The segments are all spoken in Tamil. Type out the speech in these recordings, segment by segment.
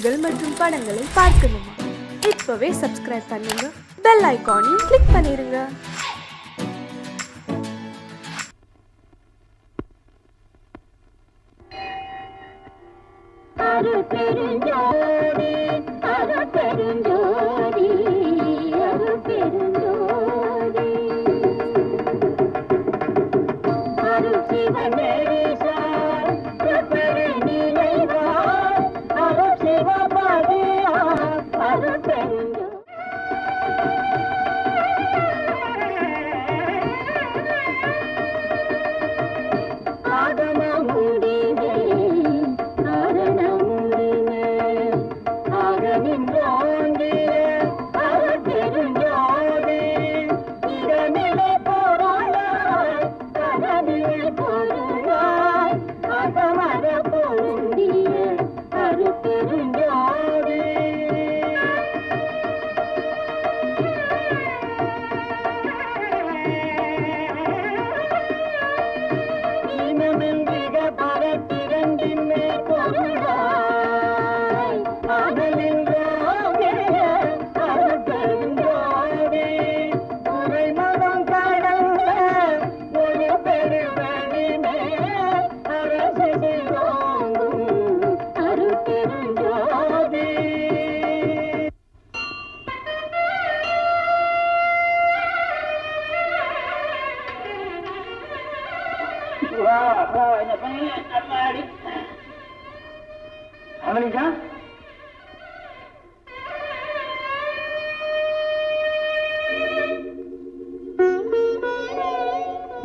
நிகழ்ச்சிகள் மற்றும் படங்களை பார்க்கணுமா? இப்பவே சப்ஸ்கிரைப் பண்ணுங்க, பெல் ஐகானையும் கிளிக் பண்ணிருங்க.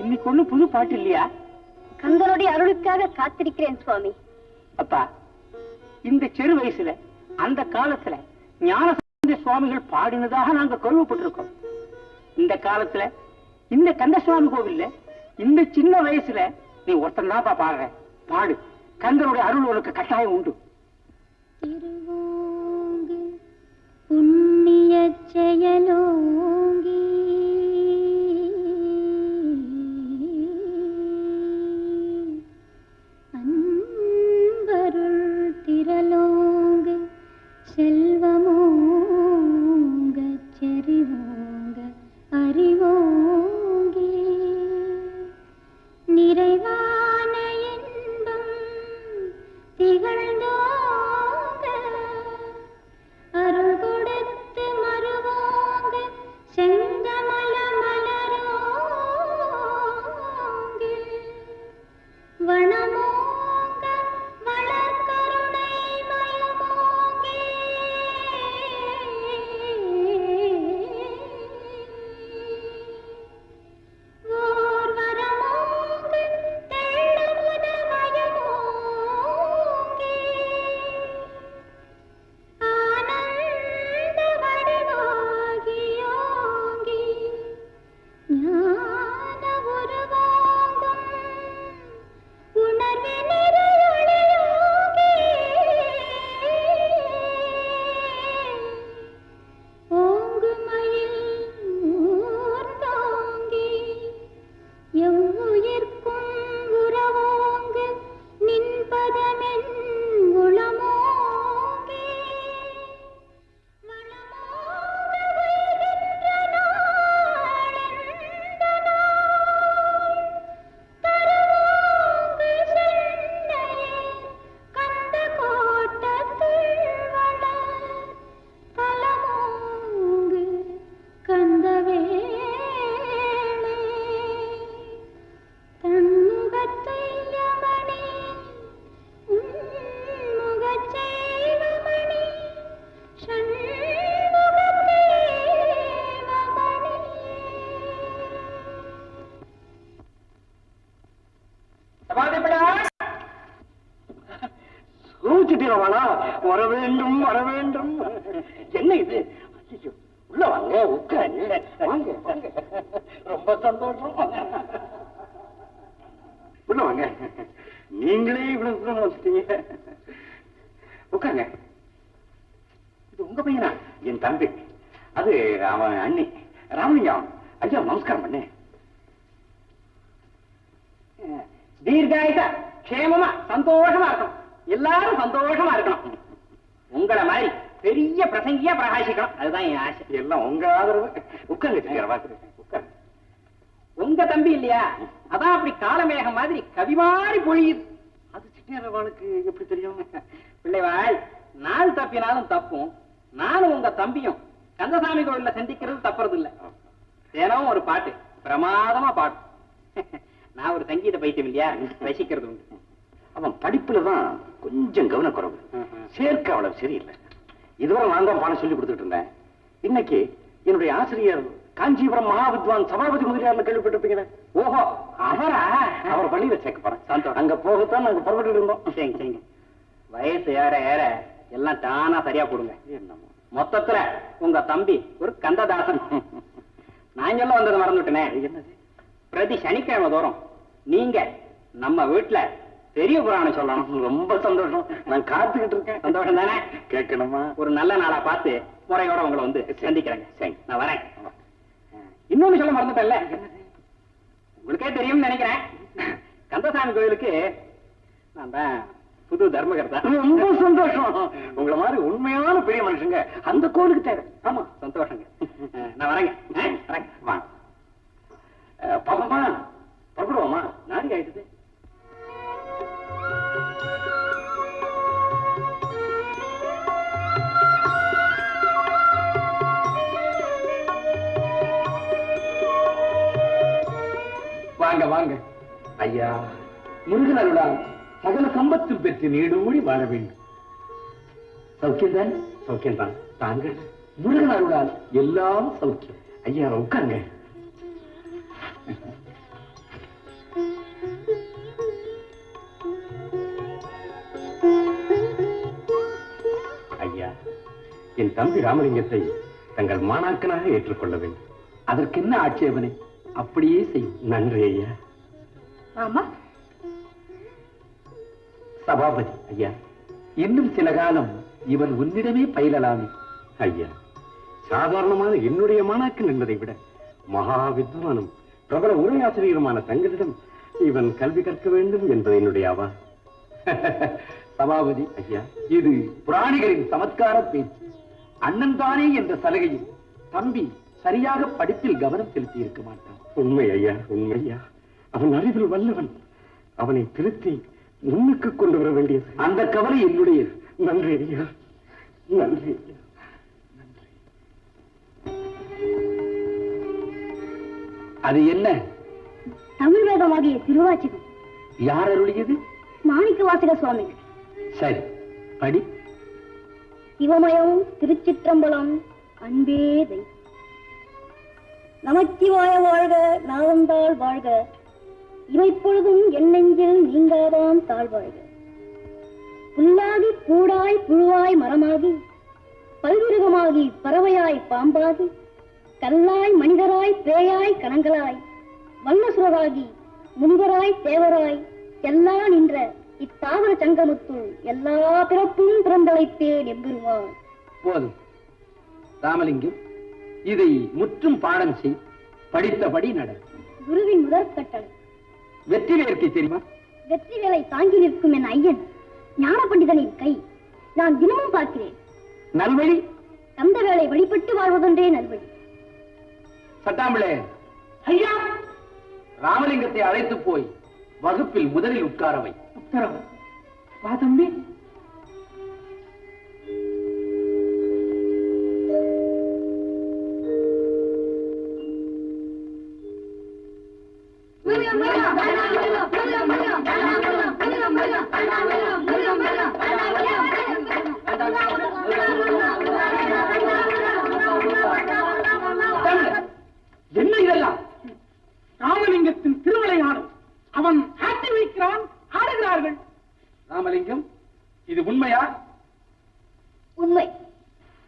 இன்னைக்கு ஒண்ணு புது பாட்டு இல்லையா? கந்தனுடைய அருளுக்காக காத்திருக்கிறேன் சுவாமி. அப்பா, இந்த சிறு வயசுல அந்த காலத்துல ஞானசம்பந்த சுவாமிகள் பாடினதாக நாங்க கருவப்பட்டிருக்கோம். இந்த காலத்துல இந்த கந்தசுவாமி கோவில்ல இந்த சின்ன வயசுல நீ ஒருத்தன் தான்ப்பா பாடுற. பாடு, கந்தனுடைய அருள் உனக்கு கட்டாயம் உண்டு. புண்ணிய செயலோங்கி அன்பருள் திரளோங்க செல்வமோங்க செறிவோங்க அறிவோங்கி நிறைவான இன்பம் திகழ்ந்தோங்க அருள் கொடுத்து மறுவோங்க செங்கமல மலரோங்க வனமோங்க வளர்கருணை மயமோங்கே ஓர் வரமோங்க தெள்ளமுத மயமோங்கே ஆனந்த வடிவாகியோங்கி ஞான உருவாகும் உணர்வு நிறையொளியோங்கி ஓங்குமயில் ஊர்ந்தோங்கி எவ்வுயிர்க்கும் உறவோங்கு நின்பதமென் உளமோங்கி வளமோங்க உய்கின்ற நாளெந்த நாள் தருவோங்கு சென்னையே கந்த கோட்டத்துள் வளர் தலமோங்கு கந்தவேளே தன்முகத்தையமணி உன்முகச்செய்வமணி ஷண்முகத்தேவமணி. சூழ்ச்சிட்டீரவானா? வர வேண்டும் வர வேண்டும். என்ன இது? ஐயோ, உள்ள வாங்க, உட்காருங்க. வாங்க வாங்க. ரொம்ப சந்தோஷம். உள்ள வாங்க. நீங்களே இவ்வளவு தூரம் வந்துட்டீங்க. உட்காருங்க. இது உங்க பையனா? என் தம்பி. அது அவன் அண்ணி ராமலிங்கம். ஐயா நமஸ்காரம் பண்ணு. தீர்காயுசா க்ஷேமமா சந்தோஷமா இருக்கணும். எல்லாரும் சந்தோஷமா இருக்கணும். உங்க உங்களை மாதிரி பெரிய பிரசங்கியா பிரகாசிக்கணும், அதுதான் என் ஆசை. எல்லாம் உங்க ஆதரவு. உட்கார்ந்து உட்கார்ந்து. உங்க தம்பி இல்லையா, அதான் அப்படி காலமேகம் மாதிரி கவி மாதிரி பொழியுது. அது சிட்டியாரவாளுக்கு எப்படி தெரியும்? பிள்ளைவாள், நாள் தப்பினாலும் தப்பும். நானும் உங்க தம்பியும் கந்தசாமி கோவில்ல சந்திக்கிறது தப்புறது இல்ல. தினமும் ஒரு பாட்டு, பிரமாதமா பாட்டு. நான் ஒரு சங்கீத பைத்தியம் இல்லையா, ரசிக்கிறது உண்டு. அவன் படிப்புலதான் கொஞ்சம் கவனக்குறவு, சேர்க்க அவ்வளவு சரியில்லை. இதுவரை நான் தான் பாடம் சொல்லி கொடுத்துட்டு இருந்தேன். இன்னைக்கு என்னுடைய ஆசிரியர் காஞ்சிபுரம் மகாவித்வான் சபாபதி முதலியார்ல கேள்விப்பட்டிருப்பீங்களே. ஓஹோ, அவரா? அவர் பள்ளியில சேர்க்க போறேன். அங்க போகத்தான் நாங்க புறப்பட்டு இருந்தோம். சரிங்க சரிங்க. வயசு ஏற ஏற எல்லாம் தானா சரியா போடுங்க. என்னமோ மொத்தத்துல உங்க தம்பி ஒரு கந்ததாசன். நான் சொல்ல வந்தது மறந்துட்டேனே. என்னது? பிரதி சனிக்கிழமை தோறும் நீங்க நம்ம வீட்டுல பெரிய புராணம் சொல்லணும். ரொம்ப சந்தோஷம். நான் காத்துக்கிட்டு இருக்கேன். சந்தோஷம் தானே? கேட்கணுமா? ஒரு நல்ல நாளா பார்த்து முறையோட உங்களை வந்து சந்திக்கிறேங்க. சரி, நான் வரேன். இன்னொன்னு சொல்ல மறந்துட்டேன்ல, உங்களுக்கே தெரியும்னு நினைக்கிறேன். கந்தசாமி கோயிலுக்கு நான் தான் புது தர்மகர்த்தா. ரொம்ப சந்தோஷம். உங்களை மாதிரி உண்மையான பெரிய மனுஷங்க அந்த கோயிலுக்கு தேவை. ஆமா, சந்தோஷங்க. நான் வரேங்க. வரேங்க. வாங்க பாப்பமா, புறப்படுவோமா? நாளைக்கு ஆயிடுது. வாங்க வாங்க ஐயா. முருகன் அருளால் சகல சம்பத்தும் பெற்று நீடூழி வாழ வேண்டும். சௌக்கியம்தான்? சௌக்கியம்தான். தாங்கள்? முருகன் அருளால் எல்லாம் சௌக்கியம். ஐயா உட்காருங்க. ஐயா, என் தம்பி ராமலிங்கத்தை தங்கள் மாணாக்கனாக ஏற்றுக்கொள்ள வேண்டும். அதற்கு என்ன ஆட்சேபனை? அப்படியே செய்யும். நன்றி ஐயா. ஆமா, சபாபதி ஐயா, இன்னும் சில காலம் இவன் உன்னிடமே பயிலலாமே. ஐயா, சாதாரணமான என்னுடைய மாணாக்கன் என்பதை விட மகா வித்வானும் பிரபல உரையாசிரியருமான தங்களிடம் இவன் கல்வி கற்க வேண்டும் என்பது என்னுடைய அவா. சபாபதி ஐயா, இது புராணிகளின் சமத்கார பேச்சு. அண்ணன் தானே என்ற சலுகையில் தம்பி சரியாக படிப்பில் கவனம் செலுத்தி இருக்க மாட்டான். உண்மை ஐயா, உண்மை ஐயா. அவன் அறிவில் வல்லவன். அவனை திருத்தி முன்னுக்கு கொண்டு வர வேண்டியது. அந்த கவலை என்னுடையது. நன்றி ஐயா, நன்றி ஐயா. அது என்ன? தமிழ் வேதமாகிய திருவாச்சகம். யார் அருளியது? மாணிக்க வாசக சுவாமிகள். சரி, படி. சிவமயம் திருச்சிற்றம்பலம் அன்பேதை. நமச்சிவாய வாழ்க, நாதந்தாள் வாழ்க, இமைப்பொழுதும் என் நெஞ்சில் நீங்காதாம் தாழ்வாழ்க. புல்லாகி பூடாய் புழுவாய் மரமாகி, பல்விருகமாகி பறவையாய் பாம்பாகி, கல்லாய் மனிதராய் பேயாய் கணங்களாய், வல்லசுரராகி முனிவராய் தேவராய் எல்லா நின்ற இத்தாவர சங்கமத்துள் எல்லா பிறப்பும் பிறந்தழைத்தேன் எம்பெருமான். போதும் ராமலிங்கம், இதை முற்றும் பாடம் செய். படித்தபடி நட. குருவின் முதற் கட்டளை. வெற்றி வேர்க்கை தெரியுமா? வெற்றி வேலை தாங்கி நிற்கும் என் ஐயன் ஞான பண்டிதனின் கை நான் தினமும் பார்க்கிறேன். நல்வழி. கந்த வேலை வழிபட்டு வாழ்வதொன்றே நல்வழி. சட்டாம்பிளே, ஐயா, ராமலிங்கத்தை அழைத்து போய் வகுப்பில் முதலில் உட்காரவை. உத்தரவு. வா தம்பி. என்ன இதெல்லாம்? ராமலிங்கத்தின் திருவிளையாடல். அவன் ஆட்டி வைக்கிறான், ஆடுகிறார்கள். ராமலிங்கம், இது உண்மையா? உண்மை.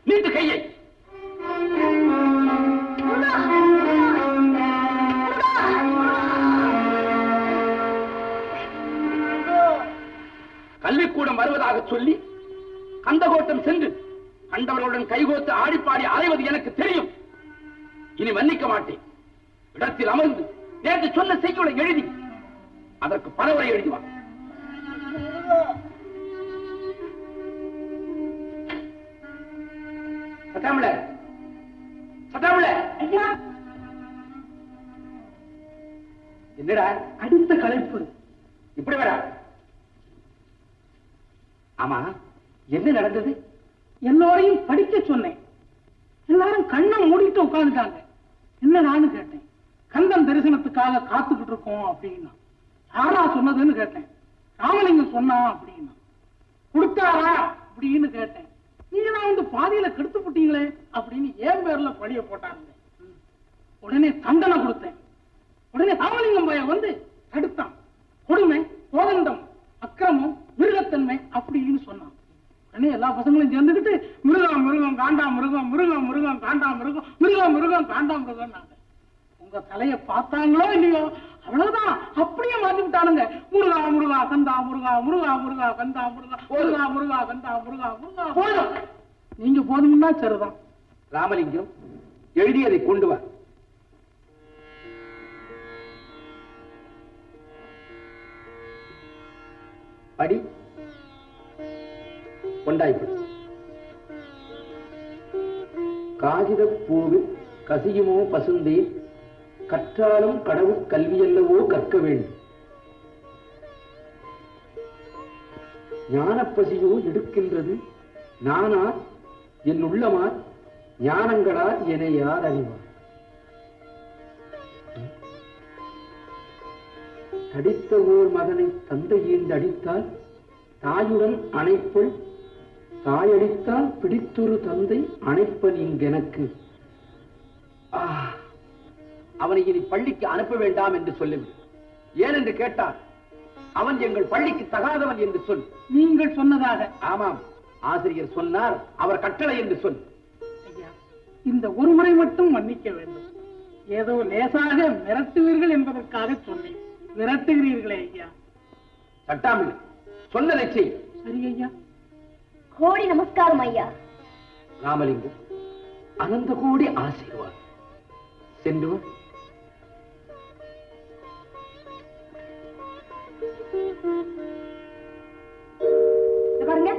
நீட்டு கையை. கல்விக்கூடம் வருவதாக சொல்லி கந்தகோட்டம் சென்று கண்டவர்களுடன் கைகோத்து ஆடிப்பாடி அலைவது எனக்கு தெரியும். இனி மன்னிக்க மாட்டேன். இடத்தில் அமர்ந்து நேற்று சொன்ன செய்யுளை எழுதி அதற்கு பலவரை எழுதிவான். சட்டாமல சட்டாமல ஐயா, என்னடா அடுத்த கலைப்பு. இப்படி வரா? ஆமா, என்ன நடந்தது? எல்லோரையும் படிக்க சொன்னேன். எல்லாரும் கண்ணை மூடிட்டு உட்கார்ந்துட்டாங்க. என்னடான்னு கேட்டேன். கந்தன் தரிசனத்துக்காக காத்துக்கிட்டு இருக்கோம் அப்படின்னா. யாரா சொன்னதுன்னு கேட்டேன். ராமலிங்கம் சொன்னா அப்படின்னா. கொடுத்தாரா அப்படின்னு கேட்டேன். நீங்க தான் வந்து பாதியில கெடுத்து போட்டீங்களே அப்படின்னு என் பேர்ல பழிய போட்டாங்க. உடனே தண்டனை கொடுத்தேன். உடனே ராமலிங்கம் பையன் வந்து தடுத்தான். கொடுமை, கோதண்டம், அக்கிரமம், மிருகத்தன்மை அப்படின்னு சொன்னான். உடனே எல்லா பசங்களும் சேர்ந்துக்கிட்டு மிருகம் மிருகம் காண்டா மிருகம், மிருகம் மிருகம் காண்டா மிருகம், மிருகம் மிருகம் காண்டா மிருகம். உங்க தலைய பார்த்தாங்களோ இல்லையோ, அவ்வளவுதான் அப்படியே மாத்தி விட்டானுங்க. முருகா முருகா கந்தா முருகா, முருகா முருகா கந்தா முருகா, முருகா முருகா கந்தா முருகா, முருகா. போதும், நீங்க போதும்னா சரிதான். ராமலிங்கம், எழுதியதை கொண்டு வா. படி. கொண்டாய்படி. காகித பூவில் கசியுமோ பசுந்தே, கற்றாலும் கடவுள் கல்வியல்லவோ கற்க வேண்டும். ஞானப்பசியோ எடுக்கின்றது, நானார் என் உள்ளமார் ஞானங்களார் என யார் அறிவார். தடித்த ஓர் மகனை தந்தை ஈண்டு அடித்தால் தாயுடன் அணைப்பள், தாயடித்தால் பிடித்தொரு தந்தை அணைப்பன் இங்கெனக்கு. அவனை இனி பள்ளிக்கு அனுப்ப வேண்டாம் என்று சொல்லுங்கள். ஏனென்று கேட்டார், அவன் எங்கள் பள்ளிக்கு தகாதவன் என்று சொல். நீங்கள் சொன்னதாக? ஆமாம், ஆசிரியர் சொன்னார், அவர் கட்டளை என்று சொல். ஐயா, இந்த ஒரு முறை மட்டும் மன்னிக்க வேண்டும். ஏதோ லேசாக மிரட்டுவீர்கள் என்பதற்காக சொன்னேன். மிரட்டுகிறீர்களே ஐயா. சட்டாமில்லை, சொன்னதை செய். சரி ஐயா. கோடி நமஸ்காரம் ஐயா. ராமலிங்கம், அனந்த கோடி ஆசீர்வாதம். சென்று வா. பாருங்க,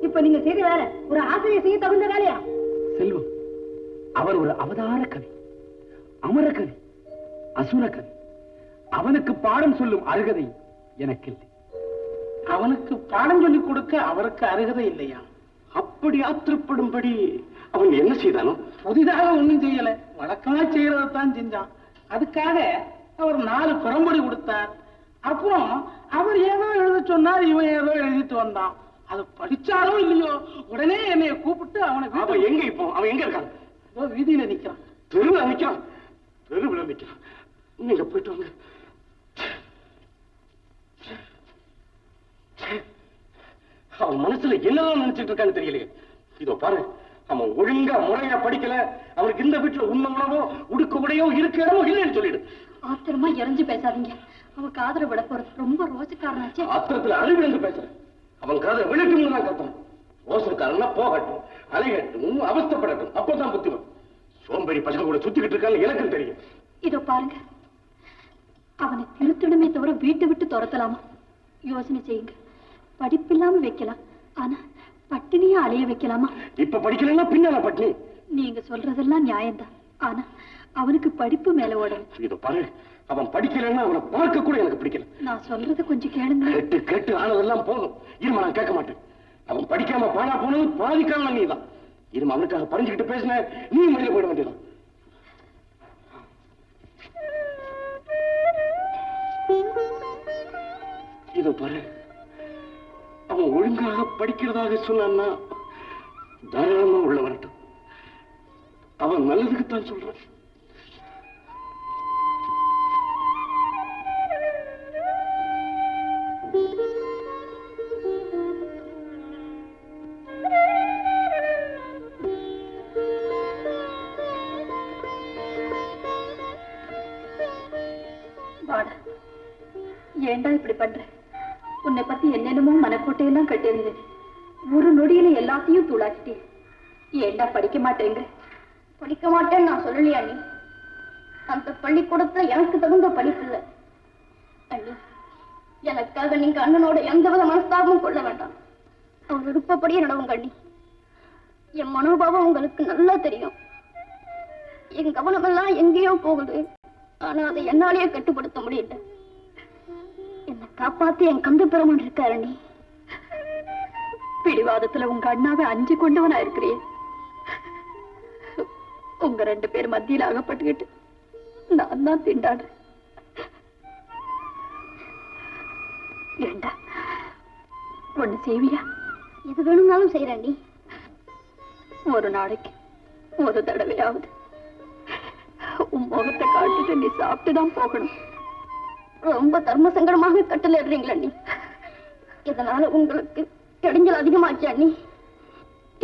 இப்ப நீங்க செய்த வேலை ஒரு ஆசிரியர் செய்ய தகுந்த வேலையா? செல்வம், அவர் ஒரு அவதார கவி, அமர கவி, அசுர கவி. அவனுக்கு பாடம் சொல்லும் அருகதை எனக்கு இல்லை. அவனுக்கு பாடம் சொல்லிக் கொடுக்க அவருக்கு அருகதை இல்லையா? அப்படி ஆத்திரப்படும்படி அவன் என்ன செய்தானோ? புதிதாக ஒண்ணும் செய்யல, வழக்கமா செய்யறதான் செஞ்சான். அதுக்காக அவர் 4 குறம்படி கொடுத்தார். அப்புறம் அவர் ஏதோ எழுத சொன்னார், இவன் ஏதோ எழுதிட்டு வந்தான். அது படிச்சாரோ இல்லையோ, உடனே என்னைய கூப்பிட்டு அவனை அவன் எங்க இப்போ? அவன் எங்க இருக்கான்? வீதியில நிக்கிறான். தெருவில் நிக்கிறான். தெருவில் நிக்கிறான். நீங்க போயிட்டு வாங்க. அவன் மனசுல என்னதான் நினைச்சிட்டு இருக்கான்னு தெரியலையே. இதோ பாரு, அவன் ஒழுங்கா முறையா படிக்கல. அவனுக்கு இந்த வீட்டுல உண்மை உணவோ உடுக்க உடையோ இருக்க இடமோ இல்லைன்னு சொல்லிடு. ஆத்திரமா இறஞ்சு பேசாதீங்க. அவனுக்கு ஆதரவு விட போறது ரொம்ப ரோஜக்காரனாச்சே. ஆத்திரத்துல அழுவிழந்து பேசுறேன். அவன் காதை விழுட்டும்னு தான் கத்தான். ரோசக்காரன்னா போகட்டும், அலைகட்டும், அவஸ்தப்படட்டும், அப்பதான் புத்தி வரும். சோம்பேறி பசங்க கூட சுத்திக்கிட்டு இருக்கான்னு எனக்கும் தெரியும். இதோ பாருங்க, அவனை திருத்தணுமே தவிர வீட்டை விட்டு துரத்தலாமா? யோசனை செய்யுங்க. படிப்பில்லாம வைக்கலாம், ஆனா பட்டினியா அலைய வைக்கலாமா? இப்ப படிக்கலன்னா பின்னால பட்டினி. நீங்க சொல்றதெல்லாம் நியாயம்தான், ஆனா அவனுக்கு படிப்பு மேல ஓடணும். இதோ பாரு, அவன் படிக்கலன்னா அவனை பார்க்க கூட எனக்கு பிடிக்கல. நான் சொல்றத கொஞ்சம் கேளுங்க. கேட்டு கேட்டு ஆனதெல்லாம் போதும். இருமா, நான் கேட்க மாட்டேன். அவன் படிக்காம பாடா போனது பாதிக்காம நீதான். இருமா, அவனுக்காக பறிஞ்சுக்கிட்டு பேசின நீ மயில போயிட வேண்டியதான். இதோ பாரு, அவன் ஒழுங்காக படிக்கிறதாக சொன்னான்னா தாராளமா உள்ள வரட்டும். அவன் நல்லதுக்குத்தான் சொல்றான். ஏண்டா இப்படி பண்ற? உன்னை பத்தி என்னென்னமோ மனக்கோட்டையெல்லாம் கட்டியிருந்தேன். ஒரு நொடியில எல்லாத்தையும் தூளாக்கிட்டே. ஏண்டா படிக்க மாட்டேங்க? படிக்க மாட்டேன்னு நான் சொல்லலையா? நீ அந்த பள்ளிக்கூடத்துல எனக்கு தகுந்த படிப்பு இல்லை. அண்ணி, எனக்காக நீங்க அண்ணனோட எந்தவித மனஸ்தாபமும் கொள்ள வேண்டாம். அவன் விருப்பப்படியே நடவுங்க அண்ணி. என் மனோபாவம் உங்களுக்கு நல்லா தெரியும். என் கவனமெல்லாம் எங்கேயோ போகுது. ஆனா அதை என்னாலேயே கட்டுப்படுத்த முடியல. என்னை காப்பாத்தி என் கந்த பெருமான் இருக்காரு. நீ பிடிவாதத்துல உங்க அண்ணாவை அஞ்சு கொண்டவனா இருக்கிறேன். உங்க 2 பேர் மத்தியில அகப்பட்டுக்கிட்டு நான் தான் திண்டாடுறேன். ஏண்டா ஒண்ணு செய்வியா? எது வேணும்னாலும் செய்யறேன். நீ ஒரு நாளைக்கு ஒரு தடவையாவது உன் முகத்தை காட்டிட்டு நீ சாப்பிட்டுதான் போகணும். ரொம்ப தர்ம சங்கடமாக கட்டளையிடுறீங்களா நீ? இதனால உங்களுக்கு இடைஞ்சல் அதிகமாச்சா நீ?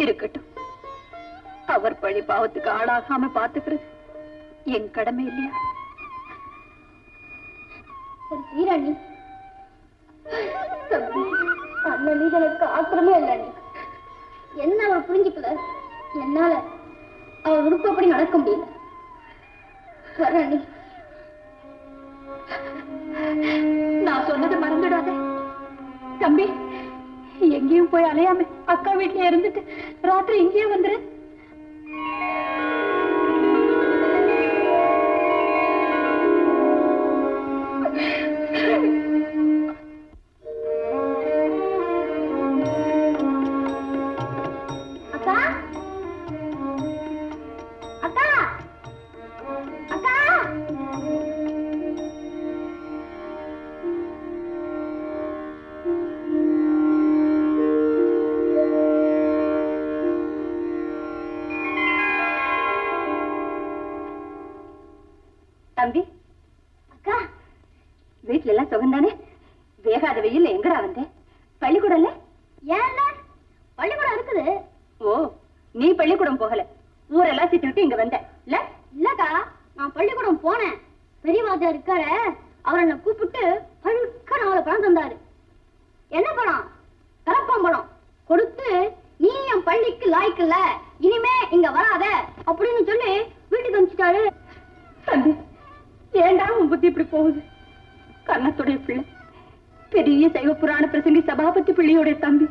இருக்கட்டும், அவர் பழி பாவத்துக்கு ஆளாகாம பாத்துக்கிறது என் கடமை இல்லையா? சீராணி, அண்ணன் மீது எனக்கு ஆத்திரமே இல்லை. நீ என்ன அவர் புரிஞ்சுக்கல. என்னால அவர் விருப்பப்படி நடக்க முடியல. நீ நான் சொன்னதை மறந்துடாத தம்பி. எங்கேயும் போய் அலையாம அக்கா வீட்டுல இருந்துட்டு ராத்திரி இங்கேயே வந்துரு. அக்கா அக்கா அக்கா தம்பி. அக்கா, வீட்டுல எல்லாம் சுகந்தானே? வேகாத வெயில் எங்கடா வந்த? பள்ளிக்கூடம் இல்ல? ஏன் பள்ளிக்கூடம் இருக்குது. ஓ, நீ பள்ளிக்கூடம் போகல, ஊரெல்லாம் சுத்திட்டு இங்க வந்த இல்ல? இல்லக்கா, நான் பள்ளிக்கூடம் போனேன். பெரியவாஜா இருக்கார, அவர் என்ன கூப்பிட்டு பழுக்க 4 பணம் தந்தாரு. என்ன பணம்? கலப்பம் பணம் கொடுத்து, நீ என் பள்ளிக்கு லாய்க்கல, இனிமே இங்க வராத அப்படின்னு சொல்லி வீட்டுக்கு அனுப்பிச்சிட்டாரு. தம்பி, ஏண்டா உன் புத்தி இப்படி போகுது? கண்ணத்துடைய பிள்ளை, பெரிய சைவ புராண பிரசங்கி சபாபதி பிள்ளையோட தம்பி,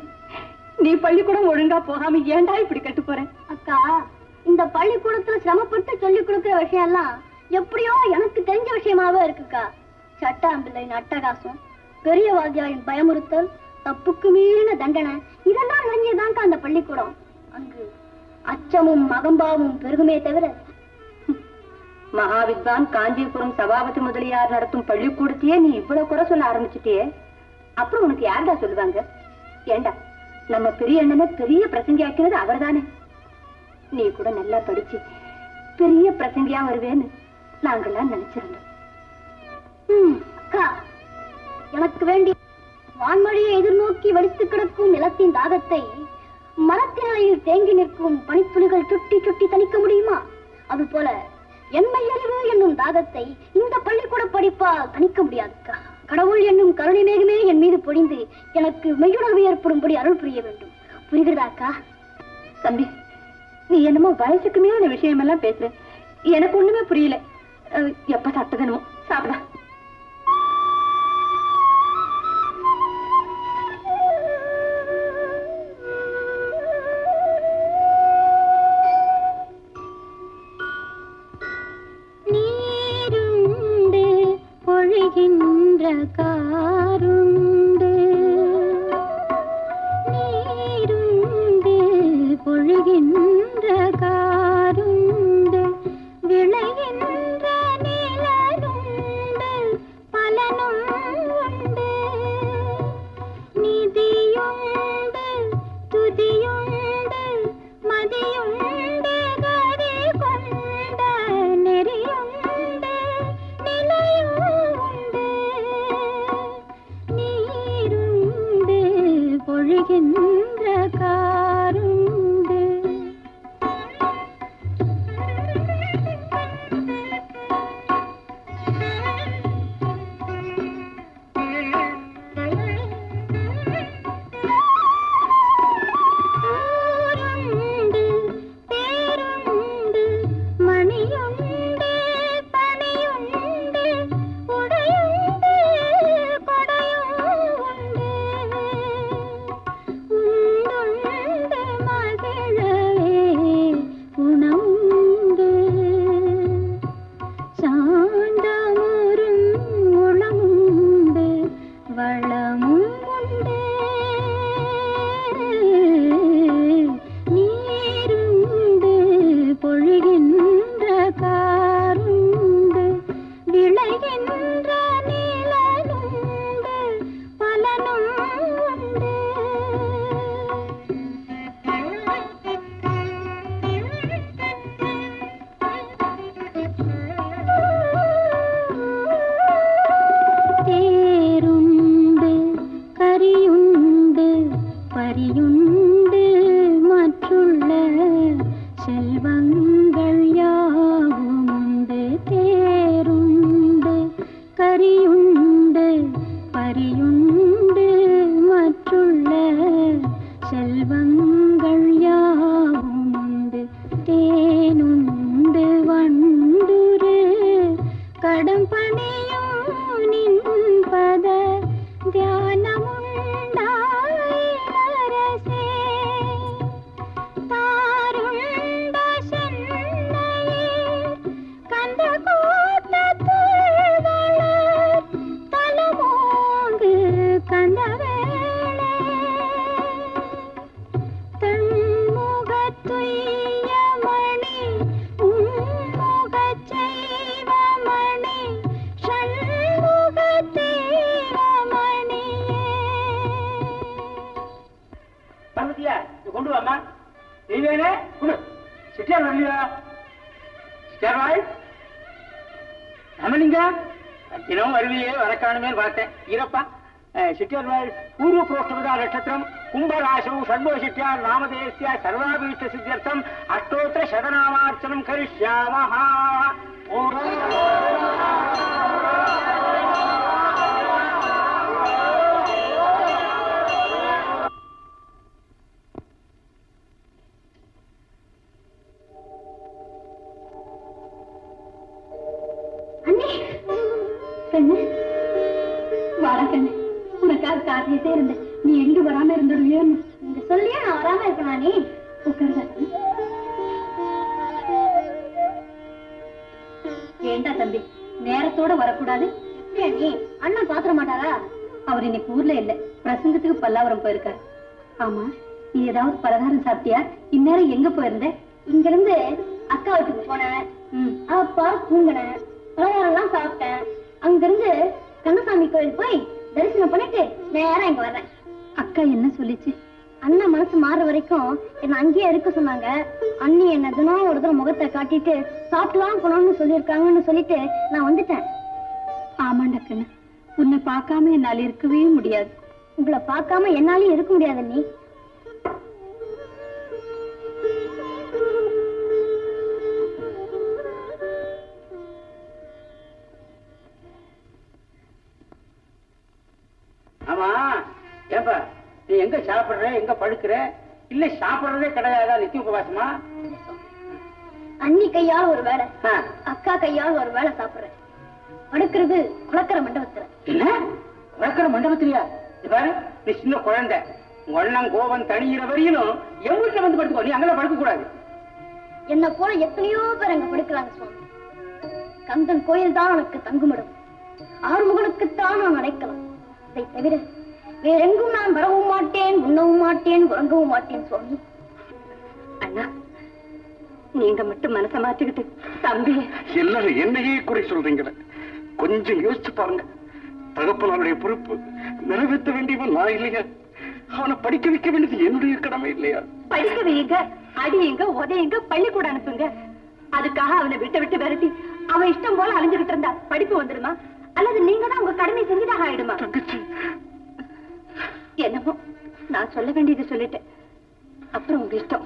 நீ பள்ளிக்கூடம் ஒழுங்கா போகாம ஏண்டா இப்படி கட்டு போற? அக்கா, இந்த பள்ளிக்கூடத்துல சிரமப்பட்டு சொல்லி கொடுக்கிற விஷயம் எல்லாம் எப்படியோ எனக்கு தெரிஞ்ச விஷயமாவே இருக்குக்கா. சட்டாம்பிள்ளையின் அட்டகாசம், பெரிய வாத்தியாரின் பயமுறுத்தல், தப்புக்கு மீறின தண்டனை, இதெல்லாம் நிறைஞ்சதான்க்கா அந்த பள்ளிக்கூடம். அங்கு அச்சமும் அகம்பாவும் பெருகுமே தவிர. மகாவித்வான் காஞ்சிபுரம் சபாபதி முதலியார் நடத்தும் பள்ளிக்கூடத்தையே நீ இவ்வளவு குறை சொல்ல ஆரம்பிச்சுட்டியே, அப்புறம் உனக்கு யாருடா சொல்லுவாங்க? ஏண்டா, நம்ம பெரிய அண்ணனை பெரிய பிரசங்கி ஆக்கினது அவர் தானே. நீ கூட நல்லா படிச்சு பெரிய பிரசங்கியா வருவேன்னு நாங்கெல்லாம் நினைச்சிருந்தோம். அக்கா, எனக்கு வேண்டி வான்மொழியை எதிர்நோக்கி வடித்து கிடக்கும் நிலத்தின் தாகத்தை மரத்தினிலையில் தேங்கி நிற்கும் பனித்துளிகள் சுட்டி சுட்டி தணிக்க முடியுமா? அது போல என்மையறிவு என்னும் தாகத்தை இந்த பள்ளிக்கூட படிப்பால் தணிக்க முடியாதுக்கா. கடவுள் என்னும் கருணை மேகமே என் மீது பொழிந்து எனக்கு மெய்யுணர்வு ஏற்படும்படி அருள் புரிய வேண்டும். புரிகிறதாக்கா? தம்பி, நீ என்னமோ வயசுக்கு மேல விஷயம் எல்லாம் பேசுற. எனக்கு ஒண்ணுமே புரியல. எப்ப சாப்பிட்டதனமோ சாப்பிட. நீருண்டு பொழிகின்ற காருண்டு, நீருண்டு பொழிகின்ற காருண்டு, விளைகின்ற நிலனுண்டு பலனும் உண்டு, நிதியுண்டு துதியுண்டு மதியுண்டு கதி கொண்ட நெறியுண்டு நிலையுண்டு, நீருண்டு பொழிகின்ற காருண்டு. நீவேனே குடு. சிட்டியார் வரலையா? சிட்டியார் வாய் ரமலிங்க, தினம் வருவியே வரக்காணுமே பார்த்தேன். இருப்பா சிட்டியார் வாய். பூர்வ புரோஷ்டமதா நட்சத்திரம் கும்பராசு ஷண்முக சிட்டியார் நாமதேஸ்ய சர்வாபீஷ்ட சித்தியர்த்தம் அஷ்டோத்திர சதநாமார்ச்சனம் கரிஷ்யாமஹ. கண்ணு வாடா கண்ணு, உனக்காக காத்திட்டே இருந்தேன். நீ எங்க வராம இருந்துடுவியோன்னு இந்த சொல்லியே நான் வராம இருக்கனா? நீ உட்காருதா. ஏண்டா தம்பி, நேரத்தோட வரக்கூடாது? நீ அண்ணன் பாத்திர மாட்டாரா? அவர் இன்னைக்கு ஊர்ல இல்ல, பிரசங்கத்துக்கு பல்லாவரம் போயிருக்காரு. ஆமா, நீ ஏதாவது பலகாரம் சாப்பிட்டியா? இந்நேரம் எங்க போயிருந்த? இங்க இருந்து அக்கா வீட்டுக்கு போனேன். அப்பா தூங்கினேன், பலகாரம் எல்லாம் சாப்பிட்டேன். அங்கிருந்து கந்தசாமி கோயில் போய் தரிசனம் பண்ணிட்டு நேரம் இங்க வர்றேன். அக்கா என்ன சொல்லிச்சு? அண்ணன் மனசு மாறுற வரைக்கும் என்ன அங்கேயே இருக்க சொன்னாங்க. அண்ணி என்ன தினம் ஒரு தடவை முகத்தை காட்டிட்டு சாப்பிட்டுலாம் போனோம்னு சொல்லியிருக்காங்கன்னு சொல்லிட்டு நான் வந்துட்டேன். ஆமாண்டா கண்ணு, உன்னை பார்க்காம என்னால இருக்கவே முடியாது. உங்களை பார்க்காம என்னாலையும் இருக்க முடியாது நீ. ஆமா ஏப்பா, நீ எங்க சாப்பிடுற, எங்க படுக்கிற? இல்ல சாப்பிடுறதே கிடையாதா? நித்திய உபவாசமா? அண்ணி கையால் ஒரு வேலை, அக்கா கையால் ஒரு வேலை சாப்பிடுறேன். படுக்கிறது குளக்கர மண்டபத்துல. என்ன குளக்கர மண்டபத்திலயா? பாரு, நீ சின்ன குழந்தை, உங்க அண்ணன் கோபம் தணிகிற வரையிலும் என் வீட்டுல வந்து படுத்துக்கோ. நீ அங்கெல்லாம் படுக்க கூடாது. என்ன போல எத்தனையோ பேர் அங்க படுக்கிறாங்க சுவாமி. கந்தன் கோயில் தான் உனக்கு தங்குமிடம், ஆறுமுகனுக்குத்தான் நான் அடைக்கலாம். இதை தவிர வேறெங்கும் நான் வரவும் மாட்டேன், உண்ணவும் மாட்டேன், உறங்கவும் மாட்டேன் சுவாமி. அண்ணா, நீங்க மட்டும் மனசை மாற்றிக்கிட்டு தம்பி. எல்லாரும் என்னையே குறை சொல்றீங்களே, கொஞ்சம் யோசிச்சு பாருங்க. தகப்பனாருடைய பொறுப்பு நிறைவேற்ற வேண்டியவன் நான் இல்லையா? அவனை படிக்க வைக்க வேண்டியது என்னுடைய கடமை இல்லையா? படிக்க வையுங்க, அடியுங்க, உதையுங்க, பள்ளிக்கூட அனுப்புங்க. அதுக்காக அவனை விட்டு விட்டு விரட்டி அவன் இஷ்டம் போல அழிஞ்சுகிட்டு இருந்தா படிப்பு வந்துடுமா? அல்லது நீங்க தான் உங்க கடமை செஞ்சுதாக ஆயிடுமா? என்னமோ நான் சொல்ல வேண்டியது சொல்லிட்டேன், அப்புறம் உங்க இஷ்டம்.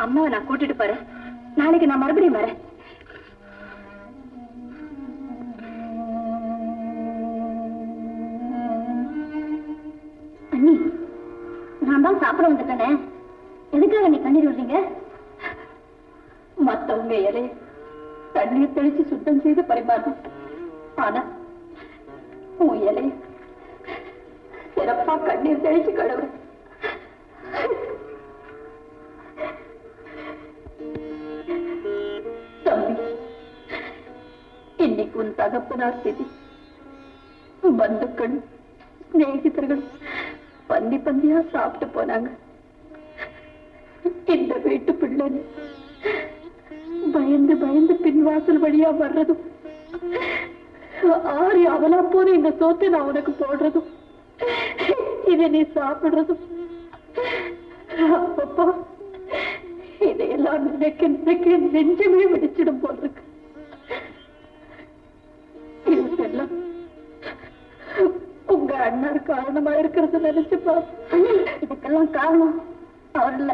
அம்மாவை நான் கூட்டிட்டு போறேன், நாளைக்கு நான் மறுபடியும் வரேன். அண்ணி, நான் தான் சாப்பிட வந்துட்டேனே, எதுக்காக நீ கண்ணீர் விடுறீங்க? மத்தவங்க இலைய தண்ணீர் தெளிச்சு சுத்தம் செய்து பரிமாறும், ஆனா உன் இலைய சிறப்பா கண்ணீர் தெளிச்சு கழுவுற. தம்பி, இன்னைக்கு உன் தகப்பனார் திதி. பந்துக்கள் சிநேகிதர்கள் பந்தி பந்தியா சாப்பிட்டு போனாங்க. இந்த வீட்டு பிள்ளை பயந்து பயந்து பின்வாசல் வழியா வர்றதும், ஆறி அவலா போன இந்த சோத்தை நான் உனக்கு போடுறதும், இதை நீ சாப்பிடுறதும், அப்பப்பா இதையெல்லாம் நினைக்க நினைக்க நெஞ்சமே வெடிச்சிடும் போல் இருக்கு. இதுக்கெல்லாம் உங்க அண்ணார் காரணமா இருக்கிறது நினைச்சுப்பா. இதுக்கெல்லாம் காரணம் அவர் இல்ல,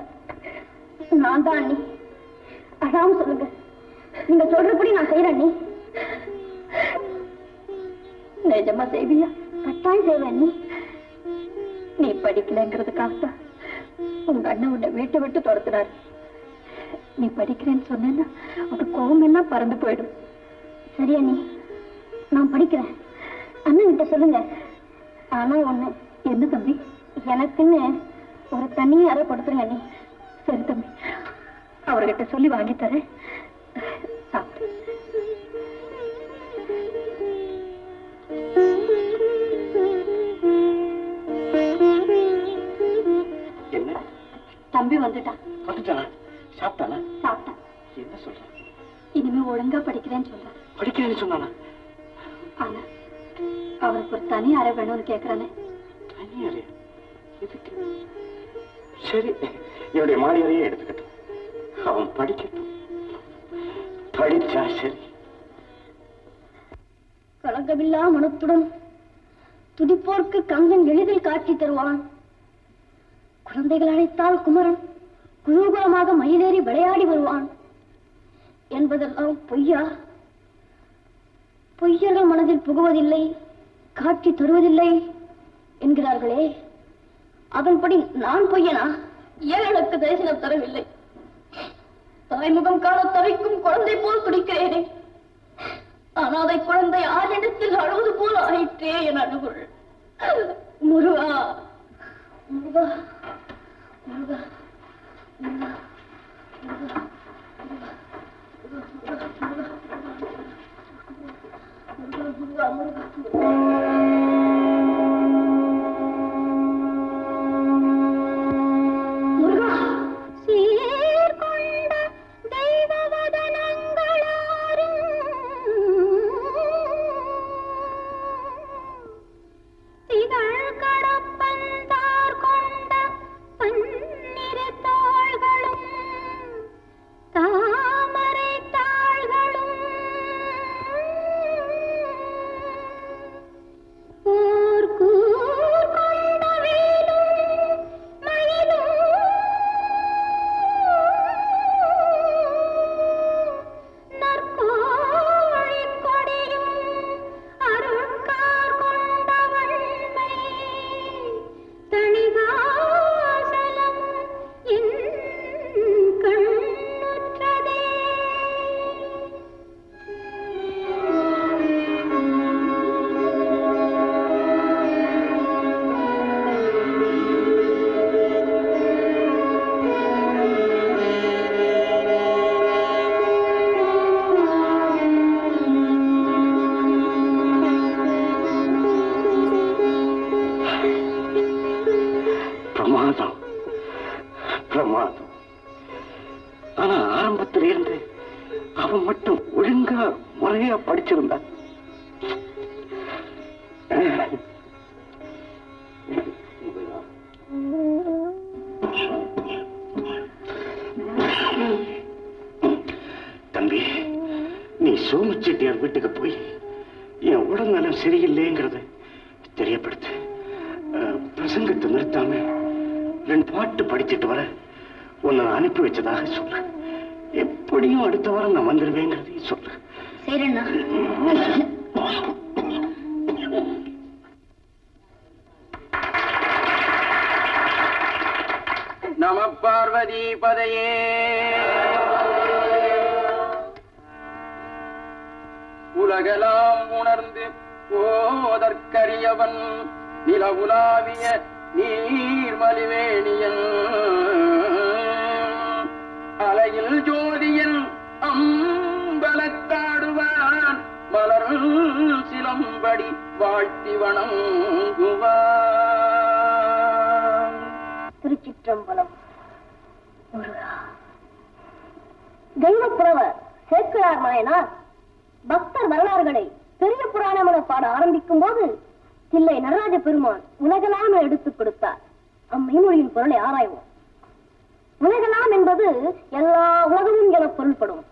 நான் தான் அண்ணி. அதான் சொல்லுங்க, நீங்க சொல்றபடி நான் செய்யறேன். நீ நிஜமா செய்வியா? கட்டாயம் செய்வேன். நீ படிக்கலங்கிறதுக்காக உங்க அண்ணன் உன்னை வீட்டை விட்டு துரத்துறாரு. நீ படிக்கிறேன்னு சொன்னா அது கோபம் எல்லாம் பறந்து போயிடும். சரியா? நீ நான் படிக்கிறேன் அண்ணன் கிட்ட சொல்லுங்க. ஆனா ஒண்ணு. என்ன தம்பி? எனக்குன்னு ஒரு தனி அறை கொடுத்துருங்க. நீ சரி தம்பி, அவர்கிட்ட சொல்லி வாங்கி தரேன். சாப்பிட்டு என்ன தம்பி வந்துட்டான். சாப்பிட்டானா? சாப்பிட்டான். என்ன சொல்றான்? இனிமே ஒழுங்கா படிக்கிறேன்னு சொல்றான். படிக்கிறேன்னு சொன்னானா? ஆனா அவருக்கு ஒரு தனி அறை வேணும்னு கேக்குறானே. தனி அறையா? எதுக்கு? சரி, என்னுடைய மாளிகையே எடுத்துக்கட்டும். அவன் படிக்கட்டும். படிச்சா சரி. கலங்கமில்லா மனத்துடன் துடிப்போர்க்கு கங்கன் எளிதில் காட்சி தருவான். குழந்தைகள் அழைத்தால் குமரன் குதூகலமாக மயிலேறி விளையாடி வருவான் என்பதெல்லாம் பொய்யா? பொய்யர்கள் மனதில் புகுவதில்லை, காட்சி தருவதில்லை என்கிறார்களே, அதன்படி நான் பொய்யனா? ஏழைகளுக்கு தரிசனம் தரவில்லை. தாய்முகம் காண தவிக்கும் குழந்தை போல் துடிக்கிறேனே, அனாதை குழந்தை ஆரிடத்தில் அழுவது போல் ஆயிற்றே என் அழுகுள். முருகா, முருகா, முருகா, முருகா, முருகா, முருகா, முருகா, முருகா, சீர்கொண்ட தெய்வவதனங்களாரும் திகழ் கடப்பந்தார் கொண்ட பன்னிரு தாள்களும் தாமரை தாள்களும் ஓர் கூர் கொண்ட வேலும் மயிலும் நற்கோழிக் கொடியும் அருட்கார் கொண்ட வன்மை தணிகாசலம் என் கண்ணுற்றதே. பிரமாதம், பிரமாதம். ஆனா ஆரம்பத்தில இருந்து அவன் மட்டும் ஒழுங்கா முறையா படிச்சிருந்தான். தம்பி, நீ சோமச்செட்டியார் வீட்டுக்கு போய் என் உடல்நலம் சரியில்லைங்கிறத தெரியப்படுத்து. பிரசங்கத்தை நிறுத்தாம 2 பாட்டு படிச்சுட்டு வர உன்னை அனுப்பி வச்சதாக சொல்லு. எப்படியும் அடுத்த வாரம் நான் வந்துடுவேங்கிறதையும் சொல்லு. சரிண்ணா. நம பார்வதி பதையே. உலகெல்லாம் உணர்ந்து போதற்கரியவன் நிலவுலாவிய நீர்மலிவேணியன் அலையில் ஜோதியன் அம்பலத்தாடுவான் மலர் சிலம்படி வாழ்த்தி வணங்குவான். திருச்சிற்றம்பலம். முருகா. தெய்வப்புறவர் சேக்கிழார் நாயனார் பக்தர் வரலாறுகளை பெரிய புராணம் என பாட ஆரம்பிக்கும் போது தில்லை நடராஜ பெருமான் உலகலாம் எடுத்துக் கொடுத்தார். அம்மைமொழியின் பொருளை ஆராய்வோம். உலகலாம் என்பது எல்லா உலகமும் என பொருள்படும்.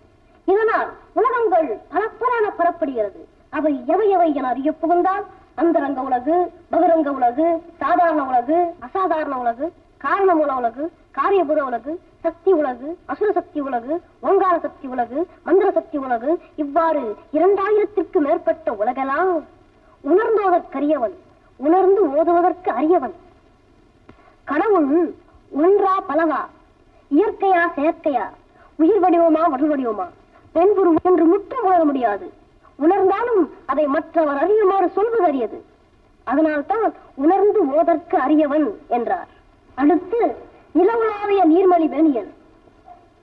இதனால் உலகங்கள் பலப்பரான பெறப்படுகிறது. அவை எவை எவை என அறிய புகுந்தால் அந்தரங்க உலகு, பகிரங்க உலகு, சாதாரண உலகு, அசாதாரண உலகு, காரணமூல உலகு, காரியபூத உலகு, சக்தி உலகு, அசுர சக்தி உலகு, ஓங்கார சக்தி உலகு, மந்திர சக்தி உலகு, இவ்வாறு 2000ற்கு மேற்பட்ட உலகெல்லாம் உணர்ந்தோதற்கரியவன், உணர்ந்து ஓதுவதற்கு அறியவன். கடவுள் ஒன்றா பலவா, இயற்கையா செயற்கையா, உயிர் வடிவமா வடல் வடிவமா, பெண்புரு என்று முற்றும் உணர முடியாது. உணர்ந்தாலும் அதை மற்றவர் அறியுமாறு சொல்வது அறியது. அதனால்தான் உணர்ந்து ஓதற்கு அறியவன் என்றார். அடுத்து நிலவுலாவிய நீர்மலி வேணியன்.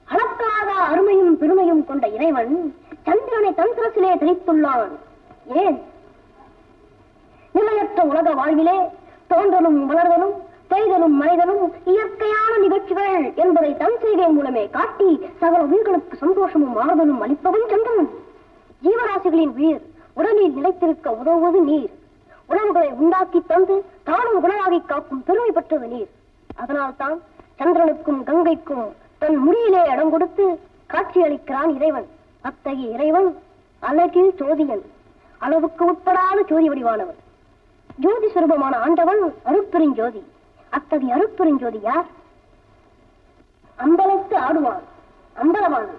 அளக்காத அருமையும் பெருமையும் கொண்ட இறைவன் சந்திரனை தன் சிரசிலே தெளித்துள்ளான். ஏன்? நிலையற்ற உலக வாழ்விலே தோன்றலும் வளர்தலும் பெய்தலும் மறைதலும் இயற்கையான நிகழ்ச்சிகள் என்பதை தன் செய்கை மூலமே காட்டி சகல உயிர்களுக்கு சந்தோஷமும் ஆறுதலும் அளிப்பவன் சந்திரன். ஜீவராசிகளின் உயிர் உடலில் நிலைத்திருக்க உதவுவது நீர். உணவுகளை உண்டாக்கி தந்து தானும் குணமாகி காக்கும் பெருமை பெற்றது நீர். அதனால்தான் சந்திரனுக்கும் கங்கைக்கும் தன் முடியிலே இடம் கொடுத்து காட்சியளிக்கிறான் இறைவன். அத்தகைய இறைவன் அழகில் ஜோதியன், அளவுக்கு உட்படாத ஜோதி வடிவானவன். ஜோதி சுரூபமான ஆண்டவன் அருட்பெருஞ்சோதி. அத்தகைய அருட்பெருஞ்சோதி யார்? அம்பலத்து ஆடுவான் அம்பலவான்,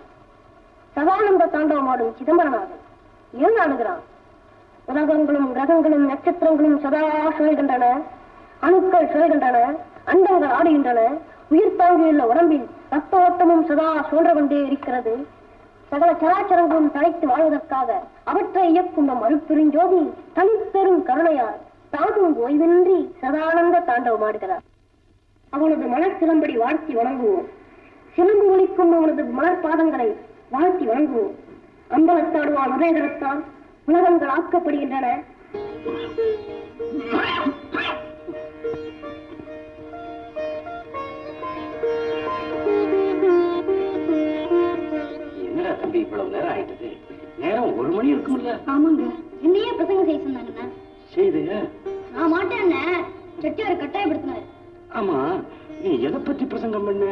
சதானந்த தாண்டவமாடும் சிதம்பரநாதன் ஏன் ஆடுகிறான்? உலகங்களும் கிரகங்களும் நட்சத்திரங்களும் சதா சுழல்கின்றன, அணுக்கள் சுழல்கின்றன, அண்டங்கள் ஆடுகின்றன. உயிர் தாங்கியுள்ள உடம்பில் ரத்த ஓட்டமும் சதா சுழன்று கொண்டே இருக்கிறது. சகல சராச்சரங்களும் தழைத்து வாழ்வதற்காக அவற்றை இயக்கும் நம் அருட்பெருஞ்சோதி தனிப்பெரும் கருணையால் தானும் ஓய்வின்றி சதானந்த தாண்டவமாடுகிறார். அவனது மலர் சிலம்படி வாழ்த்தி வணங்குவோம். சிலம்பு ஒலிக்கும் அவனது மலர் பாதங்களை வாழ்த்தி வணங்குவோம். அம்பலத்தாடுவான் உதயகரத்தால் உலகங்கள் ஆக்கப்படுகின்றன. என்னடா தம்பி இவ்வளவு நேரம் ஆயிட்டது? நேரம் 1 மணி இருக்கும்ல? ஆமாங்க, என்னையே பிரசங்கம் செய்ய சொன்னாங்கண்ணா. செய்து நான் மாட்டேன், செட்டியார் கட்டாயப்படுத்தினார். ஆமா, நீ எதை பத்தி பிரசங்கம் பண்ண?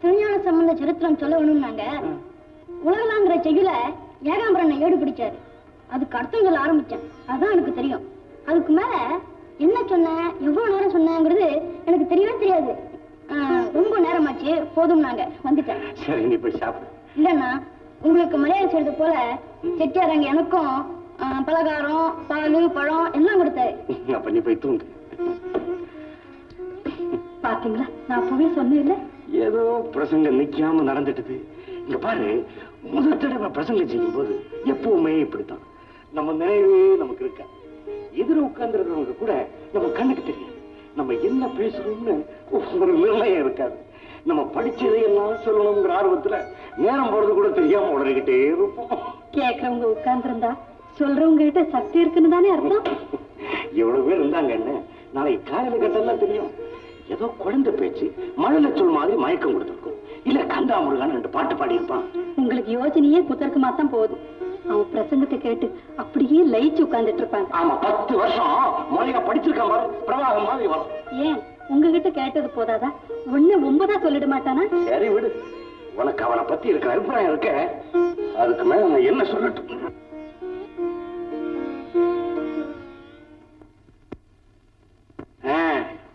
திருஞான சம்பந்த சரித்திரம் சொல்ல வேணும்னாங்க. உலகலாங்கிற செய்யுல ஏகாம்பரனை ஏடு பிடிச்சாரு. அதுக்கு அர்த்தம் சொல்ல ஆரம்பிச்சேன். அதான் எனக்கு தெரியும். அதுக்கு மேல என்ன சொன்னேன், எவ்வளவு நேரம் சொன்னேங்கிறது எனக்கு தெரியவே தெரியாது. ரொம்ப நேரமாச்சு, போதும் நாங்க வந்துட்டேன். சரி, நீ போய் சாப்பிடு. இல்லன்னா உங்களுக்கு மரியாதை செய்யறது போல செட்டியார் அங்க எனக்கும் பலகாரம், பால், பழம் எல்லாம் கொடுத்தாரு. அப்ப நீ போய் தூங்கு. பாத்தீங்களா, நான் அப்பவே சொன்னேன்ல. ஏதோ பிரசங்கம் நிக்காம நடந்துட்டுது. இங்க பாரு, முதல் தடவை பிரசங்கம் செய்யும் போது எப்பவுமே இப்படித்தான். நம்ம நினைவே நமக்கு இருக்கா. எதிர உட்கார்ந்துருக்கிறவங்க கூட நம்ம கண்ணுக்கு தெரியாது. நம்ம என்ன பேசுறோம்னு ஒரு நிர்ணயம் இருக்காது. நம்ம படிச்சதையெல்லாம் சொல்லணுங்கிற ஆர்வத்துல நேரம் போறது கூட தெரியாம உடனே இருப்போம். கேட்கறவங்க உட்கார்ந்துருந்தா சொல்றவங்க கிட்ட சக்தி இருக்குன்னு தானே அர்த்தம். எவ்வளவு பேர் இருந்தாங்கன்னு நாளைக்கு காலையில கட்டெல்லாம் தெரியும். ஏதோ குழந்தை பேச்சு மழலை சொல் மாதிரி மயக்கம் கொடுத்துருக்கும். இல்ல கந்தா முருகான்னு 2 பாட்டு பாடி இருப்பான். உங்களுக்கு யோசனையே புத்தர்க்கமா தான் போகுது. அவன் பிரசங்கத்தை கேட்டு அப்படியே லயிச்சு உட்கார்ந்துட்டு இருப்பாங்க. ஆமா, 10 வருஷம் மொழியா படிச்சிருக்கான் பாரு, பிரவாகம் மாதிரி வரும். ஏன் உங்ககிட்ட கேட்டது போதாதா? 1-9 சொல்லிட மாட்டானா? சரி விடு, உனக்கு அவனை பத்தி இருக்கிற அபிப்பிராயம் இருக்க. அதுக்கு மேல நான் என்ன சொல்லட்டும்?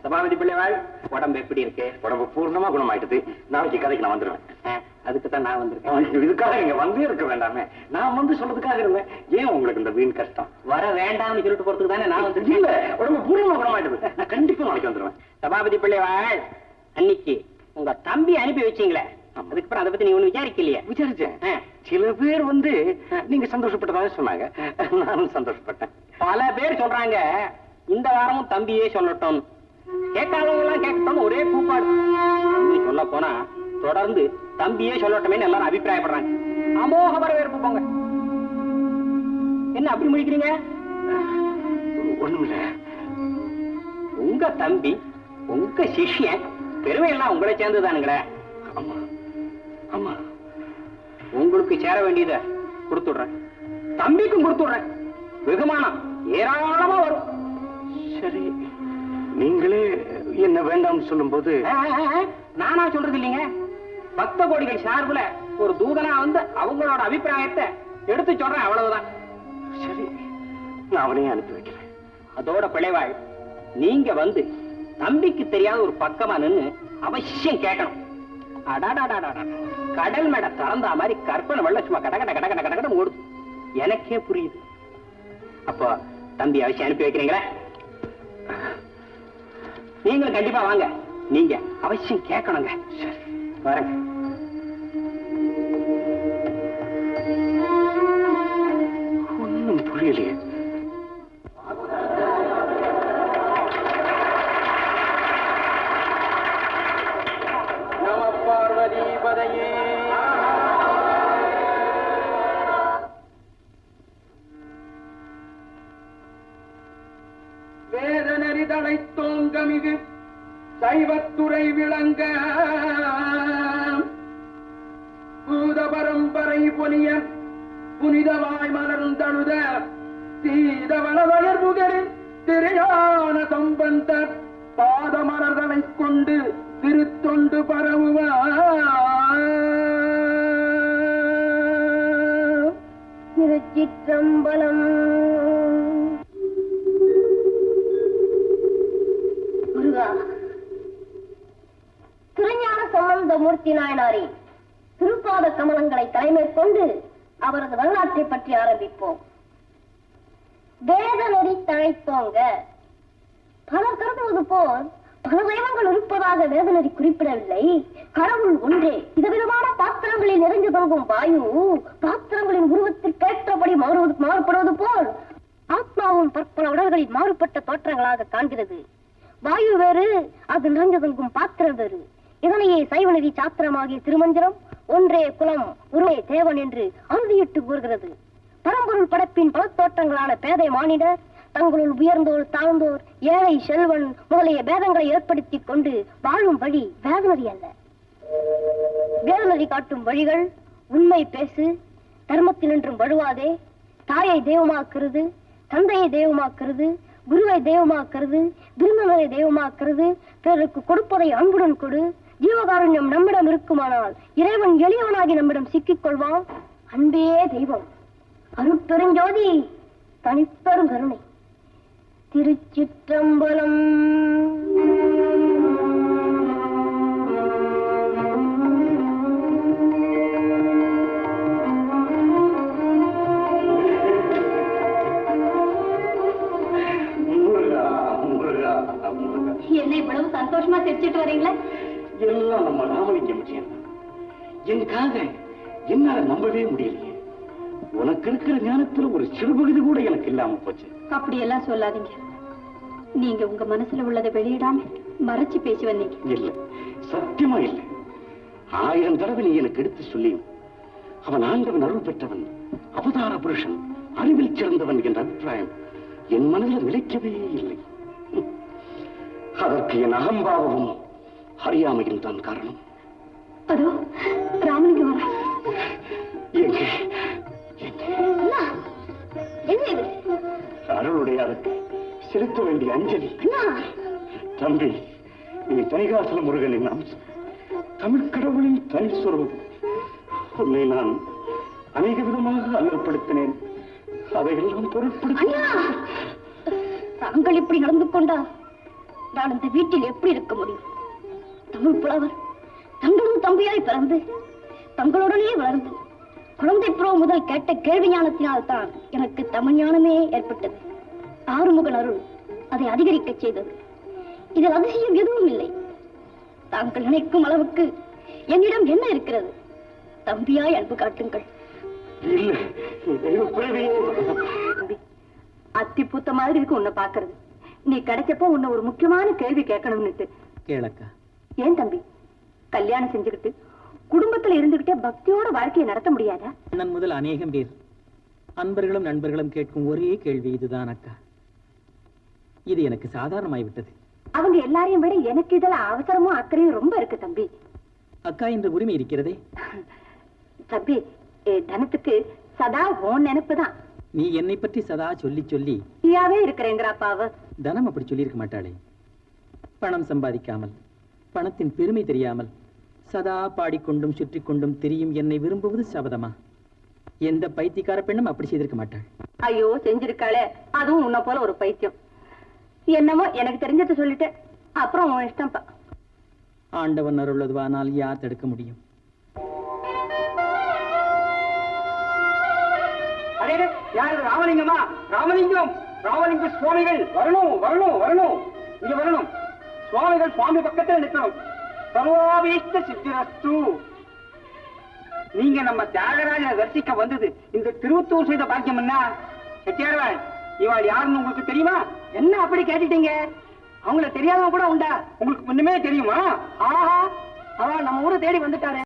சபாபதி பிள்ளைவாள், உடம்பு எப்படி இருக்கு? உடம்பு பூர்ணமா குணமாயிட்டது. நாளைக்கு கதைக்கு நான் வந்துடுவேன். அதுக்கு தான் நான் வந்திருக்கேன். இதுக்காக நீங்க வந்தே இருக்க வேண்டாமே. நான் வந்து சொல்றதுக்காக இருந்தேன். ஏன் உங்களுக்கு இந்த வீண் கஷ்டம்? வர வேண்டாம்னு சொல்லிட்டு போறதுக்கு தானே நான் வந்து. இல்ல, உடம்பு பூர்ணமா குணமாயிட்டது. நான் கண்டிப்பா நாளைக்கு வந்துடுவேன். சபாபதி பிள்ளைவாள், அன்னைக்கு உங்க தம்பி அனுப்பி வச்சீங்களே, அதுக்கப்புறம் அதை பத்தி நீ ஒண்ணு விசாரிக்கலையே? விசாரிச்சேன். சில பேர் வந்து நீங்க சந்தோஷப்பட்டதாக சொன்னாங்க. நானும் சந்தோஷப்பட்டேன். பல பேர் சொல்றாங்க இந்த வாரமும் தம்பியே சொல்லட்டும், கேட்காதவங்க எல்லாம் கேட்கட்டும் ஒரே கூப்பாடு. நீ சொல்ல போனா தொடர்ந்து தம்பியே சொல்லட்டுமே எல்லாரும் அபிப்பிராயப்படுறாங்க. அமோக வரவேற்பு போங்க. என்ன அப்படி முடிக்கிறீங்க? ஒண்ணுமில்ல, உங்க தம்பி உங்க சிஷ்யன் பெருமை எல்லாம் உங்களை சேர்ந்துதானுங்களே. ஆமா ஆமா, உங்களுக்கு சேர வேண்டியதை கொடுத்துடுறேன், தம்பிக்கும் கொடுத்துடுறேன். வெகுமானம் ஏராளமா வரும். சரி, நீங்களே என்ன வேண்டாம்னு சொல்லும் போது நானா சொல்றது இல்லைங்க. பக்த கோடிகள் சார்புல ஒரு தூதனா வந்து அவங்களோட அபிப்பிராயத்தை எடுத்து சொல்றேன், அவ்வளவுதான். சரி, நான் அவனையே அனுப்பி வைக்கிறேன். அதோட பிழைவாய், நீங்க வந்து தம்பிக்கு தெரியாத ஒரு பக்கமா நின்னு அவசியம் கேட்கணும். அடாடாடாடா, கடல் மேட திறந்தா மாதிரி கற்பனை வெள்ள சும்மா கட கட கட கட கட ஓடுது. எனக்கே புரியுது. அப்போ தம்பி அவசியம் அனுப்பி வைக்கிறீங்களா? நீங்களும் கண்டிப்பா வாங்க. நீங்க அவசியம் கேட்கணுங்க. சரி, வரேங்க. ஒன்னும் புரியலையே. நம பார்வதி பதையே. வேதனரி தழைத்தோங்கமிகு சைவத்துறை விளங்க பூத பரம்பரை பொலிய புனிதவாய் மலர்ந்தழுத சீதவளவயர் முகரின் திருஞான சம்பந்தர் பாத மலர்தனைக் கொண்டு திருத்தொண்டு பரவுவார். திருச்சிற்றம்பலம். முருகா, திருஞான சம்பந்தமூர்த்தி நாயனாரே திருப்பாத கமலங்களை தலைமை கொண்டு அவரது வரலாற்றை பற்றி ஆரம்பிப்போம். வேத நெறி தழைத்தோங்க. பலர் கருதுவது போல் பல தெய்வங்கள் இருப்பதாக வேதநெறி குறிப்பிடவில்லை. கடவுள் ஒன்றே. விதவிதமான பாத்திரங்களில் நிறைந்து தொங்கும் வாயு பாத்திரங்களின் உருவத்திற்கேற்றபடி மாறுபடுவது போல் ஆத்மாவும் பற்பல உடல்களில் மாறுபட்ட தோற்றங்களாக காண்கிறது. வாயு வேறு, அது நிறைந்து தொங்கும் பாத்திரம் வேறு. இதனையே சைவநெறி சாத்திரமாகிய திருமந்திரம் ஒன்றே குலம் ஒரே தேவன் என்று அறுதியிட்டு கூறுகிறது. பரம்பொருள் படைப்பின் பல தோற்றங்களான பேதை மானிடர் தங்களுள் உயர்ந்தோர் தாழ்ந்தோர் ஏழை செல்வன் முதலிய பேதங்களை ஏற்படுத்திக் கொண்டு வாழும் வழி வேதநெறி அல்ல. வேதநெறி காட்டும் வழிகள் உண்மை பேசு, தர்மத்தினின்றும் வழுவாதே, தாயை தெய்வமாக்குறது, தந்தையை தெய்வமாக்குறது, குருவை தெய்வமாக்குறது, விருந்தினரை தெய்வமாக்குறது, பிறருக்கு கொடுப்பதை அன்புடன் கொடு, ஜீவகாருண்யம் நம்மிடம் இருக்குமானால் இறைவன் எளியவனாகி நம்மிடம் சிக்கிக் கொள்வான். அன்பே தெய்வம், அருட்பெருஞ்சோதி, தனிப்பெரும் கருணை. திருச்சிற்றம்பலம். என்ன இவ்வளவு சந்தோஷமா சிரிச்சிட்டு வரீங்களா? எல்லாம் நம்ம ராமலிங்கம் விஷயம். என் காதை என்னால நம்பவே முடியலையே. உனக்கு இருக்கிற ஞானத்துல ஒரு சிறுபகுதி கூட எனக்கு இல்லாம போச்சு. அப்படி எல்லாம் சொல்லாதீங்க. நீங்க உங்க மனசுல உள்ளதை வெளியிடாம மறைச்சு பேசி வந்தீங்க. இல்ல, சத்தியமா இல்ல. 1000 தடவை நீ எனக்கு எடுத்து சொல்லியும் அவன் ஆண்டவன் அருள் பெற்றவன், அவதார புருஷன், அறிவில் சிறந்தவன் என்ற அபிப்பிராயம் என் மனதில் நிலைக்கவே இல்லை. அதற்கு என் அகம்பாவமும் அறியாமையும் தான் காரணம். அதோ ராமலிங்கம் வர. அருளுடைய அதற்கு செலுத்த வேண்டிய அஞ்சலி. தம்பி, நீ தனிகாசல முருகனின் அம்சம், தமிழ் கடவுளின் தனி சொரூபம். உன்னை நான் அநேக விதமாக அல்லப்படுத்தினேன். அதையெல்லாம் பொருட்படுத்த தாங்கள் இப்படி நடந்து கொண்டா நான் இந்த வீட்டில் எப்படி இருக்க முடியும்? தமிழ் புலவர் தங்களது தம்பியாய் பிறந்து தங்களுடனே வளர்ந்து குழந்தை புறவு முதல் கேட்ட கேள்வி ஞானத்தினால் தான் எனக்கு தமிழ் ஞானமே ஏற்பட்டது. ஆறுமுகன் அருள் அதை அதிகரிக்க செய்தது. இதில் அதிசயம் எதுவும் இல்லை. தாங்கள் நினைக்கும் அளவுக்கு என்னிடம் என்ன இருக்கிறது? தம்பியாய் அன்பு காட்டுங்கள். அத்தி பூத்த மாதிரி இருக்கு உன்னை பாக்குறது. நீ கிடைச்சப்போ உன்னை ஒரு முக்கியமான கேள்வி கேட்கணும்னுட்டு. கேளக்கா. ஏன் தம்பி, கல்யாணம் செஞ்சுக்கிட்டு குடும்பத்துல இருந்துகிட்டே பக்தியோட வாழ்க்கையை நடத்த முடியாதா? அண்ணன் முதல் அநேகம் பேர் அன்பர்களும் நண்பர்களும் கேட்கும் ஒரே கேள்வி இதுதான் அக்கா. இது எனக்கு சாதாரணமாய்விட்டது. அவங்க எல்லாரையும் விட எனக்கு இதுல அவசரமும் அக்கறையும் ரொம்ப இருக்கு தம்பி. அக்கா என்ற உரிமை இருக்கிறதே. தம்பி, தனத்துக்கு சதா உன் நினைப்புதான். நீ என்னை பற்றி சதா சொல்லி சொல்லி நீயாவே இருக்கிறேங்கிறாப்பாவ. தனம் அப்படி சொல்லியிருக்க மாட்டாளே. பணம் சம்பாதிக்காமல், பணத்தின் பெருமை தெரியாமல் சதா பாடிக்கொண்டும் சுற்றி கொண்டும் தெரியும் என்னை விரும்புவது சபதமா? எந்த பைத்தியக்கார பெண்ணும் அப்படி செய்திருக்க மாட்டாள். ஐயோ, செஞ்சிருக்காளே, அதுவும் உன்ன போல ஒரு பைத்தியம். என்னமோ எனக்கு தெரிஞ்சதை சொல்லிட்டேன், அப்புறம் உன் இஷ்டம்ப்பா. ஆண்டவன் அருள்வதுவானால் யார் தடுக்க முடியும்? யாரு? ராமலிங்கமா? ராமலிங்கம், ராமலிங்க சுவாமிகள் வரணும், வரணும், வரணும், இங்க வரணும். சுவாமிகள் சுவாமி பக்கத்தில் நிற்கணும். சர்வாபீஷ்ட சித்திரஸ்து. நீங்க நம்ம தியாகராஜனை தரிசிக்க வந்தது இந்த திருவத்தூர் செய்த பாக்கியம் என்ன? செட்டியார்வாள், இவாள் யாருன்னு உங்களுக்கு தெரியுமா? என்ன அப்படி கேட்டுட்டீங்க? அவங்கள தெரியாதவங்க கூட உண்டா? உங்களுக்கு முன்னமே தெரியுமா? ஆஹா, அவள் நம்ம ஊரை தேடி வந்துட்டாரு.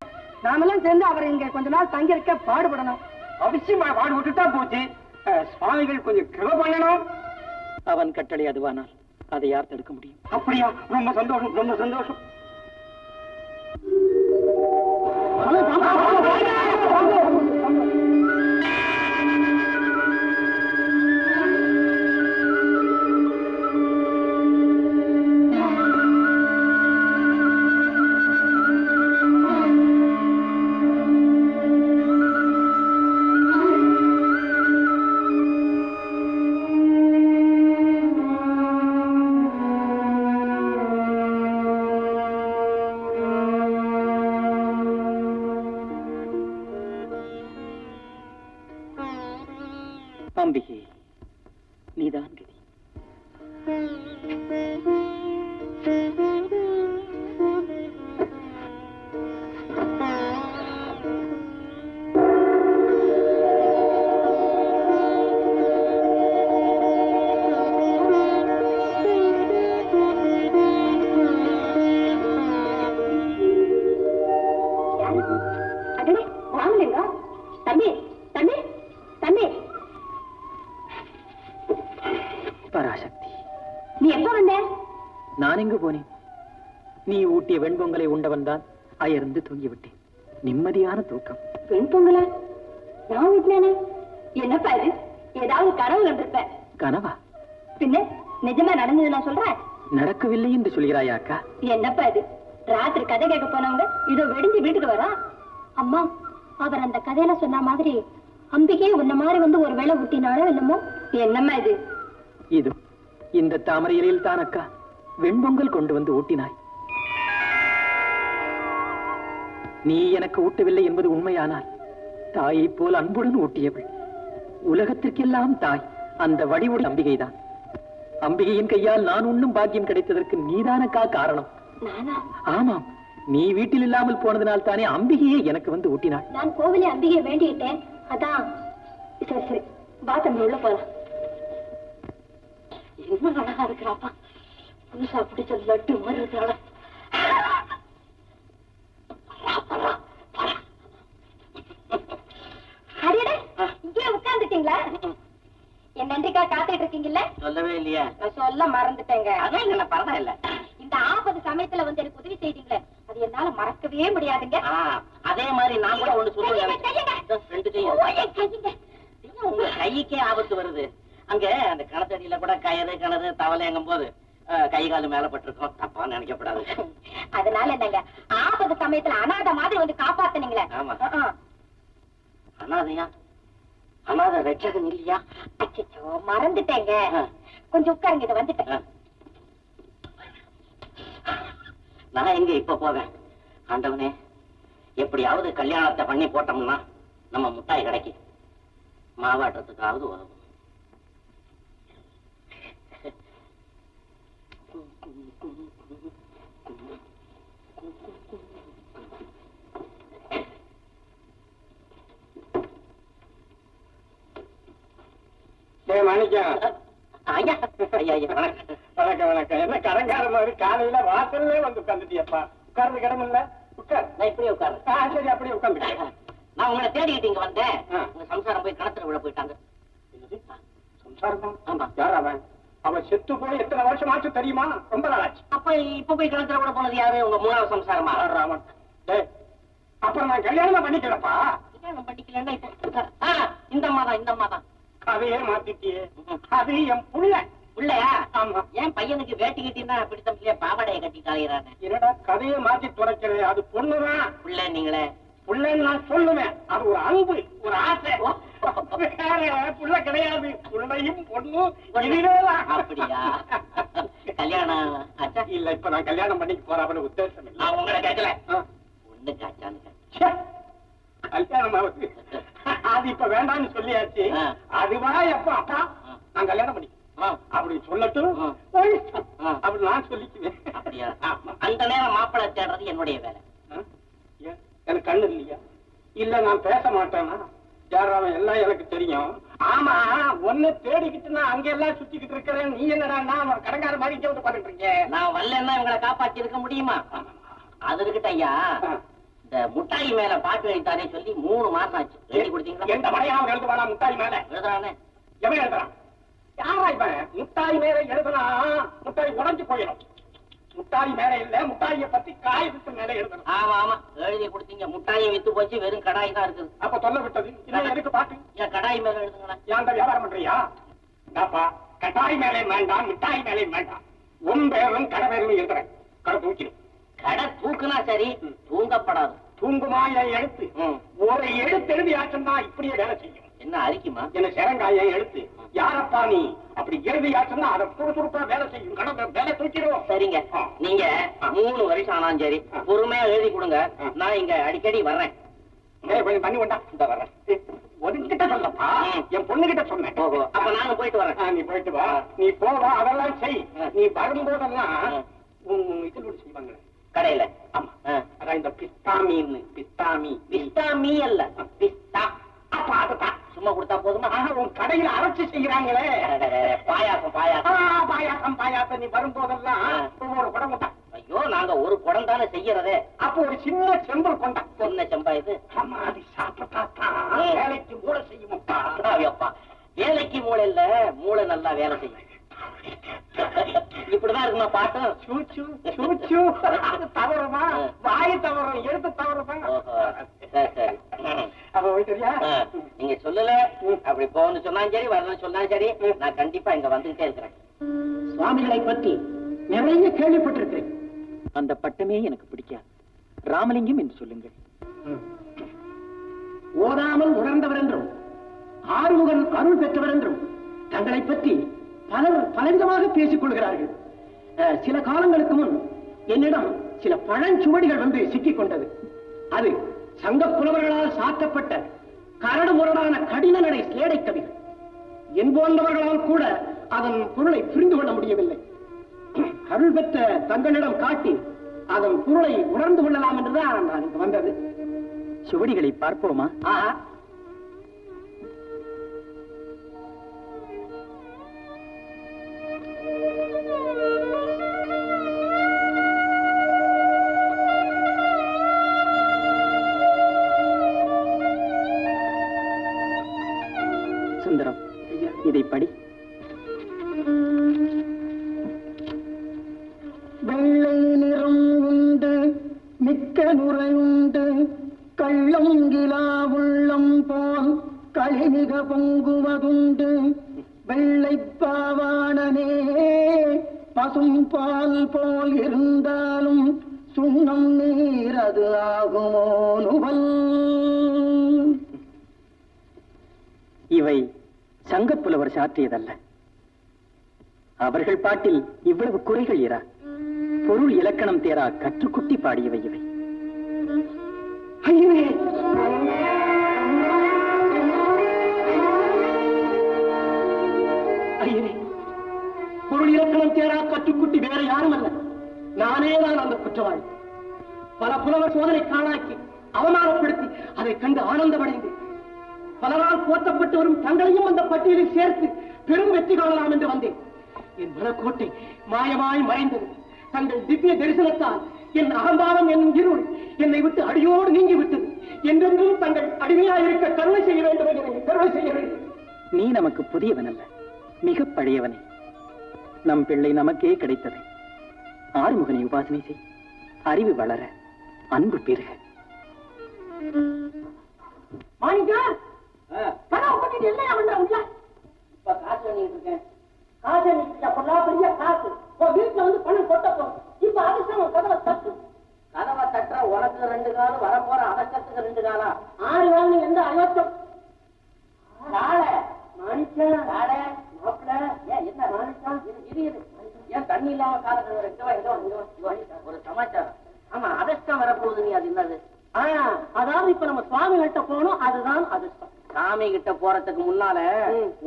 நாமெல்லாம் சேர்ந்து அவரை இங்க கொஞ்ச நாள் தங்கியிருக்க பாடுபடணும். அவசியம் பாடுபட்டுட்டா போச்சு. சுவாமிகள் கொஞ்சம் கிருபை பண்ணணும். அவன் கட்டளை அதுவானால் அதை யார் தடுக்க முடியும்? அப்படியா? ரொம்ப சந்தோஷம், ரொம்ப சந்தோஷம். அம்பிகை, நீதான் கதி. அடடே, ராமலிங்கம், தம்பி தம்பி தம்பி, பராசக்தி, நீ எப்ப வந்த? நான் எங்கு போனேன்? நீ ஊட்டிய வெண்பொங்கலை உண்டவன் தான் அயர்ந்து தூங்கிவிட்டேன். நிம்மதியான தூக்கம். பெண் பொங்கலா? நான் விட்டுனேனா? என்னப்பா இது? ஏதாவது கனவு கண்டிருப்ப. கனவா? பின்ன நிஜமா நடந்தது நான் சொல்றேன். நடக்கவில்லை என்று சொல்கிறாயா அக்கா? என்னப்பா இது? ராத்திரி கதை கேட்க போனவங்க இதோ வெடிஞ்சு வீட்டுக்கு வரா. அம்மா, அவர் அந்த கதையில சொன்ன மாதிரி அம்பிகே உன்ன மாதிரி வந்து ஒரு வேளை ஊட்டினாலோ என்னமோ. என்னம்மா இது? இது இந்த தாமரை இலையில் தான் அக்கா வெண்பொங்கல் கொண்டு வந்து ஊட்டினாய். நீ எனக்கு ஊட்டவில்லை என்பது உண்மையானால் தாயை போல் அன்புடன் ஊட்டியவள். உலகத்திற்கெல்லாம் தாய் அந்த வடிவுள்ள அம்பிகைதான். அம்பிகையின் கையால் நான் உண்ணும் பாக்கியம் கிடைத்ததற்கு நீதானக்கா காரணம். ஆமாம், நீ வீட்டில் இல்லாமல் போனதனால் தானே அம்பிகையே எனக்கு வந்து ஊட்டினாள். நான் கோவிலே அம்பிகையை வேண்டிக்கிட்டேன். அதான். சரி சரி, வா தம்பி, உள்ள போலாம். என்ன அழகா இருக்கிறாப்பா, புதுசா பிடிச்ச லட்டு மாதிரி இருக்கிறாள. அடடே, இங்கே உட்கார்ந்துட்டீங்களா? என் நன்றிக்கா காத்துட்டு இருக்கீங்கல்ல? சொல்லவே இல்லையா? நான் சொல்ல மறந்துட்டேங்க. அதான் இல்ல, பரவாயில்ல. இந்த ஆபத்து சமயத்துல வந்து எனக்கு உதவி செய்தீங்களே, அது என்னால மறக்கவே முடியாதுங்க. அதே மாதிரி நான் கூட ஒண்ணு சொல்லுவேன். உங்க கைக்கே ஆபத்து வருது. அங்க அந்த கணத்தடியில கூட கயிறு கிணறு தவளைங்கும் போது கை காலு மேல பட்டிருக்கோம். தப்பா நினைக்கப்படாது. அதனால என்னங்க, ஆபத்து சமயத்துல அனாதை மாதிரி வந்து காப்பாத்துனீங்களே. ஆமா. அனாதையா? அனாதை ரட்சகன் இல்லையா? அச்சோ, மறந்துட்டேங்க. கொஞ்சம் உட்காருங்க, இதை வந்துட்டேன். நான் எங்க இப்ப போவேன்? ஆண்டவனே, எப்படியாவது கல்யாணத்தை பண்ணி போட்டோம்னா நம்ம முட்டாய் கிடைக்கு மாவாட்டத்துக்காவது உதவும். மாணிக்கம், ஐயா ஐயா ஐயா, வணக்கம். வணக்கம் வணக்கம். என்ன கடங்கார மாதிரி காலையில வாசல்லே வந்து உட்காந்துட்டியப்பா? உட்கார்ந்து கிடமில்ல, உட்கார். நான் இப்படியே உட்காரு. சரி, அப்படியே உட்காந்து. நான் உங்களை தேடிக்கிட்டு இங்க வந்தேன். உங்க சம்சாரம் போய் கிணத்துல விழ போயிட்டாங்க. சம்சாரம்? ஆமா. யார் அவன்? அவன் செத்து போய் எத்தனை வருஷம் ஆச்சு தெரியுமா? ரொம்ப நாளாச்சு. அப்ப இப்ப போய் கிணத்துல விட போனது யாரு? உங்க மூணாவது சம்சாரமா? ராமன். அப்புறம் நான் கல்யாணம் பண்ணிக்கிறப்பா. கல்யாணம் பண்ணிக்கலன்னா இப்ப இந்த அம்மா தான், இந்த அம்மா தான். அதையே மாத்திட்டியே. அது என் புள்ள. புள்ளையா? ஆமா. ஏன் பையனுக்கு வேட்டி கட்டினா பிடித்தம் இல்லையா? பாவாடையை கட்டி காலையிறானே. என்னடா கதையை மாத்தி துடைக்கிறேன்? அது பொண்ணுதான். புள்ள நீங்களே புள்ளன்னு நான் சொல்லுவேன். அது ஒரு அன்பு, ஒரு ஆசை. வேற புள்ள கிடையாது. புள்ளையும் பொண்ணும் இதுவேதான். அப்படியா? கல்யாணம் ஆச்சா? இல்ல, இப்ப நான் கல்யாணம் பண்ணிக்கு போறான்னு உத்தேசம் இல்லை. நான் உங்களை கேட்கல. ஒண்ணுக்கு ஆச்சான்னு கல்யாணம் ஆகுது. அது இப்ப வேண்டாம்னு சொல்லியாச்சு. அதுவா எப்ப அப்பா நான் கல்யாணம் பண்ணி அப்படி சொல்லட்டும் அப்படி நான் சொல்லிக்குவேன். அப்படியா? அந்த நேரம் மாப்பிள்ளை தேடுறது என்னுடைய வேலை. எனக்கு கண்ணு இல்லையா? இல்ல நான் பேச மாட்டேன்னா? யாராவது எல்லாம் எனக்கு தெரியும். ஆமா, ஒன்னு தேடிக்கிட்டு நான் அங்க எல்லாம் சுத்திக்கிட்டு இருக்கிறேன். நீ என்னடா நான் கடங்கார மாதிரி இங்க வந்து பாத்துட்டு இருக்கேன். நான் வரலன்னா இவங்களை காப்பாற்றி இருக்க முடியுமா? அது இருக்கட்டும் ஐயா. இந்த முட்டாய் மேல பாட்டு எழுத்தானே சொல்லி 3 மாசம் ஆச்சு. எழுதி கொடுத்தீங்களா? எந்த மழையாவது எழுது வேணா? முட்டாய் மேல எழுதுறானே. எவன் எழுதுறான்? யாரா இவன்? முட்டாய் மேல எழுதுனா முட்டாய் உடைஞ்சு போயிடும். முட்டாய் மேல இல்ல, முட்டாயை பத்தி காயத்துக்கு மேல எழுதணும். ஆமா ஆமா, எழுதி கொடுத்தீங்க. முட்டாயை வித்து போச்சு, வெறும் கடாய் தான் இருக்குது. அப்ப சொல்ல விட்டது இன்னும் எதுக்கு பாட்டு? ஏன் கடாய் மேல எழுதுங்களா? ஏன்டா வியாபாரம் பண்றியா? கடாய் மேலே வேண்டாம், மிட்டாய் மேலே வேண்டாம். உன் பேரும் கடை பேரும் இருக்கிறேன். கடை தூக்கிடும். கடை தூக்குனா சரி, தூங்கப்படாது. தூங்குமா என் எழுத்து? ஒரு எழுத்து எழுதி ஆச்சுன்னா இப்படியே வேலை செய்யும். என்ன அரிக்குமா? என்ன சிறங்காய எழுத்து? யாரப்பா நீ? அப்படி எழுதி ஆச்சுன்னா அதை சுறுசுறுப்பா வேலை செய்யும். கடை வேலை தூக்கிடும். சரிங்க, நீங்க 3 வருஷம் ஆனாலும் சரி பொறுமையா எழுதி கொடுங்க. நான் இங்க அடிக்கடி வர்றேன். கொஞ்சம் தண்ணி கொண்டா. இந்த வர்றேன். உன்கிட்ட சொல்லப்பா, என் பொண்ணுகிட்ட சொன்னேன். அப்ப நானும் போயிட்டு வரேன். நீ போயிட்டு வா, நீ போவா, அதெல்லாம் செய். நீ வரும்போதெல்லாம் இதுல செய்வாங்களே கடையில. ஆமா, அதான் இந்த பிஸ்தா மீன். பிஸ்தாமி பிஸ்தாமி அல்ல, பிஸ்தா. அப்ப அதுதான் சும்மா கொடுத்தா போதுமா? உன் கடையில அரைச்சு செய்யறாங்களே பாயாசம் பாயாசம். பாயாசம் பாயாசம். நீ வரும்போதெல்லாம் ஒரு குடம் கொண்டா. ஐயோ, நாங்க ஒரு குடம் தானே செய்யறதே. அப்போ ஒரு சின்ன செம்பல் கொண்டா. சின்ன செம்பா இது? ஆமா, அது சாப்பிட்டாத்தான் வேலைக்கு மூளை செய்யும்ப்பா. அப்பா, வேலைக்கு மூளை இல்ல, மூளை நல்லா வேலை செய்யும். இப்படிதான் இருக்குமா பாட்டும்? சூச்சு சூச்சு. அது தவறுமா? வாய் தவறும், எடுத்து தவறுமா? சரி. அப்ப போயிட்டுறியா? நீங்க சொல்லல, அப்படி போகணும்னு சொன்னாலும் சரி, வரணும்னு சொன்னாலும் சரி, நான் கண்டிப்பா இங்க வந்துகிட்டே இருக்கிறேன். சுவாமிகளை பற்றி நிறைய கேள்விப்பட்டிருக்கிறேன். அந்த பட்டமே எனக்கு பிடிக்காது. ராமலிங்கம் என்று சொல்லுங்கள். ஓதாமல் உணர்ந்தவர் என்றும் ஆறுமுகன் அருள் பெற்றவர் என்றும் தங்களை பற்றி பலர் பலவிதமாக பேசிக் கொள்கிறார்கள். சில காலங்களுக்கு முன் என்னிடம் சில பழஞ்சுவடிகள் வந்து சிக்கிக் கொண்டது. அது சங்க புலவர்களால் சாத்தப்பட்ட கரடு முரடான கடின நடை சேடை கவிகள். என் போன்றவர்களால் கூட அதன் பொருளை புரிந்து கொள்ள முடியவில்லை. அருள் பெற்ற தங்களிடம் காட்டி அதன் பொருளை உணர்ந்து கொள்ளலாம் என்றுதான் நான் இங்கு வந்தது. சுவடிகளை பார்ப்போமா? சுந்தரம், இதை படி. வெள்ளை நிறம் உண்டு, மிக்க நுரை உண்டு, கள்ளங்கிலா உள்ளம் போல் களிமிக பொங்குவதுண்டு. வெள்ளை பாவானனே பசும் பால் போல் இருந்தாலும் சுண்ணம் நீர் அது ஆகுமோ நுவல். இவை சங்கப்புலவர் சாற்றியதல்ல. அவர்கள் பாட்டில் இவ்வளவு குறைகள் இரா. பொருள் இலக்கணம் தேரா கற்றுக்குட்டி பாடியவை இவை. ஐயனே, ஐயனே, பொருள் இலக்கணம் தேரா கற்றுக்குட்டி வேற யாரும் அல்ல, நானே தான் அந்த குற்றவாளி. பல புலவர் சோதனை காணாக்கி அவமானப்படுத்தி அதை கண்டு ஆனந்தமடைந்து பலரால் போற்றப்பட்டு வரும் தங்களையும் அந்த பட்டியலில் சேர்த்து பெரும் வெற்றி காணலாம் என்று வந்தேன். என் மனக்கோட்டை மாயமாய் மறைந்தது. தங்கள் திவ்ய தரிசனத்தால் என் அகம்பாவம் என்னும் இருள் என்னை விட்டு அடியோடு நீங்கி விட்டது. என்றென்றும் தங்கள் அடிமையாயிருக்க கருணை செய்ய வேண்டும் என்று கருணை செய்ய வேண்டும். நீ நமக்கு புதியவன் அல்ல, மிக பழையவனே. நம் பிள்ளை நமக்கே கிடைத்தது. ஆறுமுகனை உபாசனை செய், அறிவு வளர, அன்பு பெருக. மாணிக்கா, பணம் பண்ணிட்டு என்ன பண்ற உள்ள? இப்ப காசு பண்ணிட்டு இருக்கேன். காசு பொருளா பெரிய காசு வீட்டுல வந்து பணம் கொட்ட போறோம். இப்ப அதிர்ஷ்டம் கதவை தட்டு. கதவை தட்டுற உனக்கு 2 காலம், வரப்போற அவசரத்துக்கு 2 காலம். 6 காலம் எந்த அயோத்தம் மாணிக்கா மாப்பிள்ள, ஏன் என்ன மாணிக்கா? இது ஏன் தண்ணி இல்லாம காலம் ஒரு சமாச்சாரம். ஆமா, அதிர்ஷ்டம் வரப்போகுது. நீ அது என்னது? அதாவது இப்ப நம்ம சுவாமி கிட்ட போனோம், அதுதான் அதிர்ஷ்டம். சாமி கிட்ட போறதுக்கு முன்னால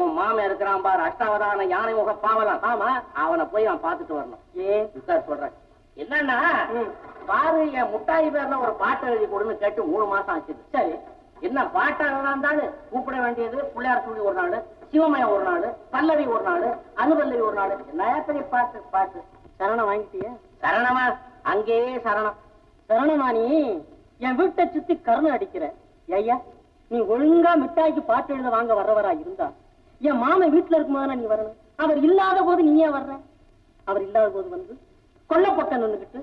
உன் மாமன் இருக்கிறான் பாரு, அஷ்டாவதான யானை முக பாவலாம். ஆமா, அவனை போய் நான் பாத்துட்டு வரணும். ஏன் சொல்றேன் என்னன்னா, பாரு, என் முட்டாய் பேர்ல ஒரு பாட்டு எழுதி கொடுன்னு கேட்டு 3 மாசம் ஆச்சு. சரி, என்ன பாட்டாக இருந்தாலும் கூப்பிட வேண்டியது பிள்ளையார் சொல்லி ஒரு நாள், சிவமயம் ஒரு நாள், பல்லவி ஒரு நாள், அனுபல்லவி ஒரு நாள். என்ன பெரிய பாட்டு. சரணம் வாங்கிட்டிய? சரணமா? அங்கேயே சரணம். சரணமா? நீ என் வீட்டை சுத்தி கருணை அடிக்கிற. ஐயா, நீ ஒழுங்கா மிட்டாய்க்கு பாட்டு எழுத வாங்க வர்றவரா இருந்தா என் மாமன் வீட்டுல இருக்கும்போது நீ வரணும். அவர் இல்லாத போது நீயே வர்ற. அவர் இல்லாத போது வந்து கொல்ல பக்கம் நின்னுகிட்டு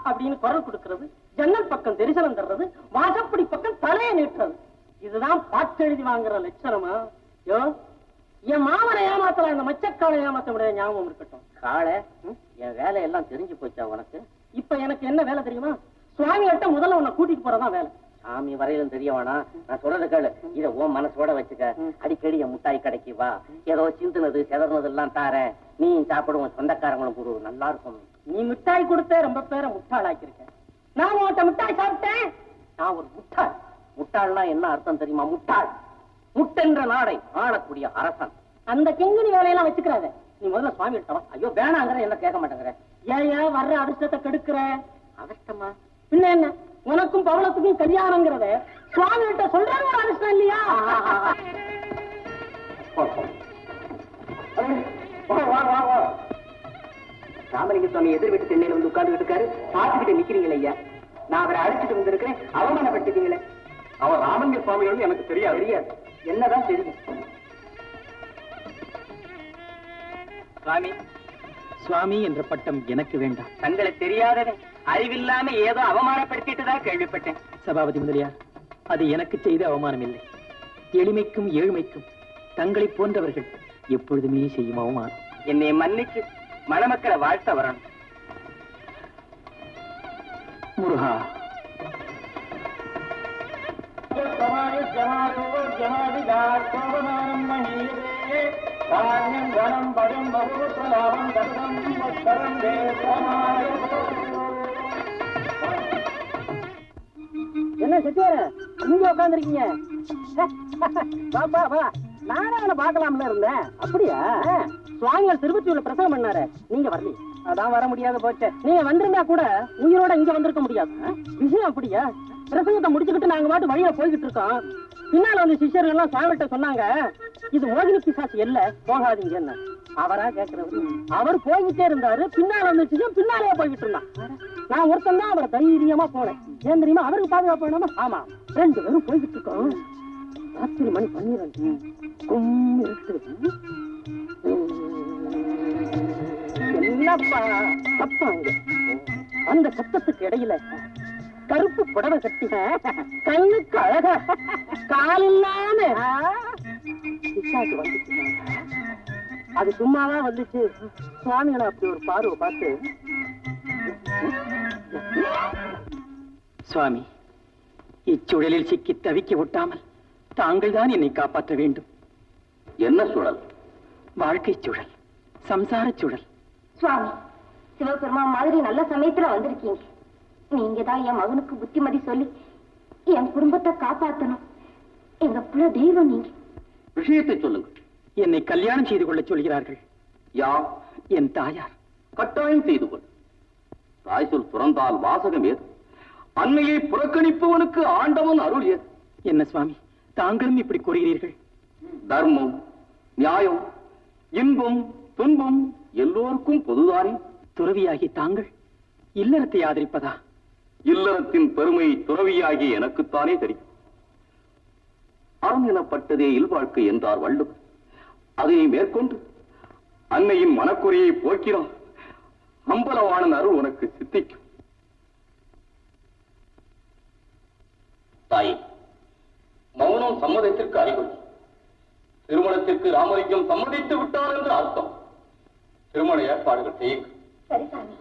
அப்படின்னு குரல் கொடுக்கிறது, ஜன்னல் பக்கம் தரிசனம் தர்றது, வாசப்படி பக்கம் தலையை நீட்டுறது. இதுதான் பாட்டு எழுதி வாங்குற லட்சணமா? யோ, என் மாமனை ஏமாத்தலாம், இந்த மச்சக்காலை ஏமாத்த முடியாது. ஞாபகம் இருக்கட்டும். காலை, என் வேலையெல்லாம் தெரிஞ்சு போச்சா உனக்கு? இப்ப எனக்கு என்ன வேலை தெரியுமா? சுவாமி கிட்ட முதல்ல உன்னை கூட்டிட்டு போறதான் வேலை. சாமி வரையிலும் தெரிய வேணாம், நான் சொல்றத கேளு. இத உன் மனசோட வச்சுக்க. அடிக்கடி என் முட்டாய் கடைக்கு வா, ஏதோ சிந்துனது செதறது எல்லாம் தாரேன், நீ சாப்பிடுவோம், சொந்தக்காரங்களும் கொடு, நல்லா இருக்கும். நீ மிட்டாய் கொடுத்த ரொம்ப பேரை முட்டாளாக்கிருக்க. நான் உன்கிட்ட மிட்டாய் சாப்பிட்டேன். நான் ஒரு முட்டாள். முட்டாள்னா என்ன அர்த்தம் தெரியுமா? முட்டாள், முட்டென்ற நாடை ஆளக்கூடிய அரசன். அந்த கிங்கினி வேலையெல்லாம் வச்சுக்கிறாத. நீ முதல்ல சுவாமி கிட்ட. ஐயோ வேணாங்கிற, என்ன கேட்க மாட்டேங்கிற. ஏன் வர்ற அதிர்ஷ்டத்தை கெடுக்கிற? அதிர்ஷ்டமா? பின்ன என்ன, உனக்கும் பவளத்துக்கும் கல்யாணங்கிறத சுவாமி கிட்ட சொல்றது ஒரு அதிர்ஷ்டம் இல்லையா? ராமலிங்க சுவாமி எதிர் வீட்டு தென்னையில வந்து உட்கார்ந்துட்டு இருக்காரு. பார்த்துக்கிட்டு நிக்கிறீங்களே ஐயா. நான் அவரை அழைச்சிட்டு வந்திருக்கிறேன், அவமானப்பட்டுட்டீங்களே. அவர் ராமலிங்க சுவாமிகள் எனக்கு தெரியாது. தெரியாது, என்னதான் தெரியும்? சுவாமி, சுவாமி என்ற பட்டம் எனக்கு வேண்டாம். தங்களை தெரியாததை அறிவில்லாம ஏதோ அவமானப்படுத்திட்டு தான் கேள்விப்பட்டேன். சபாபதி முதலியார், அது எனக்கு செய்த அவமானம் இல்லை. எளிமைக்கும் ஏழ்மைக்கும் தங்களை போன்றவர்கள் எப்பொழுதுமே செய்யும் அவமானம். என்னை மன்னிச்சு மணமக்களை வாழ்த்த வரணும். முருகா, என்ன செட்டியார இங்க உட்காந்துருக்கீங்க? வா, நானே பாக்கலாம்ல இருந்தேன். அப்படியா? சுவாமிகள் திருப்பத்தூர்ல பிரசவம் பண்ணாரு, நீங்க வரல. அதான் வர முடியாத போச்சு. நீங்க வந்திருந்தா கூட உயிரோட இங்க வந்திருக்க முடியாது. விஷயம் அப்படியா? பிரசங்கத்தை முடிச்சுக்கிட்டு நாங்க பாட்டு வழியில போய்கிட்டு இருக்கோம். பின்னால வந்து சிஷ்யர்கள் எல்லாம் சுவாமிகிட்ட சொன்னாங்க, இது மோகினி பிசாசு இல்ல, போகாதீங்கன்னு. அவரா கேட்கிறவரு அவர் போய்கிட்டே இருந்தாரு. பின்னால வந்து பின்னாலே போய்கிட்டு இருந்தான். நான் ஒருத்தன் தான் அவரை தைரியமா போனேன். ஏன் தெரியுமா? அவருக்கு பாதுகாப்பு வேணுமா? ஆமா, 2 பேரும் போய்கிட்டு இருக்கோம். ராத்திரி மணி 12. கும்மி இருக்கு. என்னப்பா தப்பாங்க? அந்த சத்தத்துக்கு இடையில கருப்பு புடவை கட்டின, கண்ணுக்கு அழகா, காலில்லாம பிசாசு வந்துச்சு. அது சும்மாதான் வந்துச்சு. சுவாமிகளை அப்படி ஒரு பார்வை பார்த்து, சுவாமி, இச்சூழலில் சிக்கி தவிக்க விட்டாமல் தாங்கள் தான் என்னை காப்பாற்ற வேண்டும். என்ன சூழல்? வாழ்க்கை சூழல், சம்சார சூழல். சுவாமி, சிவபெருமான் மாதிரி நல்ல சமயத்துல வந்திருக்கீங்க. நீங்க தான் என் மகனுக்கு புத்திமதி சொல்லி என் குடும்பத்தை காப்பாத்தணும். எங்க புள்ள தெய்வம் நீங்க. விஷயத்தை சொல்லுங்கள். என்னை கல்யாணம் செய்து கொள்ள சொல்கிறார்கள். யார்? என் தாயார். கட்டாயம் செய்து கொள். தாய் சொல் துறந்தால் வாசகம் ஏது? அன்னையை புறக்கணிப்பவனுக்கு ஆண்டவன் அருள் ஏது? என்ன சுவாமி, தாங்களும் இப்படி கூறுகிறீர்கள்? தர்மம், நியாயம், இன்பம், துன்பம் எல்லோருக்கும் பொதுதானே? துறவியாகி தாங்கள் இல்லறத்தை ஆதரிப்பதா? இல்லறத்தின் பெருமை துறவியாகி எனக்குத்தானே தெரியும். அறம் எனப்பட்டதே இல்வாழ்க்கை என்றார் வள்ளுவர். அதை மேற்கொண்டு அன்னையின் மனக்குறையை போக்கிறான். அம்பலவாணன் அருள் உனக்கு சித்திக்கும். தாயே, மௌனம் சம்மதத்திற்கு அறிகுறி. திருமணத்திற்கு ராமலிங்கம் சம்மதித்து விட்டார் என்று அர்த்தம். திருமண ஏற்பாடுகள் செய்யுங்கள். சரி சாமி.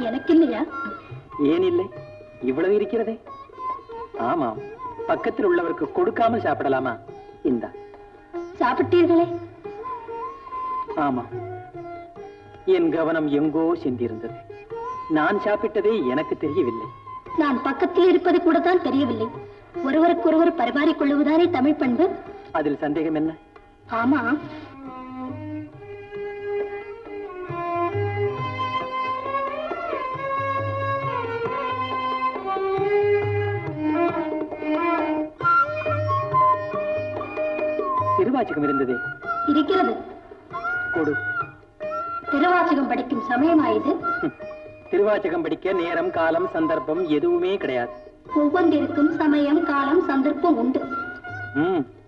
எனக்கு இல்லையா? ஏன் இல்லை? இவ்வளவு இருக்கிறதே. ஆமாம், பக்கத்தில் உள்ளவருக்கு கொடுக்காமல் சாப்பிடலாமா? இந்தா. சாப்பிட்டீர்களே? ஆமா, என் கவனம் எங்கோ சென்றிருந்தது. நான் சாப்பிட்டதே எனக்கு தெரியவில்லை. நான் பக்கத்தில் இருப்பது கூட தான் தெரியவில்லை. ஒருவருக்கொருவர் பரிமாறிக் கொள்ளுவதானே தமிழ் பண்பு. அதில் சந்தேகம் என்ன? ஆமா, திருவாச்சகம் இருந்ததே. இருக்கிறது. கொடு. திருவாசகம் படிக்கும் சமயமாயுது. திருவாச்சகம் படிக்க நேரம், காலம், சந்தர்ப்பம் எதுவுமே கிடையாது. ஒவ்வொன்றிற்கும் சமயம், காலம், சந்தர்ப்பம் உண்டு.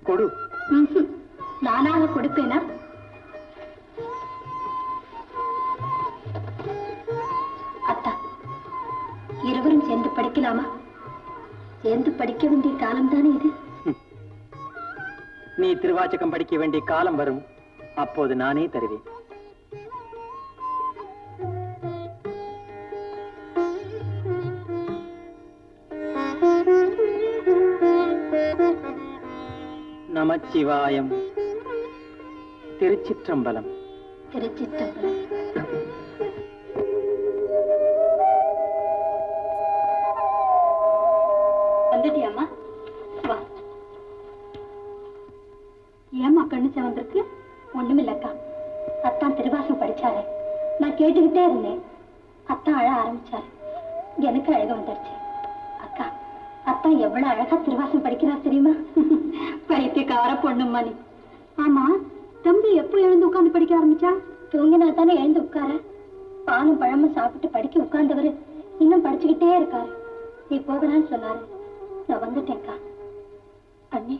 கொடு. நானாக கொடுப்பேனா? அத்தா, இருவரும் சேர்ந்து படிக்கலாமா? சேர்ந்து படிக்க வேண்டிய காலம்தானே இது. நீ திருவாச்சகம் படிக்க வேண்டிய காலம் வரும், அப்போது நானே தருவேன். நமச்சிவாயம். திருச்சிற்றம்பலம். திருச்சிற்றம்பலம். வந்துட்டியாம்மா? வா. ஏம்மா கண்ணு சிவந்திருக்கு? ஒண்ணுமில்லக்கா, அத்தான் திருவாசகம் படிச்சாரு. நான் கேட்டுக்கிட்டே இருந்தேன். அத்தான் அழ ஆரம்பிச்சாரு. எனக்கு அழக வந்துருச்சு. அக்கா, அத்தான் எவ்வளவு அழகா திருவாசகம் படிக்கிறார் தெரியுமா? பைத்தியக்கார பொண்ணும்மா நீ. ஆமா, தம்பி எப்போ எழுந்து உட்கார்ந்து படிக்க ஆரம்பிச்சா? தூங்கினா தானே எழுந்து உட்கார. பாலும் பழமும் சாப்பிட்டு படிக்க உட்கார்ந்தவரு இன்னும் படிச்சுக்கிட்டே இருக்காரு. நீ போகலான்னு சொன்னாரு. நான் வந்துட்டேன்க்கா. அண்ணி,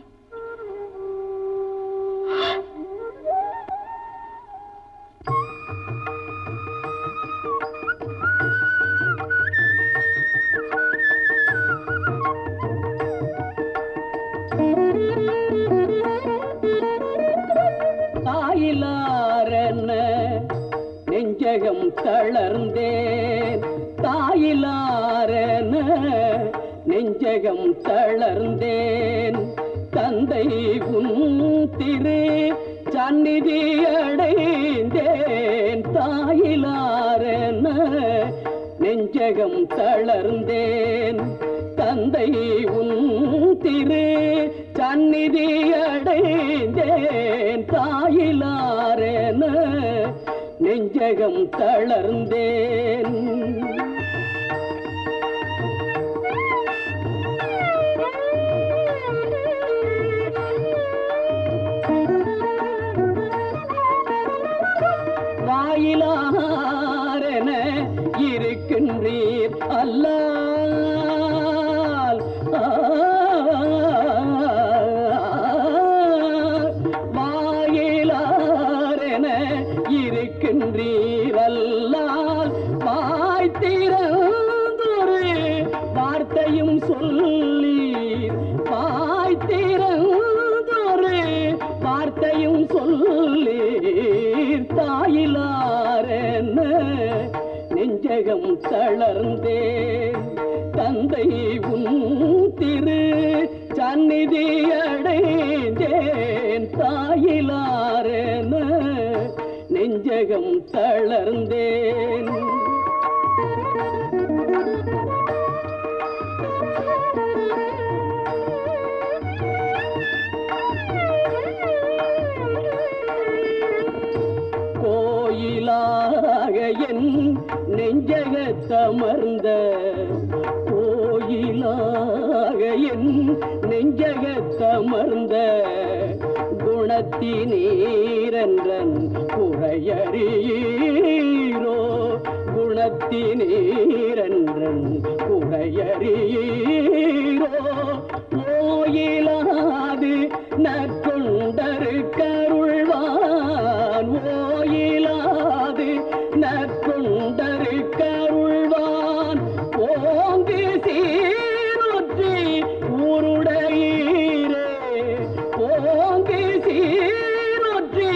தாயிலாரன நெஞ்சகம் தளர்ந்தேன், தாயிலாரன நெஞ்சகம் தளர்ந்தேன், தந்தை உன் திரு சந்நிதி அடைந்தேன், தாயிலாரன நெஞ்சகம் தளர்ந்தேன், தந்தை உன் திரு சந்நிதி அடைந்தேன், தாயிலாரன நெஞ்சகம் தளர்ந்தேன். வாயிலாரன இருக்கின்றீர் அல்லால், வாயிலாரன இருக்கின்றீர் அல்லால், வாய் திறந்தொரு வார்த்தையும் சொல்லீர், வாய் திறந்தொரு வார்த்தையும் சொல்லீர், தாயிலாரன நெஞ்சகம் தளர்ந்தேன், தந்தை உன் திரு சந்நிதி அடைந்தேன், தாயிலாரன நெஞ்சகம் தளர்ந்தேன். கோயிலாக என் நெஞ்சகத்தமர்ந்த, கோயிலாக என் நெஞ்சகத்தமர்ந்த, குணத்தினீரன்றன் குறையறீரோ, குணத்தினீரன்றன் குறையறீரோ, ஓயிலாது நற்கொண்டரு கருள்வான், ஓயிலாது நற்கொண்டரு கருள்வான், ஓங்கு சீருற்றி ஊருடையீரே, ஓங்கு சீருற்றி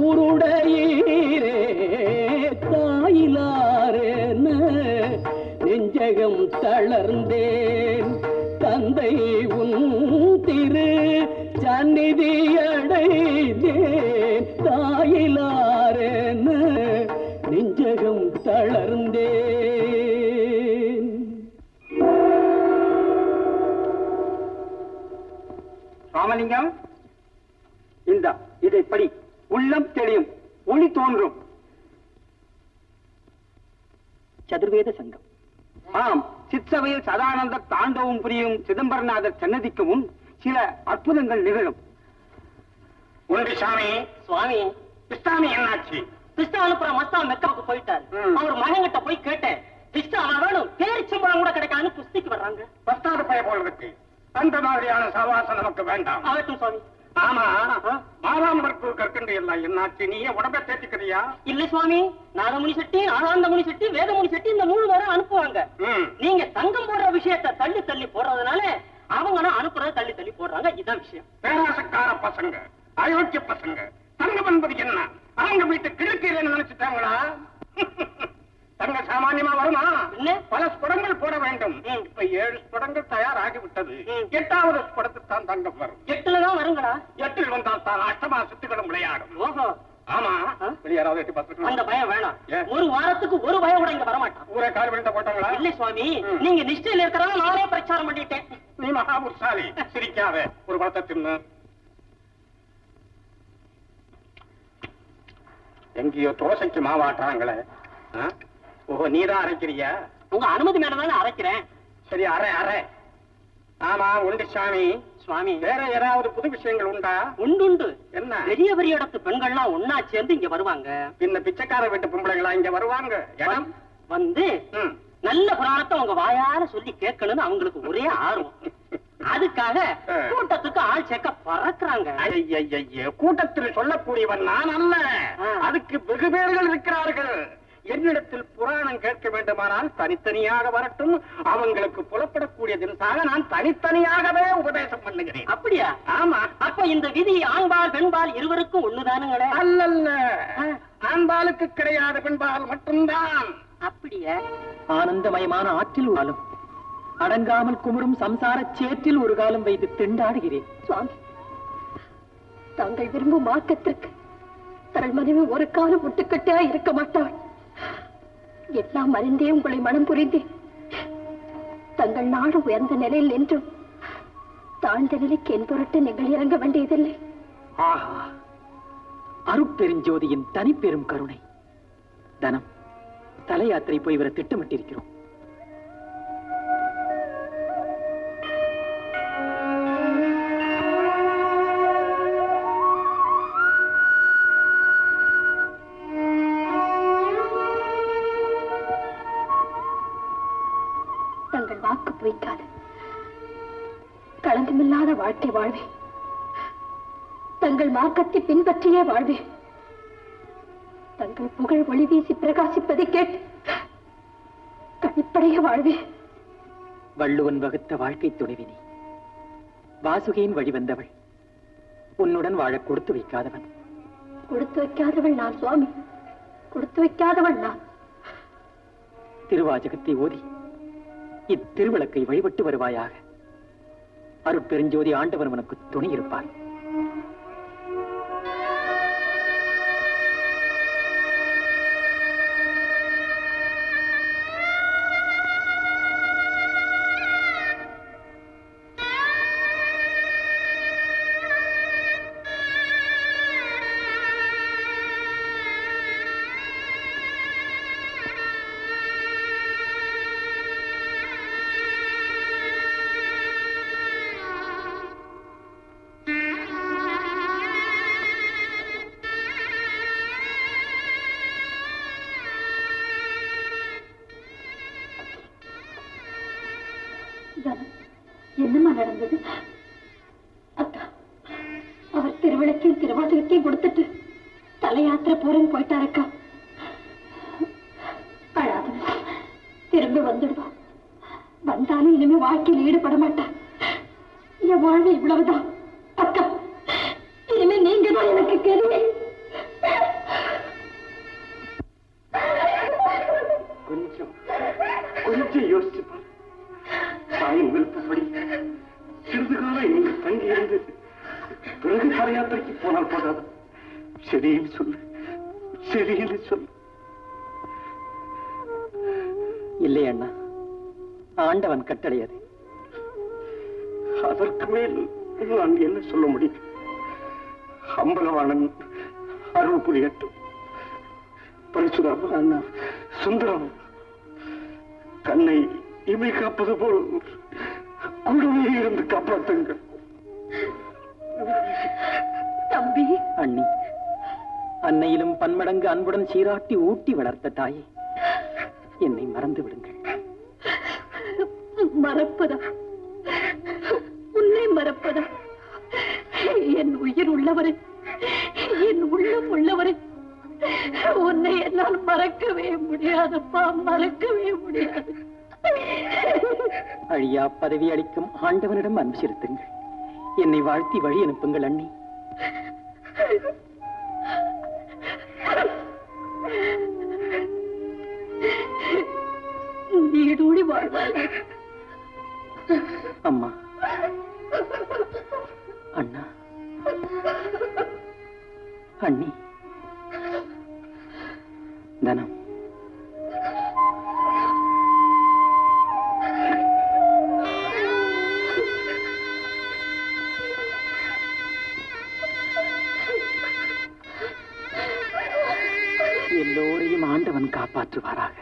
ஊருடையீரே, தாயிலாரன நெஞ்சகம் தளர்ந்தேன், தந்தை தந்தை உன் திரு சந்நிதி அடைந்தேன் தாயிலாரென நெஞ்சகம் தளர்ந்தேன். ராமலிங்கம், இதை படி. உள்ளம் தெளியும், ஒளி தோன்றும். சதுர்வேத சங்கம். ஆம், சிற்சபையில் சதானந்த தாண்டவம் புரியும் சிதம்பரநாதர் சன்னதிக்கு முன் சில அற்புதங்கள் நிகழும். உண்டு சாமி. சுவாமி, கிருஷ்ணாமி என்னாச்சு? கிருஷ்ணா அனுப்புற மஸ்தா மெக்காவுக்கு போயிட்டாரு. அவர் மகன்கிட்ட போய் கேட்டேன், கிருஷ்ணா வேணும், பேரிச்சம்பழம் கூட கிடைக்காதுன்னு குஸ்திக்கு வர்றாங்க. பஸ்தாத பய போல் இருக்கு. அந்த மாதிரியான சவாசம் நமக்கு வேண்டாம். ஆகட்டும் சுவாமி. ஆமா, மாதாம்பரப்பு கற்கண்டு எல்லாம் என்னாச்சு? நீயே உடம்பை தேய்ச்சிக்கிறியா? இல்ல சுவாமி, நாதமுனி செட்டி, ஆனந்தமுனி செட்டி, வேதமுனி செட்டி இந்த 3 பேரும் அனுப்புவாங்க. நீங்க சங்கம் போடுற விஷயத்தை தள்ளி தள்ளி போடுறதுனால அவங்க அனுப்புறத தள்ளி தள்ளி போடுறாங்க. இதான் விஷயம். பேராசக்கார பசங்க, அயோக்கிய பசங்க. தங்கம் என்பது என்ன? அவங்க வீட்டு கிழக்கீரன்னு நினைச்சுட்டாங்களா? தங்க சாமானியமா வருமா? பல ஸ்புடங்கள் போட வேண்டும். இப்ப 7 ஸ்புடங்கள் தயாராகிவிட்டது. 8வது ஸ்புடத்துக்கு தான் தங்கம் வரும். 8ல தான் வருங்களா? 8ல் வந்தால் தான் அஷ்டமா சுத்துகளும் விளையாடும். ஓஹோ, ஆமா. வெளியாராவது 8 10 அந்த பயம் வேணாம். ஒரு வாரத்துக்கு ஒரு பயம் கூட இங்க வரமாட்டான். ஊரே கால் விழுந்த போட்டாங்களா? இல்ல சுவாமி, நீங்க நிஷ்டையில இருக்கிறதா நானே பிரச்சாரம் பண்ணிட்டேன். நீ மகாபுருஷாலி, சிரிக்காத. ஒரு பழத்தை தின்னு. எங்கேயோ தோசைக்கு மாவாட்டுறாங்களே. ஓஹோ, நீதான் அரைக்கிறியா? உங்க அனுமதி மேலதானே அரைக்கிறேன். சரி, அரை. ஆமா, உண்டு சாமி. சுவாமி, வேற ஏதாவது புது விஷயங்கள் உண்டா? உண்டு. என்ன? பெரிய பெரிய இடத்து பெண்கள்லாம் ஒன்னா சேர்ந்து இங்க வருவாங்க. பின்ன பிச்சைக்கார வீட்டு பொம்பளைங்களா இங்க வருவாங்க? இடம் வந்து நல்ல புராணத்தை உங்க வாயால சொல்லி கேட்கணும்னு அவங்களுக்கு ஒரே ஆர்வம். அதுக்காக கூட்டத்துக்கு ஆள் சேர்க்க பறக்குறாங்க. கூட்டத்தில் சொல்லக்கூடியவன் நான் அல்ல. அதுக்கு வெகு பேர்கள் இருக்கிறார்கள். என்னிடத்தில் புராணம் கேட்க வேண்டுமானால் தனித்தனியாக வரட்டும். அவங்களுக்கு புலப்படக்கூடியதாக நான் தனித்தனியாகவே உபதேசம் பண்ணுகிறேன். அப்படியா? ஆமா. அப்ப இந்த விதி ஆண்பால் பெண்பால் இருவருக்கும் ஒண்ணுதானுங்களே? அல்லல்ல, ஆண்பாலுக்கு கிடையாது, பெண்பால் மட்டும்தான். அப்படியே? ஆனந்தமயமான ஆற்றில் ஒரு காலம், அடங்காமல் குமுறும் சம்சார சேற்றில் ஒரு காலம் வைத்து திண்டாடுகிறேன். சுவாமி, தாங்கள் விரும்பும் மார்க்கத்திற்கு தங்கள் மனைவி ஒரு காலம் முட்டுக்கட்டையா இருக்க மாட்டாள். எல்லாம் அறிந்தே உங்களை மனம் புரிந்தேன். தங்கள் நாடு உயர்ந்த நிலையில் என்றும் தாழ்ந்த நிலைக்கு என் பொருட்டு நீங்கள் இறங்க வேண்டியதில்லை. ஆஹா, அருட்பெருஞ்சோதியின் தனிப்பெரும் கருணை. தனம் தல யாத்திரை போய் வர திட்டமிட்டிருக்கிறோம். தங்கள் வாக்கு பொய்க்காது களங்கமில்லாத வாழ்க்கை வாழ்வேன். தங்கள் மார்க்கத்தை பின்பற்றியே வாழ்வேன். தங்கள் புகழ் ஒளி வீசி பிரகாசிப்பதை கேட்டு கழிப்படைய வாழ்வேன். வள்ளுவன் வகுத்த வாழ்க்கை துணைவினி, வாசுகியின் வழிவந்தவள், உன்னுடன் வாழ கொடுத்து வைக்காதவன். கொடுத்து வைக்காதவள் நான் சுவாமி, கொடுத்து வைக்காதவள் நான். திருவாசகத்தை ஓதி இத்திருவிளக்கை வழிபட்டு வருவாயாக. அருட்பெருஞ்சோதி ஆண்டவர் உனக்கு துணை இருப்பார். என்னமா நடந்தது? அக்கா, அவர் திருவிளக்கையும் திருவாசகத்தையும் கொடுத்துட்டு தலை யாத்திரை போறேன்னு போயிட்டாரக்கா. அழாத, திரும்ப வந்துடுவான். வந்தாலும் இனிமே வாழ்க்கையில் ஈடுபட மாட்டான். என் வாழ்வு இவ்வளவுதான் அக்கா. இனிமே நீங்க தான் எனக்கு கேள்வி. கொஞ்சம் யோசிச்சு பாரு. தாயின் விருப்பப்படி சிறிது காலம் இங்கு தங்கி இருந்து பிறகு கால யாத்திரைக்கு போனால் போதாது. சரின்னு சொல்லு, சரின்னு சொல்லு. இல்லை அண்ணா, ஆண்டவன் கட்டளையது. அதற்கு மேல் நான் என்ன சொல்ல முடியும்? அம்பலவாணன் அருள் புரியட்டும். பரசுராம, சுந்தரம் கண்ணை இமை காப்பது போல் கூடவே இருந்து காப்பாற்றுங்கள். தம்பி. அண்ணி, அன்னையிலும் பன்மடங்கு அன்புடன் சீராட்டி ஊட்டி வளர்த்த தாயே, என்னை மறந்து விடுங்கள். மறப்பதா? உன்னை மறப்பதா? என் உயிர் உள்ளவரை, என் உள்ளம் உள்ளவரை உன்னை என்னால் மறக்கவே முடியாதப்பா, மறக்கவே முடியாது. அழியா பதவி அளிக்கும் ஆண்டவனிடம் அன்பு செலுத்துங்கள். என்னை வாழ்த்தி வழி அனுப்புங்கள் அண்ணி. நீடூடி வாழ்வாய். அம்மா, அண்ணா, அண்ணி, தனம். எல்லோரையும் ஆண்டவன் காப்பாற்றுவாராக.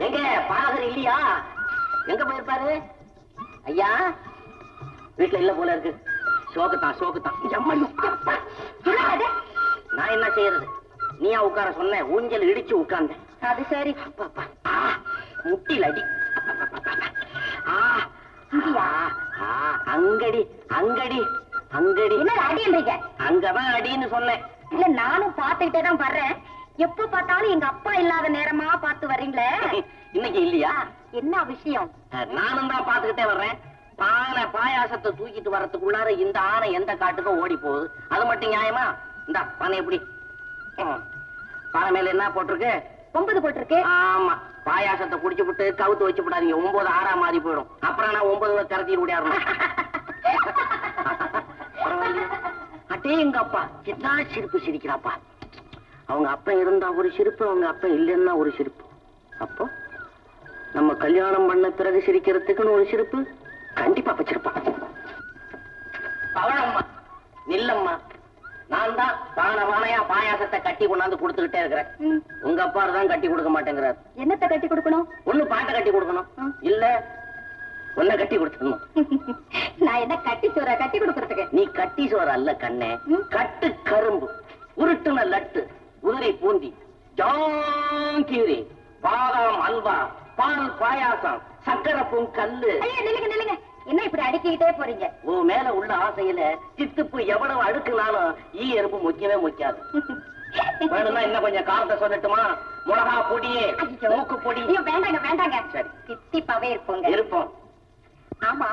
எங்க பாகர் இல்லையா? எங்க போயிருப்பாரு ஐயா? வீட்டுல இல்ல போல இருக்கு. சோகத்தான் சோகத்தான். நான் என்ன செய்யறது? நீயா உட்கார சொன்ன? ஊஞ்சல் இடிச்சு உட்கார்ந்தேன். அது சரி. முட்டில் அடி. அங்கடி அங்கடி அங்கடி. என்ன அடின்றீங்க? அங்கதான் அடின்னு சொன்னேன். இல்ல, நானும் பாத்துக்கிட்டே தான் வர்றேன். எப்ப பார்த்தாலும் எங்க அப்பா இல்லாத நேரமா பார்த்து வர்றீங்களே. இன்னைக்கு இல்லையா? என்ன விஷயம்? நானும் தான் பாத்துக்கிட்டே வர்றேன். பானை பாயாசத்தை தூக்கிட்டு வர்றதுக்குள்ளார இந்த ஆனை எந்த காட்டுக்கும் ஓடி போகுது. அது மட்டும் நியாயமா? இந்த பானை எப்படி? பானை மேல என்ன போட்டிருக்கு? 9 போட்டிருக்கு. ஆமா, பாயாசத்தை குடிச்சு விட்டு கவுத்து வச்சு விடாதீங்க. 9 6 மாறி போயிடும். அப்புறம் நான் 9 திறத்தி விடாருணும். அட்டே எங்க அப்பா என்ன சிரிப்பு சிரிக்கிறாப்பா. அவங்க அப்பா இருந்தா ஒரு சிரிப்பு, அவங்க அப்பா இல்லைன்னா ஒரு சிரிப்பு. அப்போ நம்ம கல்யாணம் பண்ண பிறகு சிரிக்கிறதுக்குன்னு ஒரு சிரிப்பு கண்டிப்பா வச்சிருப்பா. பவளம்மா, நில்லம்மா. நான் தான் பானையா பாயாசத்தை கட்டி கொண்டாந்து கொடுத்துக்கிட்டே இருக்கிறேன். உங்க அப்பா தான் கட்டி கொடுக்க மாட்டேங்கிறார். என்னத்தை கட்டி கொடுக்கணும்? ஒண்ணு பாட்டை கட்டி கொடுக்கணும், இல்ல உன்னை கட்டி கொடுத்துடணும். நான் என்ன கட்டி சோற கட்டி கொடுக்கறதுக்கு? நீ கட்டி சோற அல்ல கண்ணே, கட்டு கரும்பு, உருட்டுன லட்டு, உதிரை பூந்தி, ஜாங்கீரி, பாதாம் அல்வா, பால் பாயாசம், சக்கரை பொங்கல்லு. நில்லுங்க நில்லுங்க, என்ன இப்படி அடிக்கிட்டே போறீங்க? உன் மேல உள்ள ஆசையில சித்துப்பு எவ்வளவு அடுக்குனாலும் ஈ எறும்பு முக்கியவே முக்கியாது. வேணும்னா இன்னும் கொஞ்சம் காரத்தை சொல்லட்டுமா? மிளகா பொடியே, மூக்கு பொடி. வேண்டாங்க வேண்டாங்க. சரி, சித்திப்பாவே இருப்போங்க. இருப்போம். ஆமா,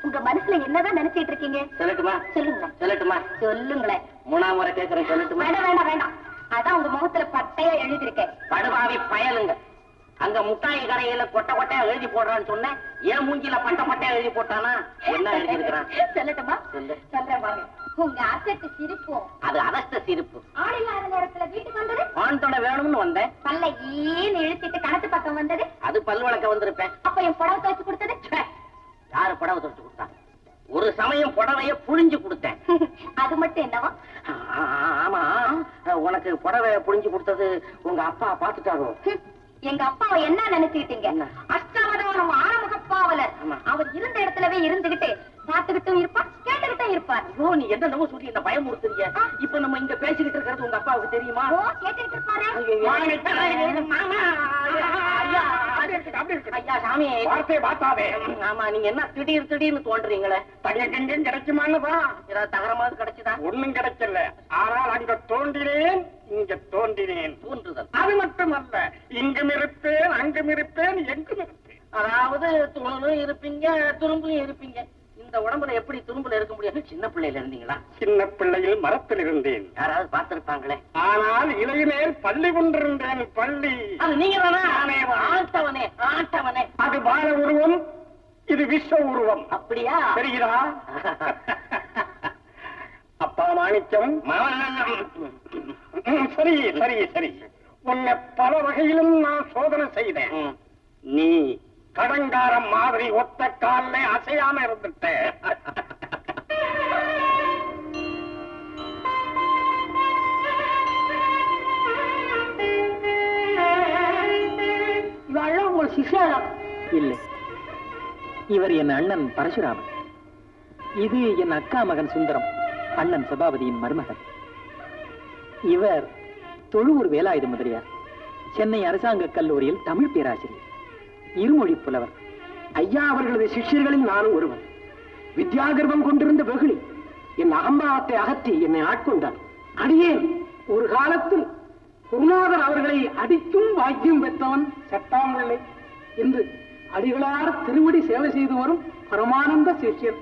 உங்க மனசுல என்னதான் நினைச்சிட்டு இருக்கீங்க? சொல்லட்டுமா? சொல்லுங்க. சொல்லட்டுமா? சொல்லுங்களேன். 3ஆம் முறை கேட்கறேன், சொல்லட்டுமா? வேண்டாம் வேண்டாம் வேண்டாம். அதான் உங்க முகத்துல பட்டையா எழுதிருக்கேன். படுபாவி பயலுங்க. அங்க முட்டாய் கடையில கொட்டை கொட்டையா எழுதி போடுறான்னு சொன்னேன். ஏன் மூஞ்சில பட்டை பட்டையா எழுதி போட்டானா? என்ன எழுதி இருக்கிறான்? சொல்லட்டுமா? சொல்றேன் வாங்க. உங்க அசட்டு சிரிப்பும் அது அவஸ்த சிரிப்பு. ஆள் இல்லாத நேரத்துல வீட்டுக்கு வந்தது ஆண்டோட வேணும்னு வந்தேன். பல்ல ஈன்னு இழுத்திட்டு கணத்து பக்கம் வந்தது அது பல் வளர்க்க வந்திருப்பேன். அப்ப என் புடவை துவைச்சு கொடுத்தது யாரு? புடவை துவைச்சு கொடுத்தா? ஒரு சமயம் புடவைய புழிஞ்சு கொடுத்தேன். அது மட்டும் என்னவா? ஆமா, உனக்கு புடவை புழிஞ்சு கொடுத்தது உங்க அப்பா பாத்துட்டாரோ? எங்க அப்பாவை என்ன நினைச்சுக்கிட்டீங்க? அஷ்டாவதானம் ஆறுமுகப்பாவலர். அவர் இருந்த இடத்துலவே இருந்துகிட்டு பார்த்துக்கிட்டும் இருப்பார், கேட்டுக்கிட்டும் இருப்பார். ஐயோ நீ என்னென்னவோ சொல்லி என்ன பயமுறுத்துறீங்க. இப்ப நம்ம இங்க பேசிக்கிட்டு இருக்கிறது உங்க அப்பாவுக்கு தெரியுமா? மாமா ஐயா சாமி வார்த்தை பார்த்தாவே. ஆமா நீங்க என்ன திடீர்னு தோன்றீங்களே? தங்கெங்கும் கிடைக்குமான்னுதான். ஏதாவது தகரமாவது கிடைச்சுதா? ஒண்ணும் கிடைக்கல. ஆனால் அங்க தோன்றினேன், இங்க தோன்றினேன். தோன்றுதல் அது மட்டுமல்ல, இங்கும் இருப்பேன், அங்கும் இருப்பேன், எங்கும் இருப்பேன். அதாவது துணுலும் இருப்பீங்க, துரும்புலும் இருப்பீங்க. இந்த உடம்புல எப்படி துரும்புல இருக்க முடியாது? சின்ன பிள்ளையில இருந்தீங்களா? சின்ன பிள்ளையில் மரத்தில் இருந்தேன். யாராவது பார்த்திருப்பாங்களே. ஆனால் இலையிலேல் பள்ளி கொண்டிருந்தேன். பள்ளி அது நீங்க தானே? ஆட்டவனே ஆட்டவனே. அது பால உருவம், இது விஸ்வ உருவம். அப்படியா? தெரிகிறா? அப்பா மாணிக்கம். சரி சரி சரி, உன்னை பல வகையிலும் நான் சோதனை செய்தேன். நீ கடங்காரம் மாதிரி ஒத்த கால்ல அசையாம இருந்துட்ட. இவெல்லாம் உங்க சிஷ்யாளம் இல்லை, இவர் என் அண்ணன் பரசுராமன். இது என் அக்கா மகன் சுந்தரம், அண்ணன் சபாபதியின் மருமகன். இவர் தொழுவூர் வேலாயுத முதலியார், சென்னை அரசாங்க கல்லூரியில் தமிழ் பேராசிரியர், இருமொழி புலவர். ஐயா அவர்களது சிஷ்யர்களில் நானும் ஒருவன். வித்யாகர்வம் கொண்டிருந்த வெகுளி என் அகம்பாவத்தை அகற்றி என்னை ஆட்கொண்டார். அடியேன் ஒரு காலத்தில் குருநாதர் அவர்களை அடிக்கும் பாக்கியம் பெற்றவன் சட்டாமுல்லை. இன்று அடிகளார் திருவடி சேவை செய்து வரும் பரமானந்த சிஷ்யர்.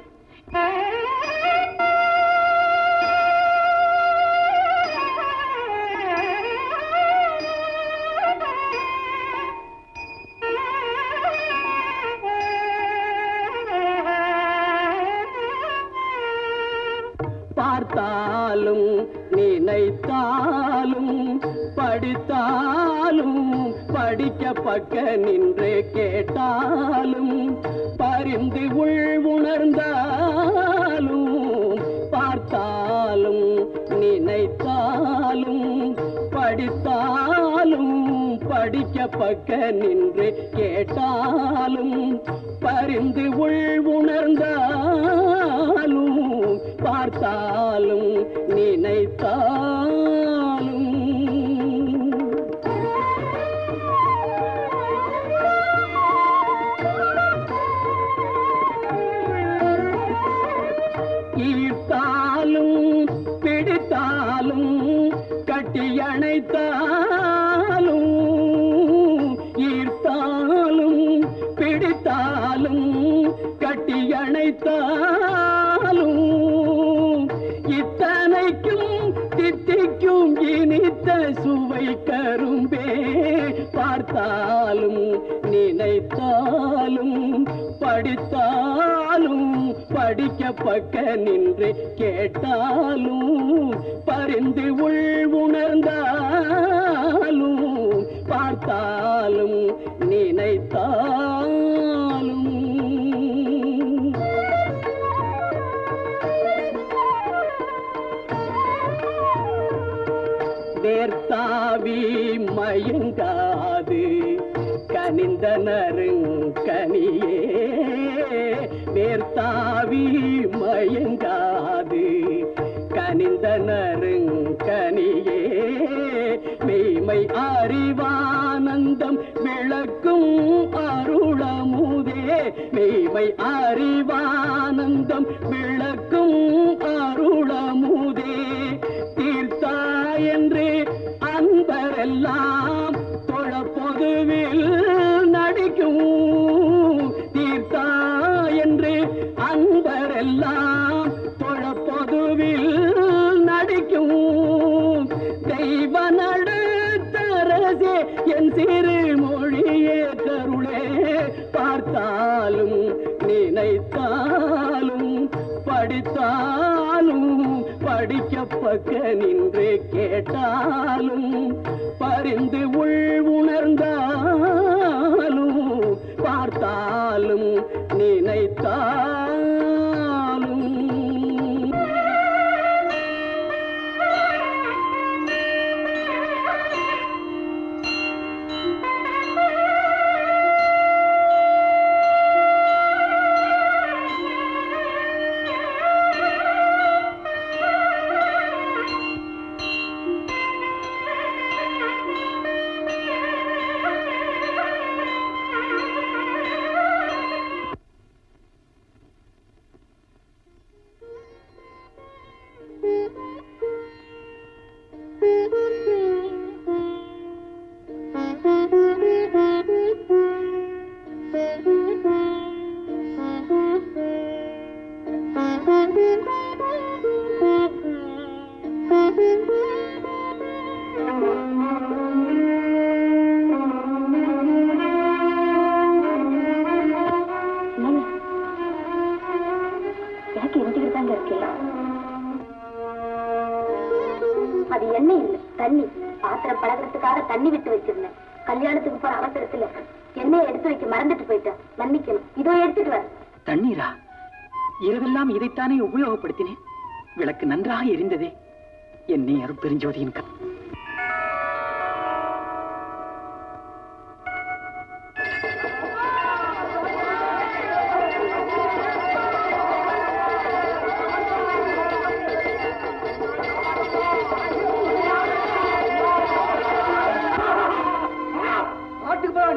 பார்த்தாலும் நினைத்தாலும் படித்தாலும் படிக்க பக்க நின்று கேட்டாலும் பரிந்து உள் உணர்ந்தாலும் பார்த்தாலும் நினைத்தாலும் படித்தாலும் படிக்க பக்க நின்று கேட்டாலும் பரிந்து உள் உணர்ந்தாலும் பார்த்தாலும் நினைத்தாலும் ஈர்த்தாலும் பிடித்தாலும் கட்டியணைத்தாலும் ஈர்த்தாலும் பிடித்தாலும் கட்டியணைத்தாலும் இத்தனைக்கும் தித்திக்கும் இனித்த சுவை கரும்பே பார்த்தாலும் நினைத்தாலும் படித்தாலும் படிக்க பக்க நின்று கேட்டாலும் பரிந்து உள் உணர்ந்தாலும் பார்த்தாலும் நினைத்தாலும் வேர்த்தாவி மயங்காது கனிந்த நறுங்கனியே வேர்த்தாவி மயங்காது கனிந்த நறுங்கனியே மெய்மை அறிவானந்தம் விளக்கும் அருளமுதே மெய்மை அறிவானந்தம் விளக்கும் அருளமுதே தீர்த்தா என்று அன்பரெல்லாம் தொழ பொதுவில் நடிக்கும் தீர்த்தா என்று அன்பரெல்லாம் தொழ பொதுவில் நடிக்கும் தெய்வ நடுத்தரசே என் சிறு மொழியே கருளே பார்த்தாலும் நினைத்தாலும் படித்தாலும் படிக்க பக்க நின்று கேட்டாலும் பரிந்து உள் உணர்ந்தாலும் பார்த்தாலும் நினைத்தாலும் அது எண்ணெய் இல்ல, தண்ணி. பாத்திரம் பழகிறதுக்காக தண்ணி விட்டு வச்சிருந்தேன். கல்யாணத்துக்கு போற அவசரத்துல எண்ணெயை எடுத்து வைக்க மறந்துட்டு போயிட்டேன். மன்னிக்கணும். இதோ எடுத்துட்டு வர. தண்ணீரா? இரவெல்லாம் இதைத்தானே உபயோகப்படுத்தினேன். விளக்கு நன்றாக எரிந்ததே. என்னை அருட்பெருஞ்சோதியின்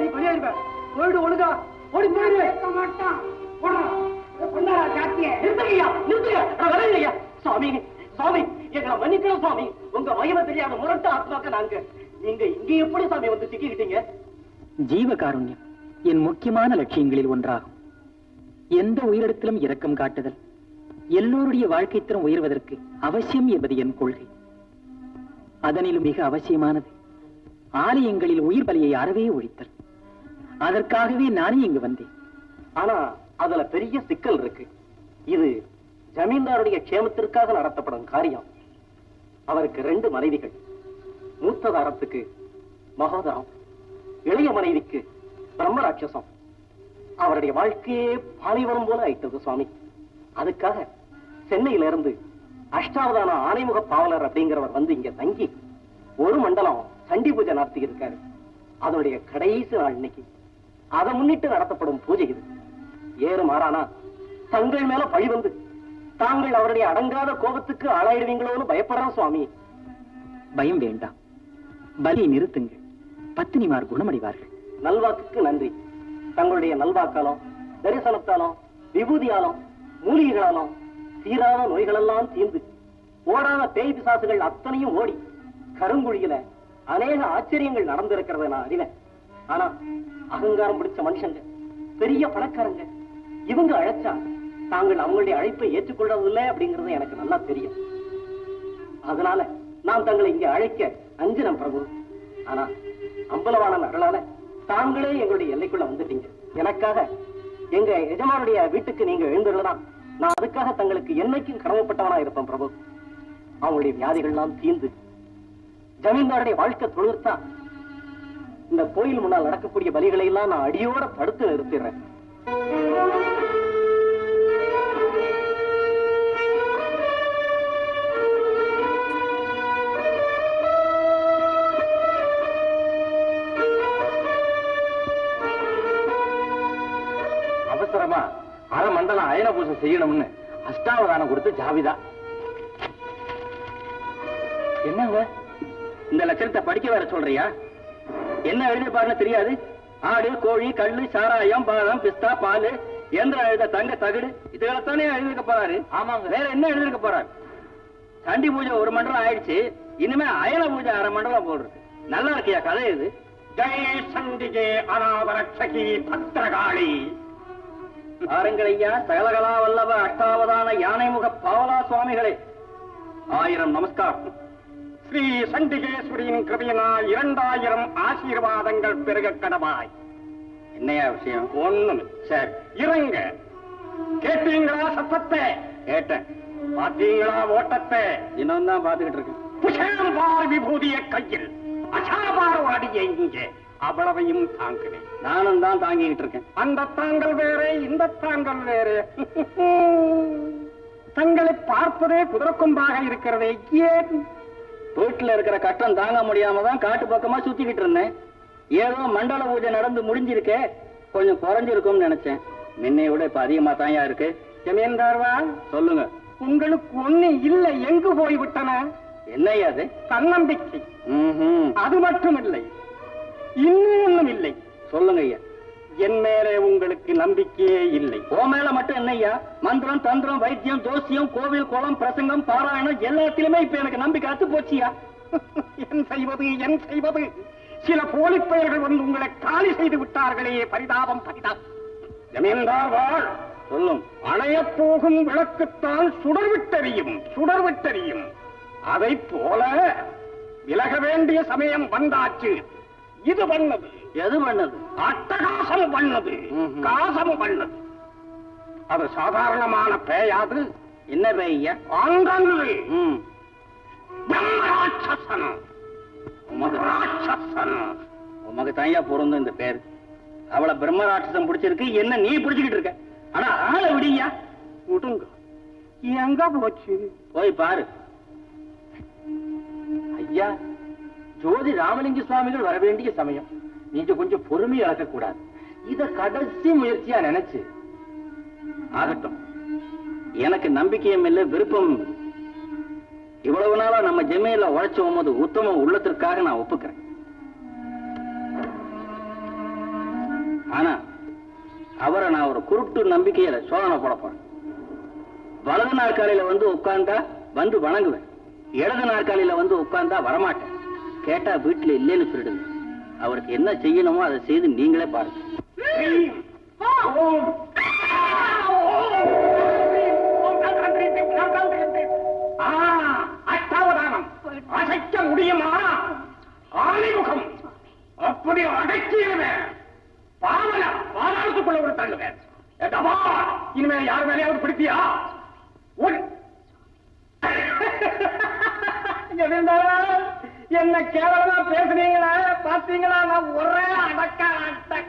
நீ பணியாயிருவ போயிடு, ஒழுங்கா ஓடி போயிடு. மாட்டான் சுவாமி, சுவாமி எங்களை மன்னிக்கணும் சுவாமி. உங்க மகிமை தெரியாத முரட்டு ஆத்மாக்க நாங்க. நீங்க இங்க எப்படி சாமி வந்து சிக்கிக்கிட்டீங்க? ஜீவகாருண்யம் என் முக்கியமான லட்சியங்களில் ஒன்றாகும். எந்த உயிரிடத்திலும் இரக்கம் காட்டுதல் எல்லோருடைய வாழ்க்கை தரம் உயர்வதற்கு அவசியம் என்பது என் கொள்கை. அதனிலும் மிக அவசியமானது ஆலயங்களில் உயிர் பலியை அறவே ஒழித்தல். அதற்காகவே நானே இங்கு வந்தேன். ஆனா அதுல பெரிய சிக்கல் இருக்கு. இது ஜமீன்தாருடைய க்ஷேமத்திற்காக நடத்தப்படும் காரியம். அவருக்கு 2 மனைவிகள். மூத்ததாரத்துக்கு மகோதரம், இளைய மனைவிக்கு பிரம்மராட்சசம். அவருடைய வாழ்க்கையே பாலைவனம் போல ஆயிட்டது சுவாமி. அதுக்காக சென்னையில இருந்து அஷ்டாவதான ஆனைமுக பாவலர் அப்படிங்கிறவர் வந்து இங்க தங்கி 1 மண்டலம் சண்டி பூஜை நடத்தி இருக்காரு. அதனுடைய கடைசி நாள் இன்னைக்கு. அதை முன்னிட்டு நடத்தப்படும் பூஜை இது. ஏறு மாறானா தங்கள் மேல பழி வந்து தாங்கள் அவருடைய அடங்காத கோபத்துக்கு ஆளாயிடுவீங்களோன்னு பயப்படுறோம் சுவாமி. பயம் வேண்டாம். பலியை நிறுத்துங்கள். பத்தினிமார் குணமடைவார்கள். நல்வாக்குக்கு நன்றி. தங்களுடைய நல்வாக்காலும் தரிசனத்தாலும் விபூதியாலும் மூலிகைகளாலும் தீராத நோய்களெல்லாம் தீர்ந்து ஓடாத பேய் பிசாசுகள் அத்தனையும் ஓடி கருங்குழியில அநேக ஆச்சரியங்கள் நடந்திருக்கிறத நான் அறிவேன். ஆனா அகங்காரம் பிடிச்ச மனுஷங்க, பெரிய பணக்காரங்க, இவங்க அழைச்சா தாங்கள் அவங்களுடைய அழைப்பை ஏற்றுக்கொள்றதில்லை அப்படிங்கறது எனக்கு நல்லா தெரியும். அதனால நான் தங்களை இங்க அழைக்க அஞ்சினம் பிரபு. ஆனா அம்பலவாணன் அருளால தாங்களே எங்களுடைய எல்லைக்குள்ள வந்துட்டீங்க. எனக்காக எங்க எஜமானுடைய வீட்டுக்கு நீங்க எழுந்துள்ளதான் நான் அதுக்காக தங்களுக்கு என்னைக்கும் கடமைப்பட்டவனா இருப்பேன் பிரபு. அவங்களுடைய வியாதிகள்லாம் தீர்ந்து ஜமீன்தாருடைய வாழ்க்கை தொழுத்தா இந்த கோயில் முன்னால் நடக்கக்கூடிய பலிகளை எல்லாம் நான் அடியோட தடுத்து நிறுத்திடுறேன். அவசரமா அரை மண்டலம் அயன பூஜை செய்யணும்னு அஷ்டாவதானம் கொடுத்து ஜாவிதா. என்னங்க இந்த லட்சணத்தை படிக்க வேற சொல்றியா? என்ன எழுதிப்பாருன்னு தெரியாது? ஆடு, கோழி, கல்லு, சாராயம், பாதம், பிஸ்தா, பால், எந்திரம் எழுத தங்க தகடு, இதுகளைத்தானே எழுதிருக்க போறாரு. ஆமாங்க. வேற என்ன எழுதிருக்க போறாரு? சண்டி பூஜை 1 மண்டலம் ஆயிடுச்சு. இனிமே அயன பூஜை அரை மண்டலம் போடுறது. நல்லா இருக்கியா கதை இது? ஜெய் சண்டிகே அநாதரட்சகி பத்ரகாளி. பாருங்கள் ஐயா, சகலகலா வல்லப அஷ்டாவதான யானைமுக பாவலா சுவாமிகளே, 1000 நமஸ்காரம். ஸ்ரீ சண்டிகேஸ்வரியின் கிருபையினா 2000 ஆசீர்வாதங்கள் பெருக கடவாய். என்னையா விஷயம்? ஒண்ணும் சரி இறங்க. கேட்டீங்களா சத்தத்தை? கேட்டேன். பாத்தீங்களா ஓட்டத்தை? இன்னும் தான் பாத்துக்கிட்டு இருக்கேன். புஷேம்பார் விபூதிய கையில், அசாபார் அடிய இங்கே, அவ்வளவையும் தாங்குவேன். நானும் தான் தாங்கிக்கிட்டு இருக்கேன். அந்த தாங்கள் வேறே, இந்த தாங்கள் வேறே. தங்களை பார்ப்பதே குதிரக்கொம்பாக இருக்கிறதே. ஏன்? வீட்டுல இருக்கிற கஷ்டம் தாங்க முடியாம தான் காட்டு பக்கமா சுத்திக்கிட்டு இருந்தேன். ஏதோ மண்டல பூஜை நடந்து முடிஞ்சிருக்கே, கொஞ்சம் குறைஞ்சிருக்கும்னு நினைச்சேன். முன்னைய விட இப்ப அதிகமா தாயா இருக்கு. ஜமீன்தார்வா, சொல்லுங்க. உங்களுக்கு ஒண்ணு இல்ல, எங்கு போய்விட்டன? என்னையா அது? தன்னம்பிக்கை. அது மட்டும் இல்லை, இன்னும் ஒண்ணும் இல்லை. சொல்லுங்க ஐயா. என் மேலே உங்களுக்கு நம்பிக்கையே இல்லை. ஓ மேல மட்டும் என்னய்யா? மந்திரம், தந்திரம், வைத்தியம், ஜோசியம், கோவில், குளம், பிரசங்கம், பாராயணம் எல்லாத்திலுமே இப்ப எனக்கு நம்பிக்கை அத்து போச்சியா. என் செய்வது, என் செய்வது? சில போலி பெயர்கள் வந்து உங்களை காலி செய்து விட்டார்களே. பரிதாபம், பரிதாபம். ஜமீன்தார் வாழ். சொல்லும். அணையப் போகும் விளக்குத்தான் சுடர்விட்டறியும், சுடர்விட்டறியும். அதை போல விலக வேண்டிய சமயம் வந்தாச்சு. இது பண்ணது. எது பண்ணது? அட்டகாசம் பண்ணது, காசம் பண்ணது. அது சாதாரணமான பேயாது. என்ன பேய்யா? ஆங்கன்று பிரம்மராட்சசன். உமக்கு ராட்சசன். உமக்கு தாயா பிறந்த இந்த பேர். அவளை பிரம்மராட்சசம் பிடிச்சிருக்கு, என்ன நீ பிடிச்சுக்கிட்டு இருக்க? ஆனா ஆளை விடியா. விடுங்க. எங்க போச்சு? போய் பாரு. ஐயா, ஜோதி ராமலிங்க சுவாமிகள் வர வேண்டிய சமயம். நீங்க கொஞ்சம் பொறுமையை இழக்க கூடாது. இத கடைசி முயற்சியா நினைச்சு. ஆகட்டும், எனக்கு நம்பிக்கையும் இல்லை, விருப்பம். இவ்வளவு நாளா நம்ம ஜமீன்ல உழைச்சோம் போது உத்தம உள்ளத்திற்காக நான் ஒப்புக்கிறேன். ஆனா அவரை நான் ஒரு குருட்டு நம்பிக்கையில சோதனை போட போறேன். வலது நாற்காலியில வந்து உட்கார்ந்தா வந்து வணங்குவேன், இடது நாற்காலியில வந்து உட்கார்ந்தா வரமாட்டேன். கேட்டா வீட்டுல இல்லைன்னு சொல்லிடுங்க. அவருக்கு என்ன செய்யணுமோ அதை செய்து நீங்களே பாருங்க. அஷ்டாவதானம் அசைக்க முடியுமா? ஆணைமுகம் அப்படி அடக்கிடுவேன். பாவல பாதாளத்துக்குள்ள ஒரு தள்ளுவேன். இனிமே யார் மேலேயாவது பிடித்தியா? என்ன கேவலமா பேசுனீங்களா? பாத்தீங்களா? நான் ஒரே அடக்க அட்ட.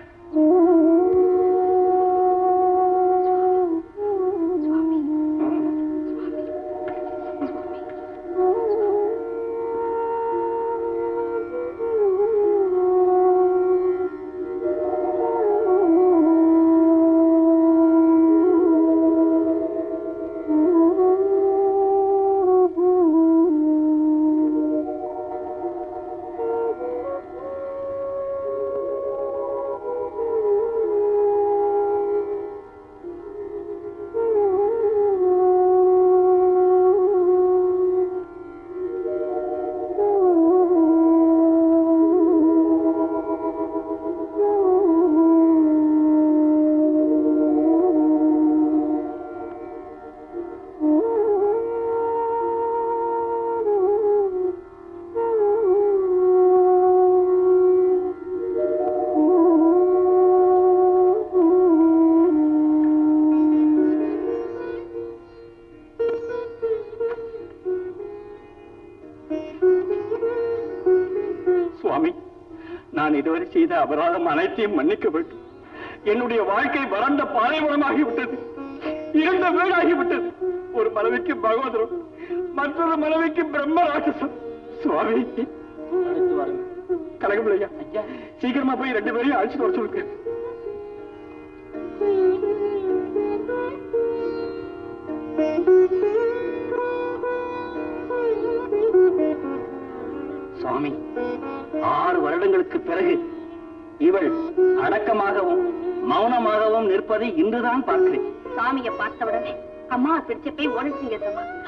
நான் இதுவரை செய்த அபராதம் அனைத்தையும் மன்னிக்க வேண்டும். என்னுடைய வாழ்க்கை வறண்ட பாலைவனமாகிவிட்டது, இருண்ட வீடாகிவிட்டது. ஒரு மனைவிக்கு பகவதரும், மற்றொரு மனைவிக்கு பிரம்ம ராட்சசம். சுவாமி கனகமில்லையா, சீக்கிரமா போய் 2 பேரையும் அழைச்சிட்டு வர சொல்லுங்க. சுவாமி, 6 வருடங்களுக்கு பிறகு இவள் அடக்கமாகவும் மௌனமாகவும் நிற்பதை இன்றுதான் பார்க்கிறேன். சாமியை பார்த்தவுடனே அம்மா பிடிச்ச போய் ஓடிச்சிங்க.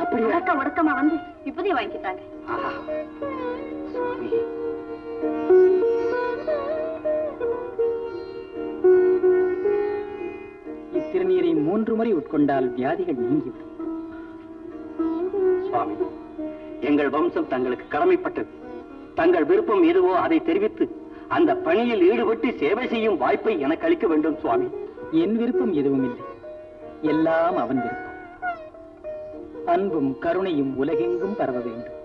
அப்படி உடக்கமா வந்து இப்பதே வாங்கிட்டாங்க. சுவாமி, இத்திருநீரை 3 முறை உட்கொண்டால் வியாதிகள் நீங்கிவிடும். சுவாமி, எங்கள் வம்சம் தங்களுக்கு கடமைப்பட்டது. தங்கள் விருப்பம் எதுவோ அதை தெரிவித்து அந்த பணியில் ஈடுபட்டு சேவை செய்யும் வாய்ப்பை எனக்கு அளிக்க வேண்டும் சுவாமி. என் விருப்பம் எதுவும் இல்லை, எல்லாம் அவன் விருப்பம். அன்பும் கருணையும் உலகெங்கும் பரவ வேண்டும்.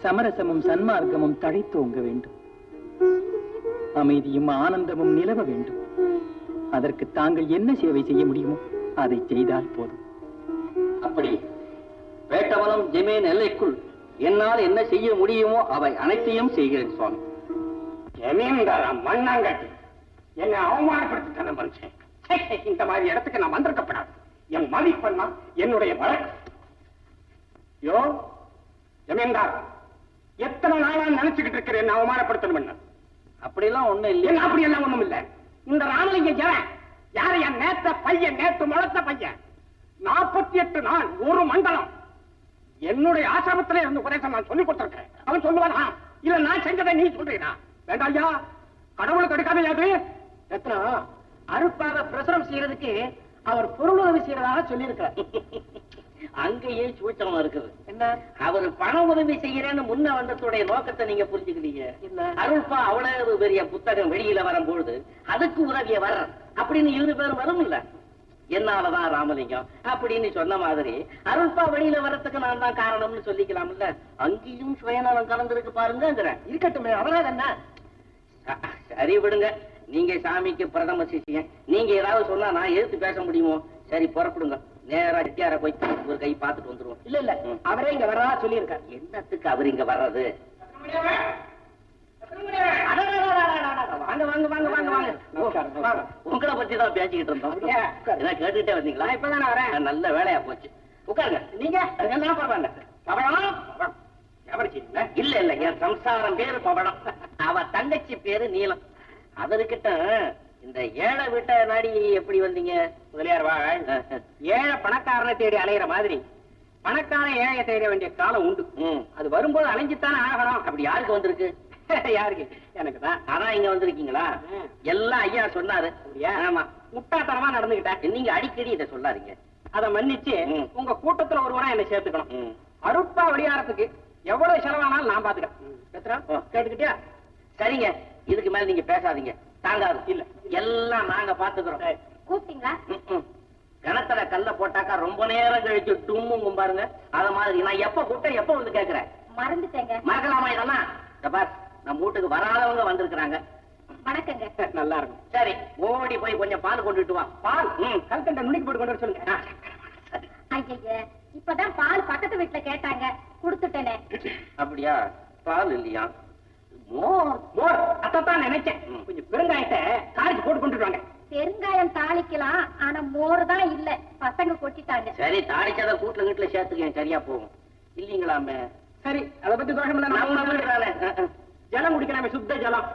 சமரசமும் சன்மார்க்கமும் தழைத்தோங்க வேண்டும். அமைதியும் ஆனந்தமும் நிலவ வேண்டும். அதற்கு தாங்கள் என்ன சேவை செய்ய முடியுமோ அதை செய்தால் போதும். அப்படி வேட்டவனம் ஜமீன் எல்லைக்குள் என்னால் என்ன செய்ய முடியுமோ அவை அனைத்தையும் செய்கிறேன் சுவாமி. ஜமீன்தாரா மண்ணாங்கட்டி என்னை அவமானப்படுத்தி மனுஷன். இந்த மாதிரி இடத்துக்கு நான் வந்திருக்கப்படாது. என் மதிப்பெண்ணா என்னுடைய வழக்கு. யோ ஜமீன்தார், எத்தனை நாளா நினைச்சுக்கிட்டு இருக்கிறேன் அவமானப்படுத்தணும். அப்படியெல்லாம் ஒண்ணும் இல்லை. அப்படி எல்லாம் ஒண்ணும் இல்ல. இந்த ராமலிங்க ஜெயன் யாரு? என் நேத்த பையன், நேத்து முளைத்த பையன். 48 நாள் ஒரு மண்டலம் என்னுடைய ஆசிரமத்திலே இருந்து உபதேசம் நான் சொல்லி கொடுத்திருக்கேன். அவன் சொல்லுவானா இல்ல நான் செஞ்சதை நீ சொல்றீனா? வேண்டாம் ஐயா, கடவுளுக்கு எடுக்காதையாது. எத்தனை அருப்பாக பிரசுரம் செய்யறதுக்கு அவர் பொருளுதவி செய்யறதாக சொல்லி இருக்கிறார். அங்கேயே சூச்சமா இருக்குது. என்ன? அவர் பண உதவி செய்யறேன்னு முன்ன வந்ததுடைய நோக்கத்தை நீங்க புரிஞ்சுக்கிறீங்க. என்ன? அருள்பா அவ்வளவு பெரிய புத்தகம் வெளியில வரும்பொழுது அதுக்கு உதவிய வர்ற அப்படின்னு 2 பேரும் வரும் இல்ல. என்னாலதான் ராமலிங்கம் அப்படின்னு சொன்ன மாதிரி அருள்பா வெளியில வர்றதுக்கு நான் தான் காரணம்னு சொல்லிக்கலாம்ல. அங்கேயும் சுயநலம் கலந்துருக்கு பாருங்கிறேன். இருக்கட்டுமே, அவரால் என்ன? சரி விடுங்க, நீங்க சாமிக்கு பிரதம சிஷியன், நீங்க ஏதாவது சொன்னா நான் எதிர்த்து பேச முடியுமோ? சரி புறப்படுங்க, நேரா செட்டியார போய் ஒரு கை பார்த்துட்டு வந்துருவோம். இல்ல இல்ல, அவரே இங்க வரதா சொல்லியிருக்காரு. என்னத்துக்கு அவர் இங்க வர்றது? வாங்க வாங்க வாங்க வாங்க வாங்க. உங்களை பத்தி தான் பேசிக்கிட்டு இருந்தோம். என்ன கேட்டுட்டே வந்தீங்களா? இப்பதானே வரேன். நல்ல வேலையா போச்சு. உட்காருங்க. நீங்க என்ன பரவாயில்ல. பவளம் இல்ல இல்ல, என் சம்சாரம் பேரு பவளம், அவ தங்கச்சி பேரு நீலம். அதற்கிட்ட இந்த ஏழை வீட்டை நாடி எப்படி வந்தீங்க? முதலியார் வா. ஏழை பணக்காரனை தேடி அலையிற மாதிரி பணக்காரன் ஏழையை தேட வேண்டிய காலம் உண்டு. அது வரும்போது அலைஞ்சுத்தானே ஆகணும். அப்படி யாருக்கு வந்திருக்கு? யாருக்கு? எனக்கு தான். அதான் இங்க வந்திருக்கீங்களா? எல்லாம் ஐயா சொன்னாரு. ஆமா, முட்டாத்தனமா நடந்துகிட்டேன். நீங்க அடிக்கடி இதை சொல்லாதீங்க. அதை மன்னிச்சு உங்க கூட்டத்துல ஒருவரா என்ன சேர்த்துக்கணும். அருட்பா வெளியாரத்துக்கு எவ்வளவு செலவானாலும் நான் பாத்துக்கிறேன். கேட்டுக்கிட்டியா? சரிங்க, இதுக்கு மேல நீங்க பேசாதீங்க, தாங்காது. இல்ல, எல்லாம் நாங்க பாத்துக்கிறோம். கூப்பிட்டீங்களா? கிணத்துல கல்ல போட்டாக்கா ரொம்ப நேரம் கழிச்சு டும்முங்கும் பாருங்க. அத மாதிரி நான் எப்ப கூப்பிட்டேன் எப்ப வந்து கேக்குறேன்? மறந்துட்டேங்க. மறக்கலாமா இதெல்லாம்? பார், நம்ம வீட்டுக்கு வராதவங்க வந்திருக்கிறாங்க. வணக்கங்க. நல்லா இருக்கும். சரி, ஓடி போய் கொஞ்சம் பால் கொண்டுட்டு வா. பால் கல்கண்ட நுணுக்கி போட்டு கொண்டு வர சொல்லுங்க. ஐயா, இப்பதான் பால் பக்கத்து வீட்டுல கேட்டாங்க, கொடுத்துட்டேனே. அப்படியா? பால் இல்லையா? மோர். மோர் அத்தான் நினைச்சேன். கொஞ்சம் பெருங்காயத்தை காய்ச்சி போட்டு கொண்டுட்டு வாங்க. பெருங்காயம் தாளிக்கலாம், ஆனா மோர் தான் இல்ல, பசங்க கொட்டிட்டாங்க. சரி, தாளிச்சத கூட்டுல வீட்டுல சேர்த்துக்கேன், சரியா போகும். இல்லீங்களாமே? சரி, அதை பத்தி தோஷம் இல்ல. நம்ம வீடுறானே. ஜலம் குடிக்கலாமே, சுத்த ஜலம்.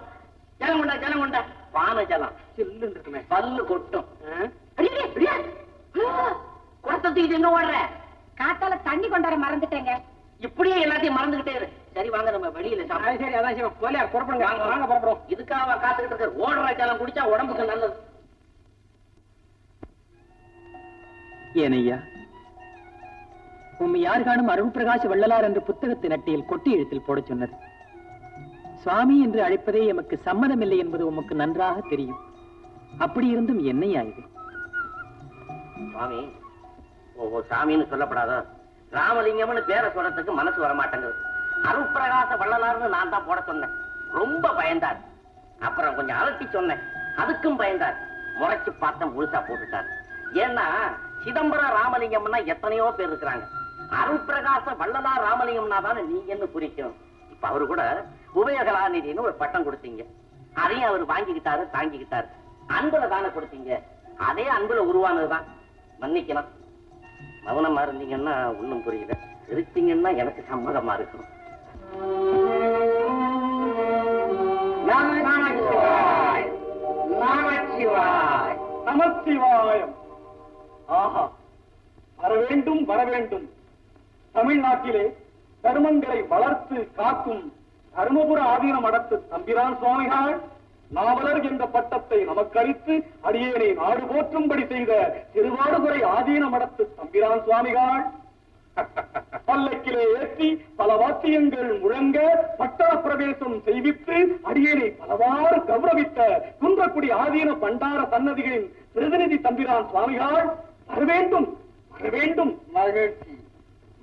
ஜலம் கொண்டா, ஜலம் கொண்டா. பானை ஜலம் சில்லுன்னு இருக்குமே, பல்லு கொட்டும். குடத்துக்கு எங்க ஓடுற? காத்தால தண்ணி கொண்டாட மறந்துட்டேங்க. இப்படியே எல்லாத்தையும் மறந்துகிட்டே இரு. சரி வாங்க, நம்ம வெளியில சாப்பிட. சரி, அதான் சிவம். போலியா புறப்படுங்க. வாங்க புறப்படுறோம். இதுக்காக காத்துக்கிட்டு இருக்க? ஓடுற ஜலம் குடிச்சா உடம்புக்கு நல்லது. ஏனையா, உம்மை யார் காணும் அருள் பிரகாஷ் வள்ளலார் என்ற புத்தகத்தின் அட்டையில் கொட்டி எழுத்தில் போட சொன்னது. சுவாமி என்று அழைப்பதே எமக்கு சம்மதமில்லை என்பது உமக்கு நன்றாக தெரியும். அப்படி இருந்தும் என்னையா இது? சுவாமி, ஒவ்வொரு சாமின்னு சொல்லப்படாதோ? ராமலிங்கம்னு பேரை சொல்றதுக்கு மனசு வரமாட்டேங்குது. அருள் பிரகாச வள்ளலார்னு நான் தான் போட சொன்னேன். ரொம்ப பயந்தார். அப்புறம் கொஞ்சம் அலட்டி சொன்னேன், அதுக்கும் பயந்தார். முறைச்சு பார்த்த முழுசா போட்டுட்டார். ஏன்னா சிதம்பரம் ராமலிங்கம்னா எத்தனையோ பேர் இருக்கிறாங்க. அருள் பிரகாச வள்ளலார் ராமலிங்கம்னா தானே நீங்கன்னு குறிக்கும். இப்ப அவரு கூட உபயகலாநிதினு ஒரு பட்டம் கொடுத்தீங்க. அதையும் அவர் வாங்கிக்கிட்டாரு, தாங்கிக்கிட்டாரு. அன்புல தானே கொடுத்தீங்க. அதே அன்புல உருவானதுதான். மன்னிக்கலாம். மௌனமா இருந்தீங்கன்னா ஒண்ணும் புரியல, இருத்தீங்கன்னா எனக்கு சம்மதமா இருக்கும். நமச்சிவாய், நமச்சிவாய், நமச்சிவாயம். ஆஹா, வர வேண்டும் வர வேண்டும். தமிழ்நாட்டிலே தர்மங்களை வளர்த்து காக்கும் தருமபுர ஆதீன மடத்து தம்பிரான் சுவாமிகள் நாவலர் என்ற பட்டத்தை நமக்களித்து அடியேனை நாடு போற்றும்படி செய்த திருவாடுதுறை ஆதீன மடத்து தம்பிரான் சுவாமிகள் பல்லக்கிலே ஏற்றி பல வாத்தியங்கள் முழங்க பட்டா பிரவேசம் செய்வித்து அடியேனை பலவாறு கௌரவித்த குன்றக்குடி ஆதீன பண்டார சன்னதிகளின் பிரதிநிதி தம்பிரான் சுவாமிகள் வர வேண்டும் வர வேண்டும். மகிழ்ச்சி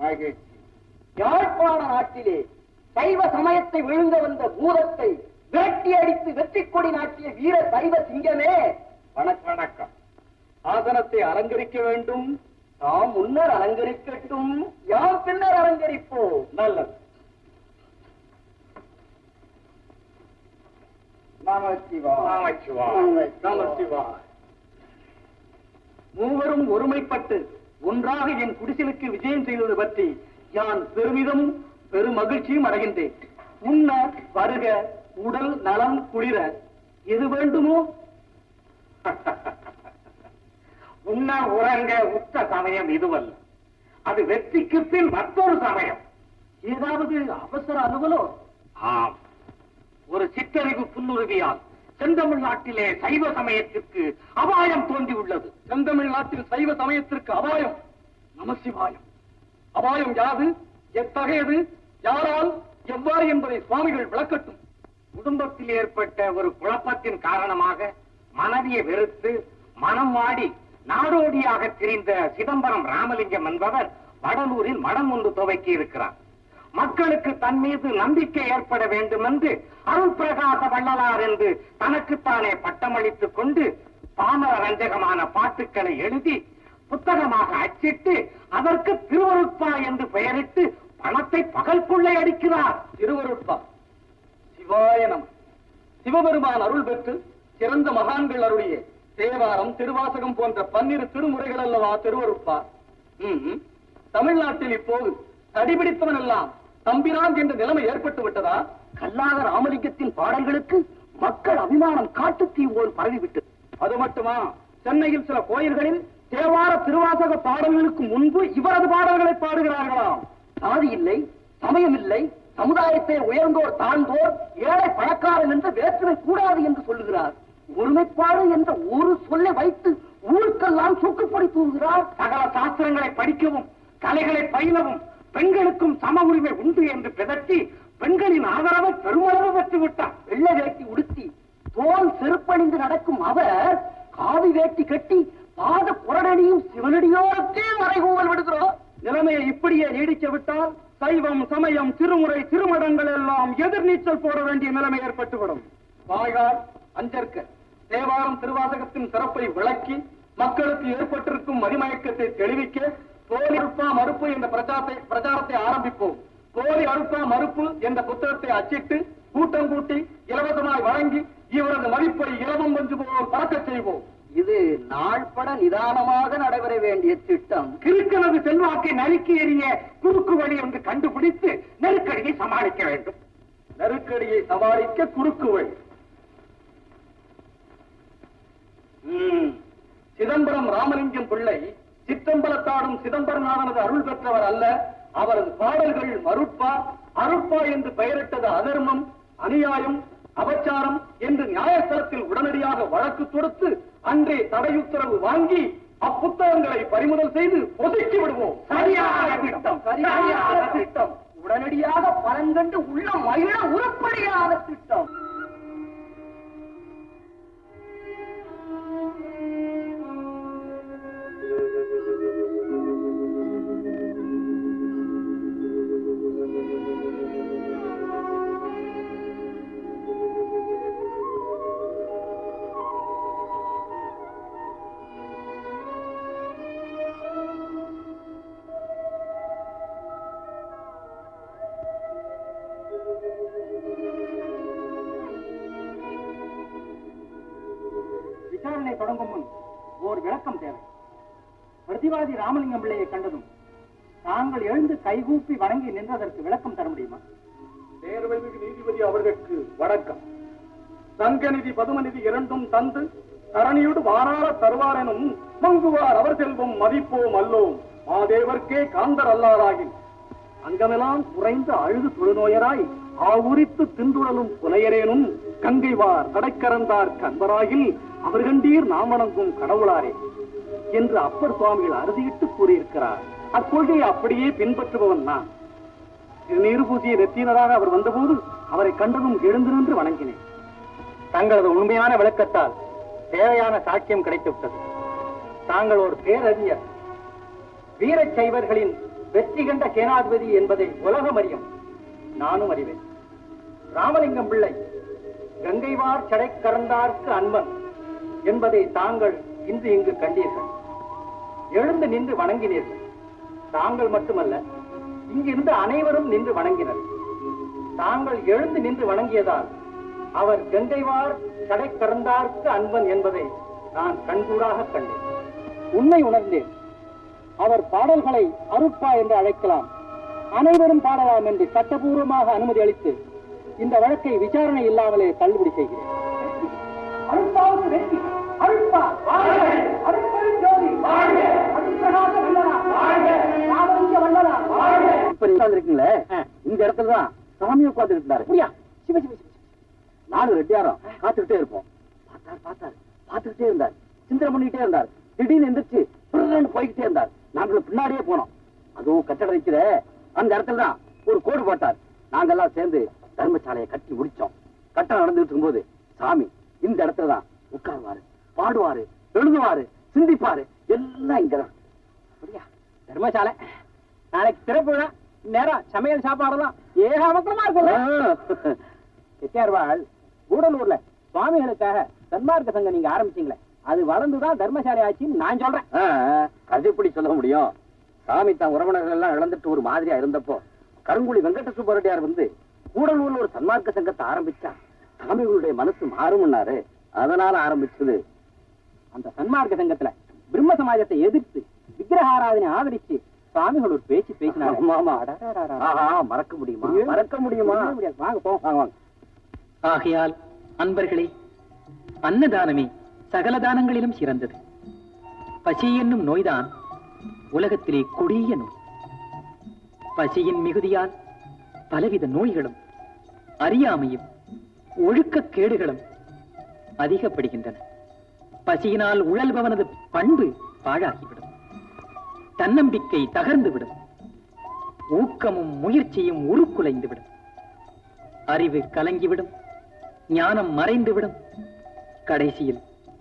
மகிழ்ச்சி. யாழ்ப்பாண நாட்டிலே சைவ சமயத்தை விழுங்க வந்த பூதத்தை விரட்டி அடித்து வெற்றி கொடி நாட்டிய வீர சைவ சிங்கமே, வணக்கம். ஆசனத்தை அலங்கரிக்க வேண்டும். நாம் முன்னர் அலங்கரிக்கட்டும், யாம் பின்னர் அலங்கரிப்போம். நல்லது. மூவரும் ஒருமைப்பட்டு ஒன்றாக என் குடிசலுக்கு விஜயம் செய்தது பற்றி யான் பெருமிதமும் பெரும் மகிழ்ச்சியும் அடைகின்றேன். முன்னர் வருக, உடல் நலம் குளிர. எது வேண்டுமோ? உண்ண உறங்க உச்ச சமயம் இதுவல்ல, அது வெற்றிக்கு பின் மற்றொரு சமயம். ஏதாவது அவசர அலுவலோ? ஆம், ஒரு சிற்றறிவு புல்லுருவியால் செந்தமிழ்நாட்டிலே சைவ சமயத்திற்கு அபாயம் தோன்றியுள்ளது. செந்தமிழ்நாட்டில் சைவ சமயத்திற்கு அபாயம்? நமசிவாயம். அபாயம் யாது? எத்தகையது? யாரால்? எவ்வாறு என்பதை சுவாமிகள் விளக்கட்டும். குடும்பத்தில் ஏற்பட்ட ஒரு குழப்பத்தின் காரணமாக மனைவியை வெறுத்து மனம் வாடி நாடோடியாக திரிந்த சிதம்பரம் ராமலிங்கம் என்பவர் வடலூரில் மடம் ஒன்று துவக்கி இருக்கிறார். மக்களுக்கு தன் மீது நம்பிக்கை ஏற்பட வேண்டும் என்று அருள் பிரகாச வள்ளலார் என்று தனக்குத்தானே பட்டமளித்துக் கொண்டு பாமர ரஞ்சகமான பாட்டுக்களை எழுதி புத்தகமாக அச்சிட்டு அதற்கு திருவருட்பா என்று பெயரிட்டு பணத்தை பகல் கொள்ளை அடிக்கிறார். திருவருட்பா சிவாய நம. சிவபெருமான் அருள் பெற்று சிறந்த மகான்கள் அருளிய தேவாரம், திருவாசகம் போன்ற 12 திருமுறைகள் அல்லவா திருவருட்பா. தமிழ்நாட்டில் இப்போது தடிபிடித்தவன் எல்லாம் தம்பிரான் என்ற நிலைமை ஏற்பட்டு விட்டதா? கல்லாத ராமலிங்கத்தின் பாடல்களுக்கு மக்கள் அபிமானம் காட்டு தீ போல் பரவிவிட்டது. அது மட்டுமா, சென்னையில் சில கோயில்களில் தேவார திருவாசக பாடல்களுக்கு முன்பு இவரது பாடல்களை பாடுகிறார்களாம். சாதி இல்லை, சமயம் இல்லை, சமுதாயத்தை உயர்ந்தோர் தாழ்ந்தோர், ஏழை பணக்காரன் என்ற வேற்றுமை கூடாது என்று சொல்லுகிறார். ஒருமைப்பாடு என்ற ஒரு சொல்லை வைத்து ஊருக்கெல்லாம் சூக்குப்படி தூங்குகிறார். சகல சாஸ்திரங்களை படிக்கவும் கலைகளை பயிலவும் பெண்களுக்கும் சம உரிமை உண்டு என்று பிதற்றி பெண்களின் ஆதரவை பெருமளவு பெற்று விட்டார். வெள்ளை வேட்டி உடுத்தி தோல் செருப்பணிந்து நடக்கும் அவர் காவி வேட்டி கட்டி பாத புறநடியும் சிவனடியோருக்கே மறைகூவல் விடுகிறோம். நிலைமையை இப்படியே நீடிக்க விட்டால் சைவம், சமயம், திருமுறை, திருமடங்கள் எல்லாம் எதிர்நீச்சல் போட வேண்டிய நிலைமை ஏற்பட்டுவிடும். வாய்கார் அஞ்சற்க தேவாரம் திருவாசகத்தின் சிறப்பை விளக்கி மக்களுக்கு ஏற்பட்டிருக்கும் மதிமயக்கத்தை தெளிவிக்க போலி அருட்பா மறுப்பு என்ற பிரச்சாரத்தை ஆரம்பிப்போம். போலி அருட்பா மறுப்பு என்ற புத்தகத்தை அச்சிட்டு கூட்டம் கூட்டி இலவசமாய் வழங்கி இவரது மதிப்பை இலவம் வந்து போல் பறக்க செய்வோம். இது நாள்பட நிதானமாக நடைபெற வேண்டிய திட்டம். கிறுக்கனது செல்வாக்கை நறுக்கி எறிய குறுக்கு வழி என்று கண்டுபிடித்து நெருக்கடியை சமாளிக்க வேண்டும். நெருக்கடியை சமாளிக்க குறுக்கு வழி. சிதம்பரம் ராமலிங்கம் பிள்ளை சிற்றம்பலத்தாடும் சிதம்பரநாதனது அருள் பெற்றவர் அல்ல. அவரது பாடல்கள் மருட்பா, அருட்பா என்று பெயரிட்டது அதர்மம், அநியாயம், அபச்சாரம் என்று நியாயஸ்தலத்தில் உடனடியாக வழக்கு தொடுத்து அன்றே தடையுத்தரவு வாங்கி அப்புத்தகங்களை பறிமுதல் செய்து ஒதுக்கி விடுவோம். சரியான திட்டம், சரியான திட்டம். உடனடியாக பலன் கண்டு உள்ள மகிழ உருப்படியான திட்டம். விசாரணை தொடங்கும் முன் ஓர் விளக்கம் தேவை. பிரதிவாதி ராமலிங்கம் பிள்ளையை கண்டதும் தாங்கள் எழுந்து கைகூப்பி வணங்கி நின்றதற்கு விளக்கம் தர முடியுமா? தேர்வெழுதி நீதிபதி அவர்களுக்கு வணக்கம். சங்கநிதி பதுமநிதி இரண்டும் தந்து தரணியோடு வாராள தருவார் எனும் மங்குவார் அவர் செல்வம் மதிப்போம் அல்லோம் மாதேவர்க்கே காந்தர் அல்லாராகில் அங்கமெல்லாம் குறைந்த அழுது தொழுநோயராய் ஆவுரித்து தின்றுடலும் புலையரேனும் கங்கைவார் தடைக்கரந்தார் கண்பராகில் அவர்கண்டீர் நாமணங்கும் கடவுளாரே என்று அப்பர் சுவாமிகள் அறுதியிட்டு கூறியிருக்கிறார். அக்கொள்கையை அப்படியே பின்பற்றுபவன் நான். திருநீறு பூசிய நெத்தியினராக அவர் வந்தபோது அவரை கண்டதும் எழுந்து நின்று வணங்கினேன். தங்களது உண்மையான விளக்கத்தால் தேவையான சாட்சியம் கிடைத்துவிட்டது. தாங்கள் ஒரு பேரறிஞர், வீரச் சைவர்களின் வெற்றி கண்ட சேனாதிபதி என்பதை உலகம் அறியும், நானும் அறிவேன். ராமலிங்கம் பிள்ளை கங்கைவார் சடை கறந்தார்க்கு அன்பன் என்பதை தாங்கள் இன்று இங்கு கண்டீர்கள். எழுந்து நின்று வணங்கினீர்கள். தாங்கள் மட்டுமல்ல, இங்கிருந்த அனைவரும் நின்று வணங்கினர். தாங்கள் எழுந்து நின்று வணங்கியதால் அவர் கங்கைவார் சடை கறந்தார்க்கு அன்பன் என்பதை நான் கண்கூடாக கண்டேன். உண்மை உணர்ந்தேன். அவர் பாடல்களை அருட்பா என்று அழைக்கலாம், அனைவரும் பாடலாம் என்று சட்டபூர்வமாக அனுமதி அளித்து இந்த வழக்கை விசாரணை இல்லாமலே தள்ளுபடி செய்கிறேன். அருட்பாவுக்கு வெற்றி, அருட்பா வாழ்க, அருட்பெருஞ்சோதி வாழ்க, அருட்பிரகாச வல்லரா வாழ்க, ராமலிங்க வல்லரா வாழ்க. இப்ப நீங்க இருக்கீங்களே, இந்த இடத்துலதான் சாமி உட்கார்ந்துட்டு இருந்தாரு. புரியா? சிவ சிவ சிவ. நானும் ரெட்டியாரம் காத்துக்கிட்டே இருப்போம். பார்த்துக்கிட்டே இருந்தார், சிந்தனை பண்ணிக்கிட்டே இருந்தார். திடீர்னு எந்திரிச்சு போய்கிட்டே இருந்தார். நாங்களும் பின்னாடியே போனோம். அதுவும் கட்டடம் வைக்கிற அந்த இடத்துலதான் ஒரு கோடு போட்டார். நாங்கெல்லாம் சேர்ந்து தர்மசாலையை கட்டி முடிச்சோம். கட்டடம் நடந்துட்டு இருக்கும்போது சாமி இந்த இடத்துலதான் உட்காருவாரு, பாடுவாரு, எழுதுவாரு, சிந்திப்பாரு, எல்லாம் இங்கதான். அப்படியா? தர்மசாலை நாளைக்கு திறப்பு விழா, நேரம் சமையல் சாப்பாடுலாம் ஏகாமக்கமா இருக்கும். செட்டியார்வாள் கூடலூர்ல சுவாமிகளுக்காக சன்மார்க்க சங்கம் நீங்க ஆரம்பிச்சீங்களே, அது வளர்ந்துதான் தர்மசாலை ஆச்சுன்னு நான் சொல்றேன். அது எப்படி சொல்ல முடியும்? சாமி தான் உறவினர்கள் எல்லாம் இழந்துட்டு ஒரு மாதிரியா இருந்தப்போ கருங்குழி வெங்கட சுப்பரெட்டியார் வந்து கூடலூர்ல ஒரு சன்மார்க்க சங்கத்தை ஆரம்பிச்சா சாமிகளுடைய மனசு மாறும்னாரு. அதனால ஆரம்பிச்சது. அந்த சன்மார்க்க சங்கத்துல பிரம்ம சமாஜத்தை எதிர்த்து விக்கிரகாராதனை ஆதரிச்சு சுவாமிகள் ஒரு பேச்சு பேசினாங்க. மறக்க முடியுமா? மறக்க முடியுமா? வாங்க போ. வாங்க வாங்க. ஆகையால் அன்பர்களே, அன்னதானமே சகல தானங்களிலும் சிறந்தது. பசி என்னும் நோய்தான் உலகத்திலே கொடிய நோய். பசியின் மிகுதியால் பலவித நோய்களும் அறியாமையும் ஒழுக்கக்கேடுகளும் அதிகப்படுகின்றன. பசியினால் உழல்பவனது பண்பு பாழாகிவிடும், தன்னம்பிக்கை தகர்ந்துவிடும், ஊக்கமும் முயற்சியும் உருக்குலைந்துவிடும், அறிவு கலங்கிவிடும், ஞானம் மறைந்துவிடும், கடைசியில்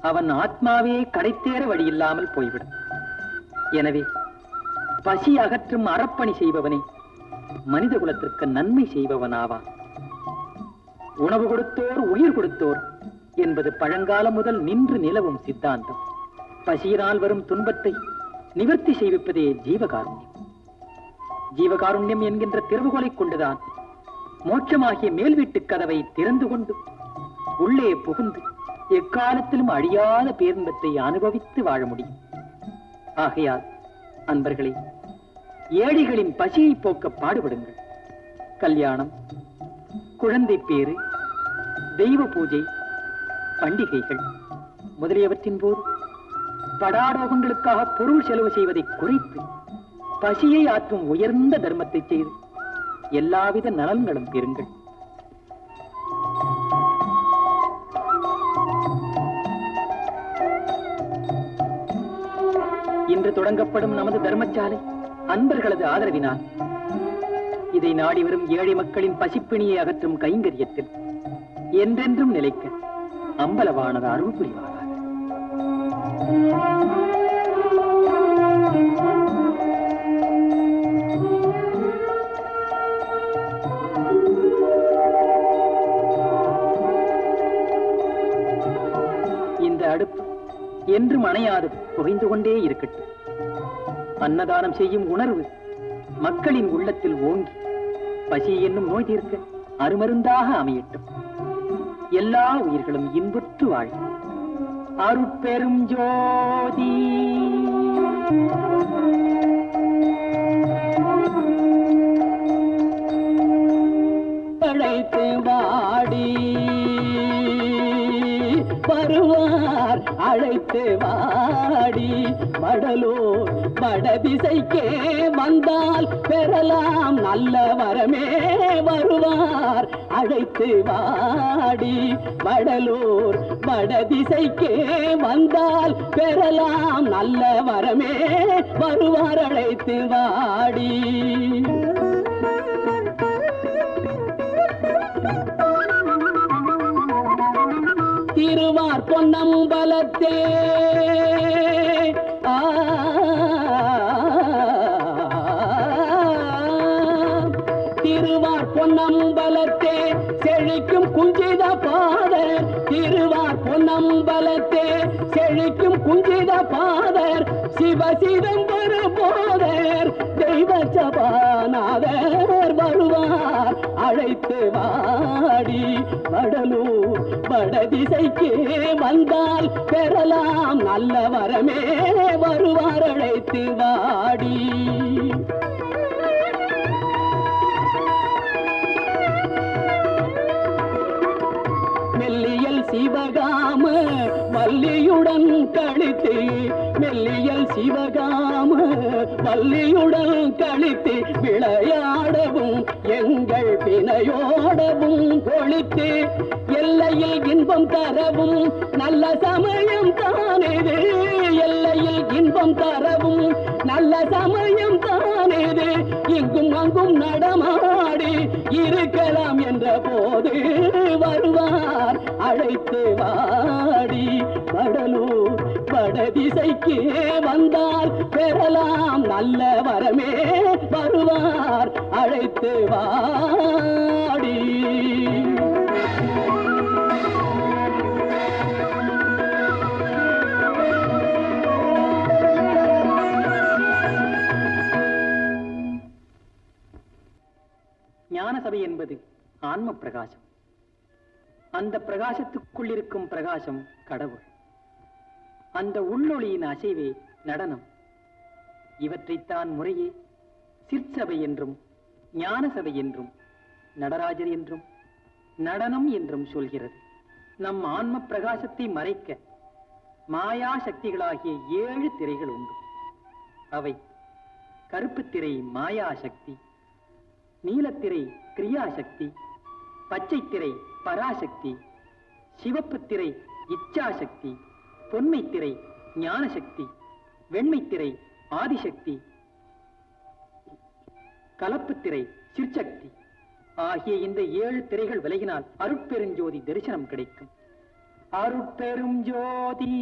அவன் ஆத்மாவே கடைத்தேற வழியில்லாமல் போய்விடும். எனவே பசி அகற்றும் அறப்பணி செய்பவனே மனித குலத்திற்கு நன்மை செய்பவனாவான். உணவு கொடுத்தோர் உயிர் கொடுத்தோர் என்பது பழங்காலம் முதல் நின்று நிலவும் சித்தாந்தம். பசியினால் வரும் துன்பத்தை நிவர்த்தி செய்விப்பதே ஜீவகாருண்யம். ஜீவகாருண்யம் என்கின்ற திறவுகோலை கொண்டுதான் மோட்சமாகிய மேல் வீட்டுக் கதவை திறந்து கொண்டு உள்ளே புகுந்து எக்காலத்திலும் அழியாத பேரின்பத்தை அனுபவித்து வாழ முடியும். ஆகையால் அன்பர்களே, ஏழைகளின் பசியை போக்க பாடுபடுங்கள். கல்யாணம், குழந்தை பேறு, தெய்வ பூஜை, பண்டிகைகள் முதலியவற்றின் போது படாடோகங்களுக்காக பொருள் செலவு செய்வதை குறைத்து பசியை ஆற்றும் உயர்ந்த தர்மத்தை செய்து எல்லாவித நலன்களும் பெறுங்கள். இன்று தொடங்கப்படும் நமது தர்மசாலை அன்பர்களது ஆதரவினால் இதை நாடி வரும் ஏழை மக்களின் பசிப்பிணியை அகற்றும் கைங்கரியத்தில் என்றென்றும் நிலைக்க அம்பலவானது அருள் புரிவாராக. இந்த அடுப்பு என்றும் அணையாது புகைந்து கொண்டே இருக்கட்டும். அன்னதானம் செய்யும் உணர்வு மக்களின் உள்ளத்தில் ஓங்கி பசி என்னும் நோய் தீர்க்க அருமருந்தாக அமையட்டும். எல்லா உயிர்களும் இன்புற்று வாழ்க. அருட்பெரும் ஜோதி. அழைத்து வாடி வருவார், அழைத்து வாடி மடலூர் வடதிசைக்கே வந்தால் பெறலாம் நல்ல வரமே. வருவார், அழைத்து வாடி வடலூர் வடதிசைக்கே வந்தால் பெறலாம் நல்ல வரமே. வருவார், அழைத்து வாடி. திருவார் பொன்னம்பலத்தே திருவார் பொன்னம்பலத்தே செழிக்கும் குஞ்சித பாதர். திருவார் பொன்னம்பலத்தே செழிக்கும் குஞ்சித பாதர். சிவசிதம்பர போதர் தெய்வ சபாநாதர். வருவார், அழைத்து வாடி வடலூர் வடதிசைக்கே வந்தால் பெறலாம் நல்ல வரமே. வருவார், அழைத்து வாடி. மெல்லியல் சிவகாம வள்ளியுடன் கழித்து, மெல்லியல் சிவகாம வள்ளியுடன் கழித்து விளையாடவும் எங்கள் பிணையோடவும் கொழித்து எல்லையில் இன்பம் தரவும் நல்ல சமயம் தானேது. எல்லையில் இன்பம் தரவும் நல்ல சமயம் தானேது. இங்கும் அங்கும் நடமாடி இருக்கலாம் என்ற போது வருவார், அழைத்து வாடி வடலூர் வடதிசைக்கு வந்தால் பெறலாம் நல்ல வரமே வருவார் அழைத்து வாடி. ஞான சபை என்பது ஆன்ம பிரகாசம். அந்த பிரகாசத்துக்குள் இருக்கும் பிரகாசம் கடவுள். அந்த உள்ளொளியின் அசைவே நடனம். இவற்றைத்தான் முறையே சிற்சபை என்றும் ஞான சபை என்றும் நடராஜர் என்றும் நடனம் என்றும் சொல்கிறது. நம் ஆன்ம பிரகாசத்தை மறைக்க மாயா சக்திகளாகிய 7 திரைகள் உண்டு. அவை கருப்பு திரை மாயா சக்தி, நீலத்திரை கிரியாசக்தி, பச்சை திரை பராசக்தி, சிவப்பு திரை இச்சாசக்தி, பொன்மை திரை ஞானசக்தி, வெண்மை திரை ஆதிசக்தி, கலப்பு திரை சிற்சக்தி ஆகிய இந்த 7 திரைகள் விலகினால் அருட்பெருஞ்சோதி தரிசனம் கிடைக்கும். அருட்பெரும் ஜோதி.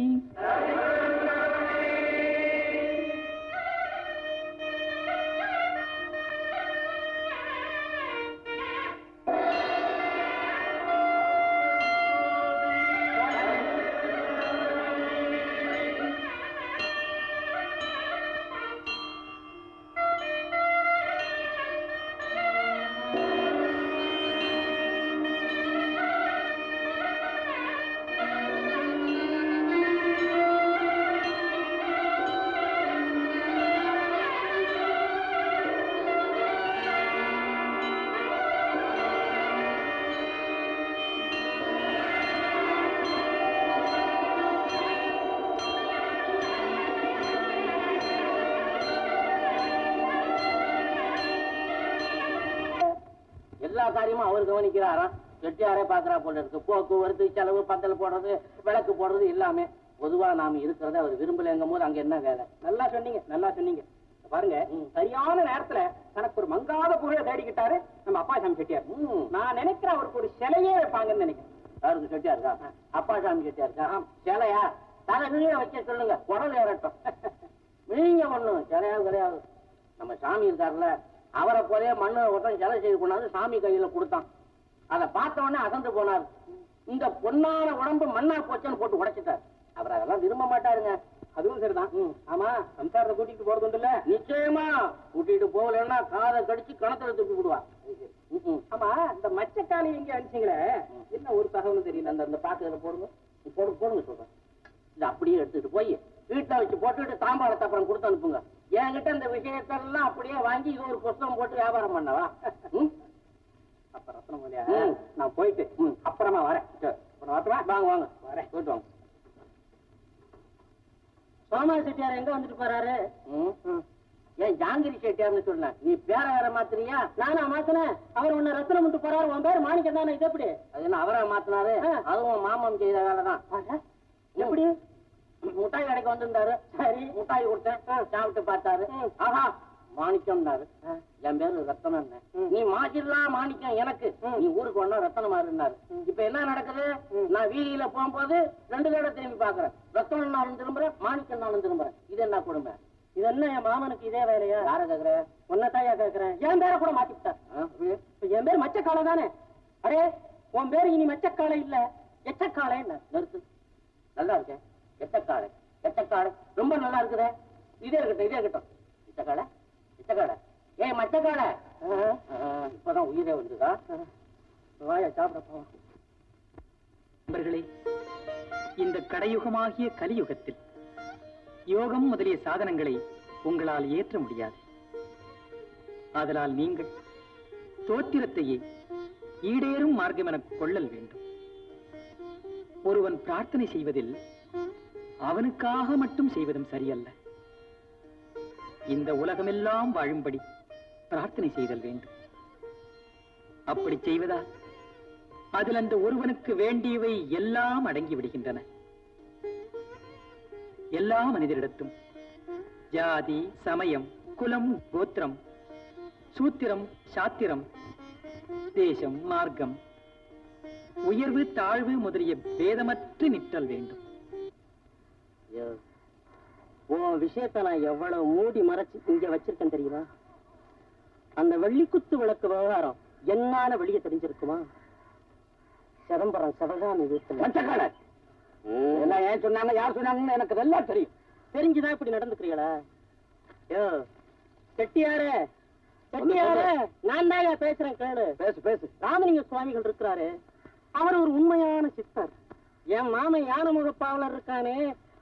எல்லா காரியமும் அவர் கவனிக்கிறாராம். செட்டியாரே பாக்குறா போல இருக்கு. போக்குவரத்து செலவு, பந்தல் போடுறது, விளக்கு போடுறது எல்லாமே. பொதுவா நாம இருக்கிறத அவர் விரும்பலங்கும் போது அங்க என்ன வேலை? நல்லா சொன்னீங்க, நல்லா சொன்னீங்க. பாருங்க, சரியான நேரத்துல தனக்கு ஒரு மங்காத பொருளை தேடிக்கிட்டாரு நம்ம அப்பாசாமி செட்டியார். நான் நினைக்கிறேன் அவருக்கு ஒரு சிலையே வைப்பாங்கன்னு நினைக்கிறேன். யாருக்கு செட்டியாருக்கா? அப்பாசாமி செட்டியாருக்கா? சிலையா? தலை விழிய வைக்க சொல்லுங்க, குடல் ஏறட்டும். விழிங்க ஒண்ணும் சிலையாவது கிடையாது. நம்ம சாமி இருக்காருல்ல, அவரை போதே மண்ணு ஒருத்தன் சிலை செய்து கொண்டாந்து சாமி கையில கொடுத்தான். அதை பார்த்த உடனே அகந்து போனார். இந்த பொன்னான உடம்பு மண்ணா போச்சுன்னு போட்டு உடைச்சிட்டார். அவர் அதெல்லாம் விரும்ப மாட்டாருங்க. அதுவும் சரிதான். ஆமா, சம்சாரத்தை கூட்டிட்டு போறது இல்ல. நிச்சயமா கூட்டிட்டு போகலன்னா காதை கடிச்சு கணத்துல தூக்கி விடுவா. ஆமா, இந்த மச்சக்காளி எங்க அடிச்சீங்களே, என்ன ஒரு தகவலும் தெரியல. அந்த பாத்து போடுங்க, போடுங்க சொல்றேன். இது அப்படியே எடுத்துட்டு போய் வீட்டுல வச்சு போட்டுட்டு தாம்பாளத்தை அப்புறம் கொடுத்து அனுப்புங்க. என்கிட்ட இந்த விஷயத்தெல்லாம் அப்படியே வாங்கி இது ஒரு புத்தகம் போட்டு வியாபாரம் பண்ணவா? அப்ப ரத்னம் இல்லையா, நான் போயிட்டு அப்புறமா வரேன். வாங்க வாங்க, வரேன், போயிட்டு வாங்க. சோமா செட்டியார் எங்க வந்துட்டு போறாரு? ஏன் ஜாங்கிரி செட்டியார்னு சொன்ன, நீ பேர வேற மாத்திரியா? நானா மாத்தினேன். அவர் உன்ன ரத்னம் விட்டு போறாரு, உன் பேர் மாணிக்கம் தானே. இது எப்படி? அது என்ன அவரை மாத்தினாரு? அதுவும் மாமன் செய்த வேலைதான். எப்படி? முட்டாய் கடைக்கு வந்திருந்தாரு. சரி, முட்டாய் கொடுத்தேன், சாப்பிட்டு பார்த்தாரு. ஆஹா, மாணிக்கம்னாரு. என் பேரு ரத்தனம். நீ மாற்றிடலாம் மாணிக்கம் எனக்கு, நீ ஊருக்கு ஒன்னா ரத்தனமா இருந்தாரு. இப்ப என்ன நடக்குது? நான் வீதியில போகும்போது 2 தடவை திரும்பி பாக்குறேன். ரத்தனம் நாளும் திரும்புறேன், மாணிக்கம் நாளும் திரும்புறேன். இது என்ன கொடுமை? இது என்ன என் மாமனுக்கு இதே வேலையா? யார கேக்குற? உன்னதாயா கேக்குறேன். என் பேரை கூட மாத்திட்டார். என் பேர் மச்சக்காலை தானே. அரே, உன் பேரு இனி மச்சக்காலை இல்ல, எச்சக்காலை. நிறுத்து. நல்லா இருக்கேன். எச்சக்காலை, எச்சக்காலை ரொம்ப நல்லா இருக்குதே. இதே இருக்கட்டும், இதே இருக்கட்டும். எச்சக்காலை, எச்சக்காலை. ஏய் மச்சக்காலை, இப்பதான் உயிரே வந்துதா? வாயா சாப்பிட போ. நண்பர்களே, இந்த கடையுகமாகிய கலியுகத்தில் யோகம் முதலிய சாதனங்களை உங்களால் ஏற்ற முடியாது. ஆதலால் நீங்கள் தோத்திரத்தையே ஈடேறும் மார்க்கம் என கொள்ளல் வேண்டும். ஒருவன் பிரார்த்தனை செய்வதில் அவனுக்காக மட்டும் செய்வதும் சரியல்ல. இந்த உலகமெல்லாம் வாழும்படி பிரார்த்தனை செய்தல் வேண்டும். அப்படி செய்வதால் அதில் அந்த ஒருவனுக்கு வேண்டியவை எல்லாம் அடங்கி விடுகின்றன. எல்லா மனிதரிடத்தும் ஜாதி, சமயம், குலம், கோத்திரம், சூத்திரம், சாத்திரம், தேசம், மார்க்கம், உயர்வு, தாழ்வு முதலிய பேதமற்று நிற்றல் வேண்டும். உன் விஷயத்தை நான் எவ்வளவு மூடி மறைச்சு இங்க வச்சிருக்கேன் தெரியுமா? அந்த வெள்ளிக்குத்து விளக்கு விவகாரம் என்னால வெளியே தெரிஞ்சிருக்குமா? சிதம்பரம் சிவகாமி வீட்டுல எல்லாம் ஏன் சொன்னாங்க, யார் சொன்னாங்கன்னு எனக்கு நல்லா தெரியும். தெரிஞ்சுதான் இப்படி நடந்துக்கிறீங்களா? யோ செட்டியாரே, செட்டியாரே, நான் தான் பேசுறேன், கேளு. பேசு பேசு. ராமலிங்க சுவாமிகள் இருக்கிறாரு, அவர் ஒரு உண்மையான சித்தர். என் மாமன் யான முகப்பாவலர் இருக்கானே,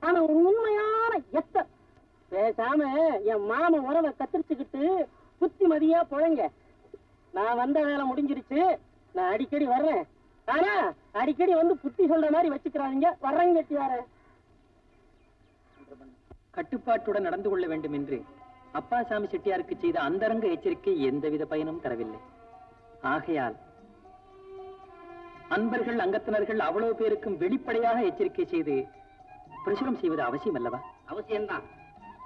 ஆனா ஒரு உண்மையான எத்தர். பேசாம என் மாமன் உறவை கத்திரிச்சுக்கிட்டு புத்திமதியா புழைங்க. நான் வந்த வேலை முடிஞ்சிருச்சு, நான் அடிக்கடி வர்றேன். ஆனா அடிக்கடி வந்து புத்தி சொல்ற மாதிரி வச்சுக்கிறாங்க. வர்றேங்க செட்டியார. கட்டுப்பாட்டுடன் நடந்து கொள்ள வேண்டும் என்று அப்பாசாமி செட்டியாருக்கு செய்த அந்தரங்க எச்சரிக்கை எந்தவித பயனும் தரவில்லை. ஆகையால் அன்பர்கள் அங்கத்தினர்கள் அவ்வளவு பேருக்கும் வெளிப்படையாக எச்சரிக்கை செய்து பிரசுரம் செய்வது அவசியம் அல்லவா? அவசியம்தான்.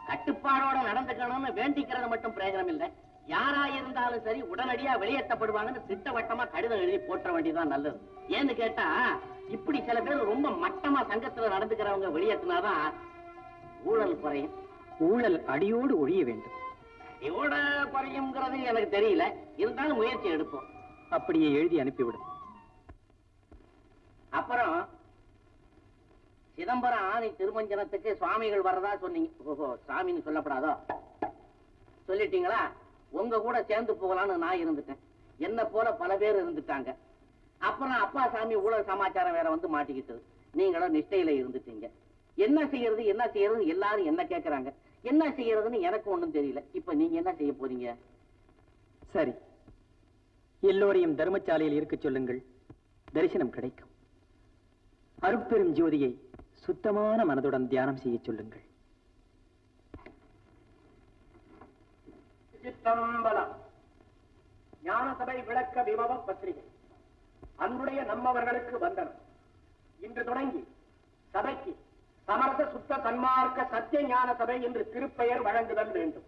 கட்டுப்பாடோட நடந்துக்கணும்னு வேண்டிக்கிறது மட்டும் பிரயோஜனம் இல்லை. யாரா இருந்தாலும் சரி உடனடியா வெளியேற்றப்படுவாங்கன்னு திட்டவட்டமா கடிதம் எழுதி போட்ட வேண்டியதான் நல்லது. ஏன்னு கேட்டா இப்படி சில பேர் ரொம்ப மட்டமா சங்கத்துல நடந்துக்கிறவங்க வெளியேற்றினாதான் ஊழல் குறையும். ஊழல் அடியோடு ஒழிய வேண்டும். அடியோட குறையும்ங்கிறது எனக்கு தெரியல, இருந்தாலும் முயற்சி எடுப்போம். அப்படியே எழுதி அனுப்பிவிடும். அப்புறம் சிதம்பரம் ஆணி திருமஞ்சனத்துக்கு சுவாமிகள் வர்றதா சொன்னீங்க. ஓஹோ, சாமின்னு சொல்லப்படாதோ? சொல்லிட்டீங்களா? உங்க கூட சேர்ந்து போகலான்னு நான் இருந்துட்டேன். என்ன போல பல பேர் இருந்துட்டாங்க. அப்புறம் அப்பா சாமி ஊழல் சமாச்சாரம் வேற வந்து மாட்டிக்கிட்டது. நீங்களும் நிஷ்டையில இருந்துட்டீங்க. என்ன செய்யறது என்ன செய்யறது எல்லாரும் என்ன கேட்கறாங்க. என்ன செய்யறதுன்னு எனக்கு ஒண்ணும் தெரியல. இப்ப நீங்க என்ன செய்ய போறீங்க? சரி, எல்லோரையும் தர்மசாலையில் இருக்க சொல்லுங்கள், தரிசனம் கிடைக்கும். அருட்பெரும் ஜோதியை சுத்தமான மனதுடன் தியானம் செய்ய சொல்லுங்கள். சித்தம்பலம் ஞான சபை விளக்க விபவ பத்திரிகை. அன்புடைய நம்மவர்களுக்கு வந்தனம். இன்று தொடங்கி சபைக்கு சமரச சுத்த சன்மார்க்க சத்திய ஞான சபை என்று திருப்பெயர் வழங்குதல் வேண்டும்.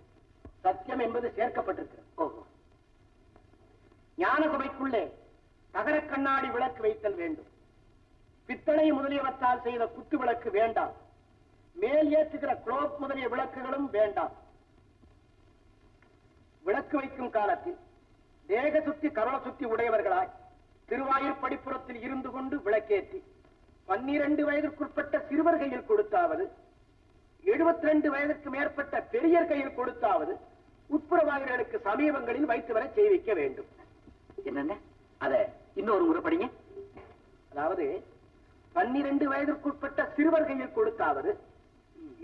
சத்தியம் என்பது சேர்க்கப்பட்டிருக்கிறது. ஞான சபைக்குள்ளே தகர கண்ணாடி விளக்கு வைத்தல் வேண்டும். பித்தளை முதலியவற்றால் செய்த குத்து விளக்கு வேண்டாம். மேல் ஏற்றுகிற குளோப் முதலிய விளக்குகளும் வேண்டாம். விளக்கு வைக்கும் காலத்தில் தேக சுத்தி கருண சுத்தி உடையவர்களாய் திருவாயூர் படிப்புறத்தில் இருந்து கொண்டு விளக்கேற்றி 12 வயதிற்குட்பட்ட சிறுவர் கையில் கொடுத்தாவது, 72 வயதுக்கு மேற்பட்ட பெரியர் கையில் கொடுத்தாவது உட்புறவாயிர்களுக்கு சமீபங்களில் வைத்து வர செய்விக்க வேண்டும். என்னென்ன அத இன்னொரு முறை படிங்க. அதாவது 12 வயதிற்குட்பட்ட சிறுவர் கையில் கொடுத்தாவது,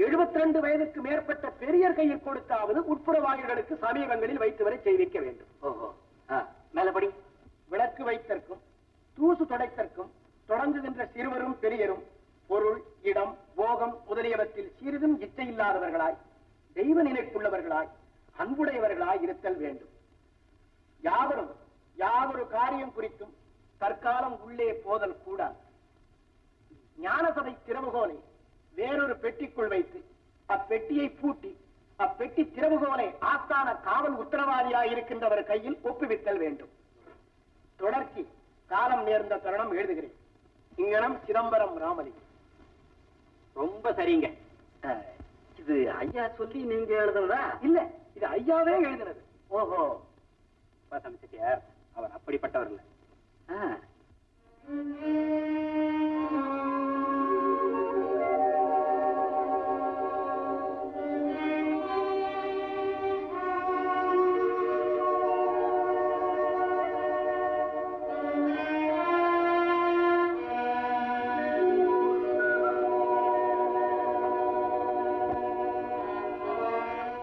72 வயதுக்கு மேற்பட்ட பெரியர் கையில் கொடுத்தாவது உட்புறவாயிர்களுக்கு சமீபங்களில் வைத்து வர செய்விக்க வேண்டும். ஓஹோ, மேலபடி. விளக்கு வைத்தற்கும் தூசு தொடைத்தற்கும் தொடங்குகின்ற சிறுவரும் பெரியரும் பொருள், இடம், போகம் முதலியவற்றில் சிறிதும் இச்சை இல்லாதவர்களாய், தெய்வ நிலைக்குள்ளவர்களாய், அன்புடையவர்களாய் இருத்தல் வேண்டும். யாவரும் யாவொரு காரியம் குறித்தும் தற்காலம் உள்ளே போதல் கூடாது. ஞானசபை திறவுகோலை வேறொரு பெட்டிக்குள் வைத்து அப்பெட்டியை பூட்டி அப்பெட்டி திறவுகோலை ஆஸ்தான காவல் உத்தரவாதியாய் இருக்கின்றவர் கையில் ஒப்புவித்தல் வேண்டும். தொடர்ச்சி காலம் நேர்ந்த தருணம் எழுதுகிறேன். இங்கனம் சிதம்பரம் ராமலிங்கம். ரொம்ப சரிங்க. இது ஐயா சொல்லி நீங்க எழுதுனதா? இல்ல, இது ஐயாவே எழுதினது. ஓஹோ, செட்டியார் அவர் அப்படிப்பட்டவர் இல்ல.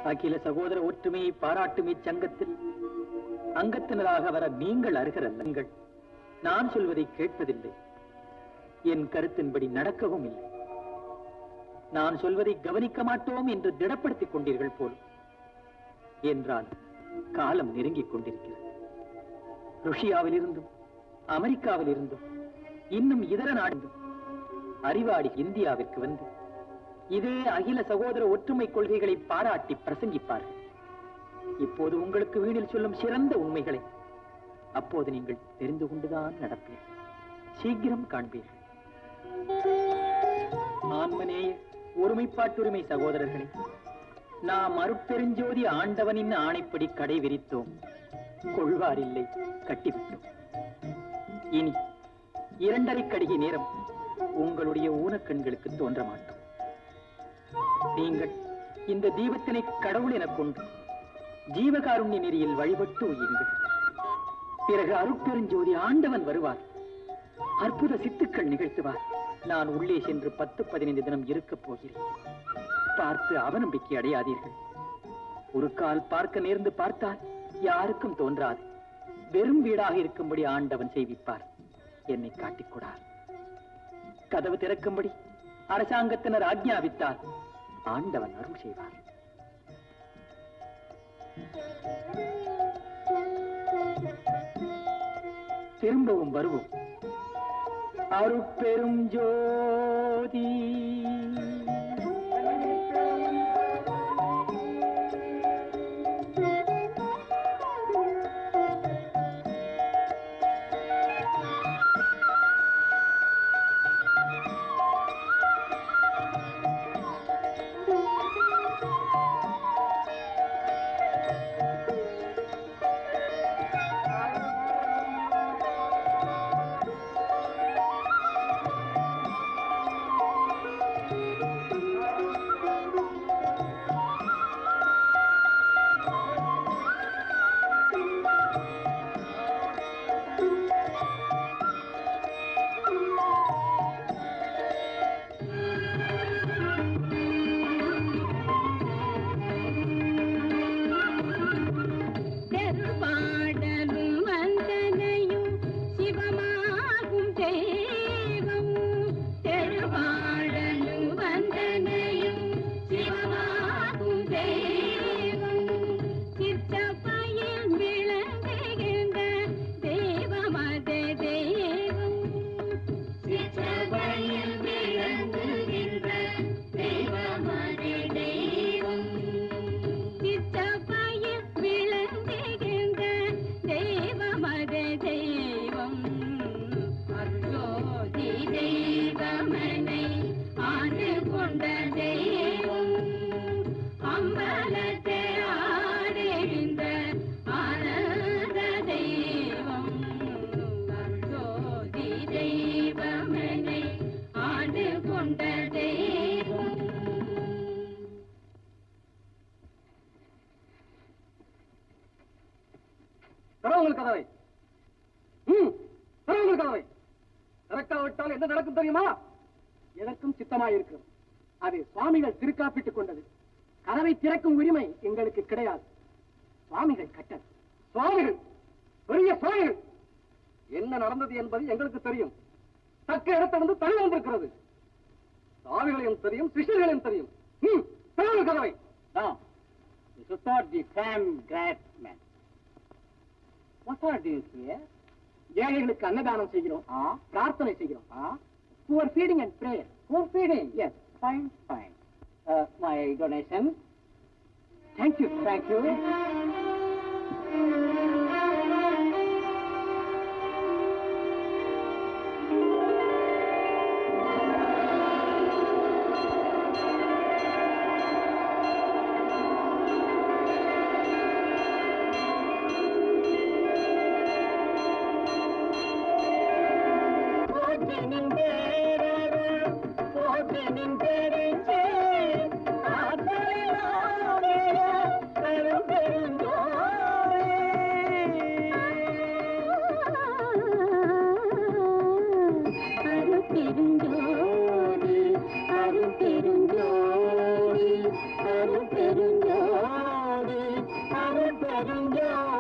அகில சகோதர ஒற்றுமையை பாராட்டும் இச்சங்கத்தில் அங்கத்தினராக வர நீங்கள் அருகரல்லுங்கள். நான் சொல்வதை கேட்பதில்லை, என் கருத்தின்படி நடக்கவும் இல்லை. நான் சொல்வதை கவனிக்க மாட்டோம் என்று திடப்படுத்திக் கொண்டீர்கள் போல். என்றால் காலம் நெருங்கிக் கொண்டிருக்கிறது. ருஷ்யாவில் இருந்தும் அமெரிக்காவில் இருந்தும் இன்னும் இதர நாடு அறிவாளி இந்தியாவிற்கு வந்து இதே அகில சகோதர ஒற்றுமை கொள்கைகளை பாராட்டி பிரசங்கிப்பார்கள். இப்போது உங்களுக்கு வீணில் சொல்லும் சிறந்த உண்மைகளை அப்போது நீங்கள் தெரிந்து கொண்டுதான் நடப்பீர்கள். சீக்கிரம் காண்பீர்கள். ஆன்மநேய ஒருமைப்பாட்டுரிமை சகோதரர்களே, நாம் அருட்பெருஞ்சோதி ஆண்டவனின் ஆணைப்படி கடை விரித்தோம், கொள்வாரில்லை கட்டிவிட்டோம். இனி 2:30 கடிகை நேரம் உங்களுடைய ஊனக்கண்களுக்கு தோன்ற மாட்டோம். நீங்கள் இந்த தீபத்தினை கடவுள் எனக் கொண்டு ஜீவகாருண்ய நெறியில் வழிபட்டு உயுங்கள். பிறகு அருட்பெருஞ்சோதி ஆண்டவன் வருவார், அற்புத சித்துக்கள் நிகழ்த்துவார். நான் உள்ளே சென்று 10-15 தினம் இருக்கப் போகிறேன். பார்த்து அவநம்பிக்கை அடையாதீர்கள். ஒரு கால் பார்க்க நேர்ந்து பார்த்தால் யாருக்கும் தோன்றாது. வெறும் வீடாக இருக்கும்படி ஆண்டவன் செய்விப்பார், என்னை காட்டிக்கூடார். கதவு திறக்கும்படி அரசாங்கத்தினர் ஆக்ஞாபித்தார், ஆண்டவன் அருள் செய்வார். திரும்பவும் வருவோம். அருட்பெரும் ஜோதி. கதவை கதவை திறக்காவிட்டால் என்ன நடக்கும் தெரியுமா? எனக்கும் சித்தமாயிருக்கிறது. அது சுவாமிகள் திருக்காப்பிட்டுக் கொண்டது. கதவை திறக்கும் உரிமை எங்களுக்கு கிடையாது. சுவாமிகள் கட்டது. சுவாமிகள், பெரிய சுவாமிகள். என்ன நடந்தது என்பது எங்களுக்கு தெரியும். தக்க இடத்திலிருந்து தள்ளி வந்திருக்கிறது. சுவாமிகளையும் தெரியும், சிஷ்யர்களையும் தெரியும். கதவை. This is not the same great man. What are these here? ஏழைகளுக்கு அன்னதானம் செய்கிறோம், பிரார்த்தனை செய்கிறோம். Poor feeding and prayer. Poor feeding? Yes. Fine, fine. My donation. Thank you. Thank you. பெருஞ்சோதி